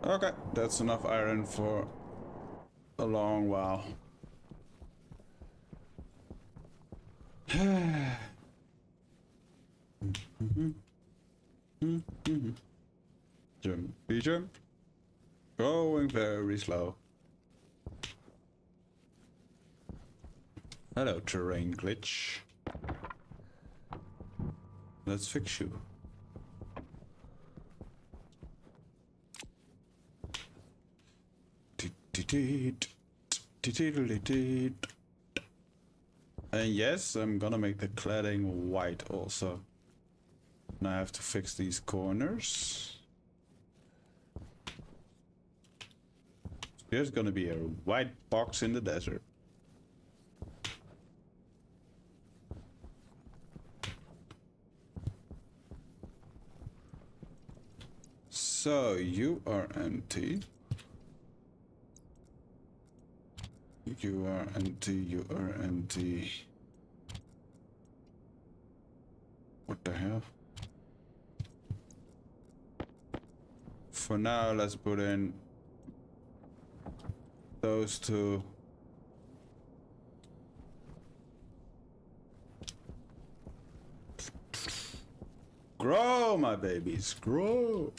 Okay, that's enough iron for a long while. Jumpy jump. Going very slow. Hello, terrain glitch. Let's fix you. And yes, I'm gonna make the cladding white also. Now I have to fix these corners. There's gonna be a white box in the desert. So you are empty. You are empty, you are empty. What the hell? For now, let's put in those two. Grow, my babies, grow.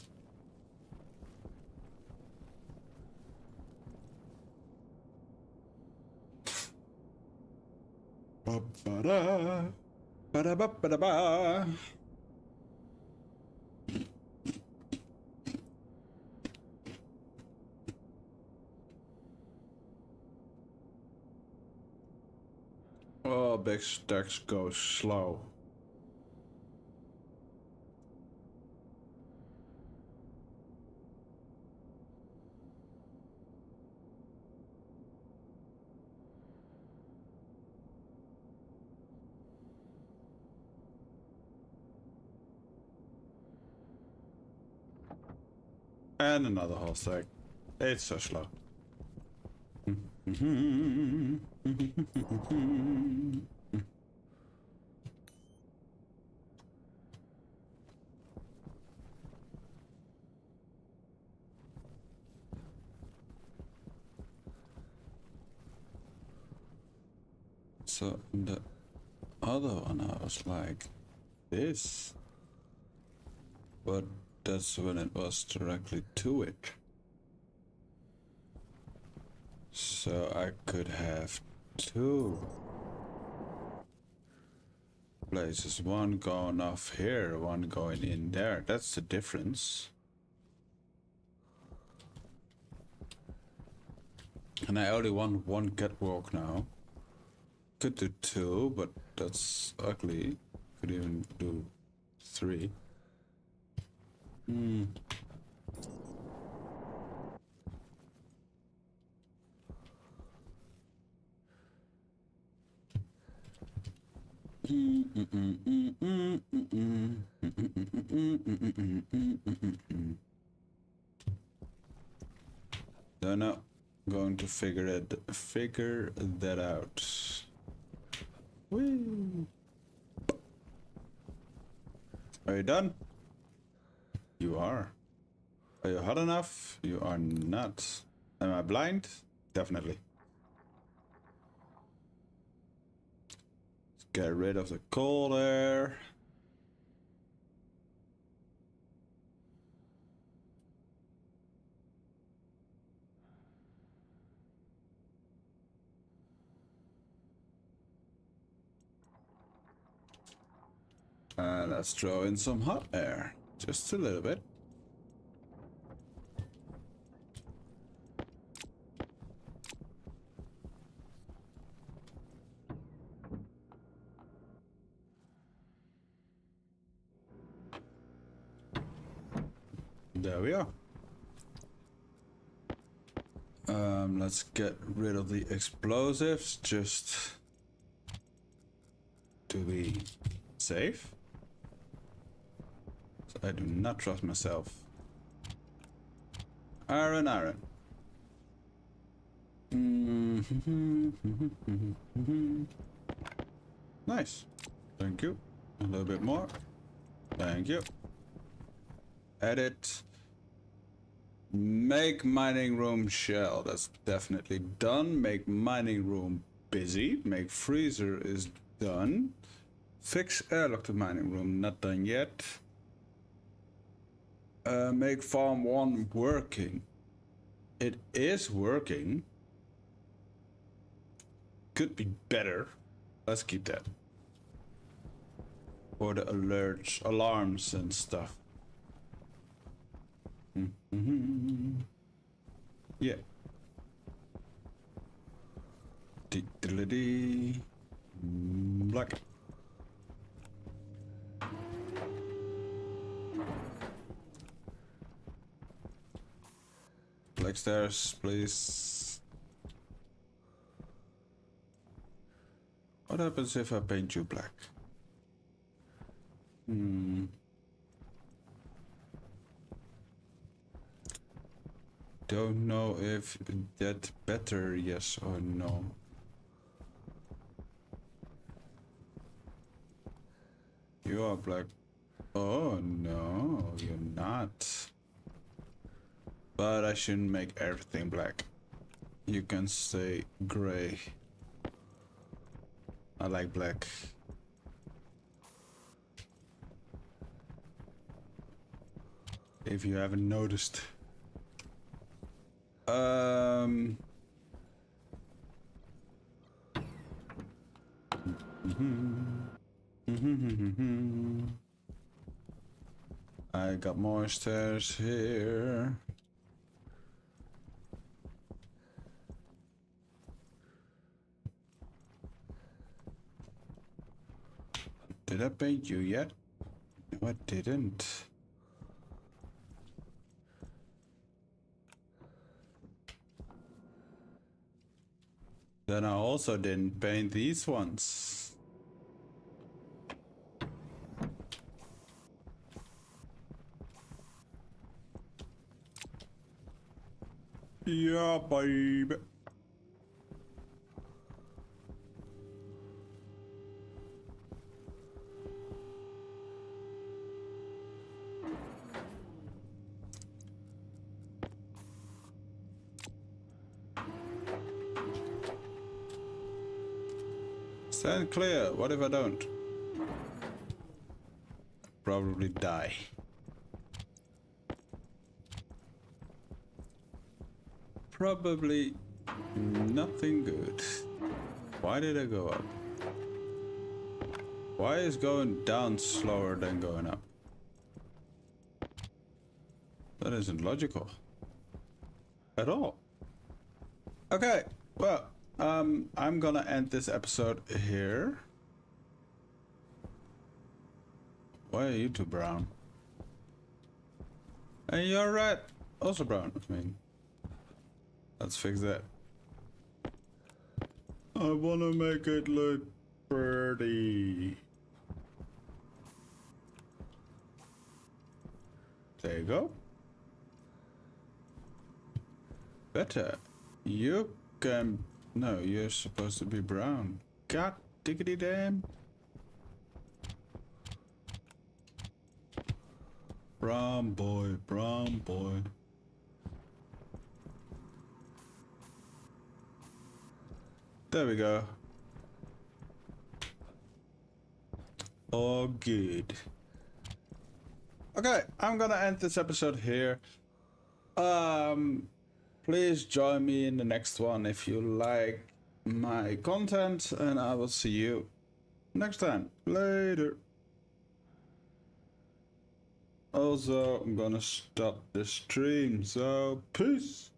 Ba-ba-da, ba-da-ba-ba-da-ba. Oh, big stacks go slow. And another whole stack. It's so slow. So the other one I was like this, but that's when it was directly to it. So I could have two places, one going off here, one going in there. That's the difference. And I only want one catwalk now. Could do two, but that's ugly. Could even do three. Don't know. Going to figure that out. Woo. Are you done? You are. Are you hot enough? You are not. Am I blind? Definitely. Let's get rid of the cold air. And let's throw in some hot air. Just a little bit. There we are. Let's get rid of the explosives just to be safe. I do not trust myself. Iron. Nice. Thank you. A little bit more. Thank you. Edit. Make mining room shell. That's definitely done. Make mining room busy. Make freezer is done. Fix airlock to mining room. Not done yet. Make farm 1 working. It is working. Could be better. Let's keep that. For the alerts, alarms and stuff. Yeah. Black. Black stairs, please. What happens if I paint you black? Don't know if that better, yes or no. You are black. Oh no, you're not. But I shouldn't make everything black. You can stay gray. I like black. If you haven't noticed. I got more stairs here. Did I paint you yet? No, I didn't. Then I also didn't paint these ones. Yeah, baby. Stand clear. What if I don't? Probably die. Probably nothing good. Why did I go up? Why is going down slower than going up? That isn't logical at all. Okay, well, I'm gonna end this episode here. Why are you two brown? And you're red. Also brown, I mean. Let's fix that. I wanna make it look pretty. There you go. Better. You can... No, you're supposed to be brown. God diggity damn. Brown boy, brown boy. There we go. All good. Okay, I'm gonna end this episode here. Please join me in the next one if you like my content, and I will see you next time. Later. Also, I'm gonna stop the stream, so peace.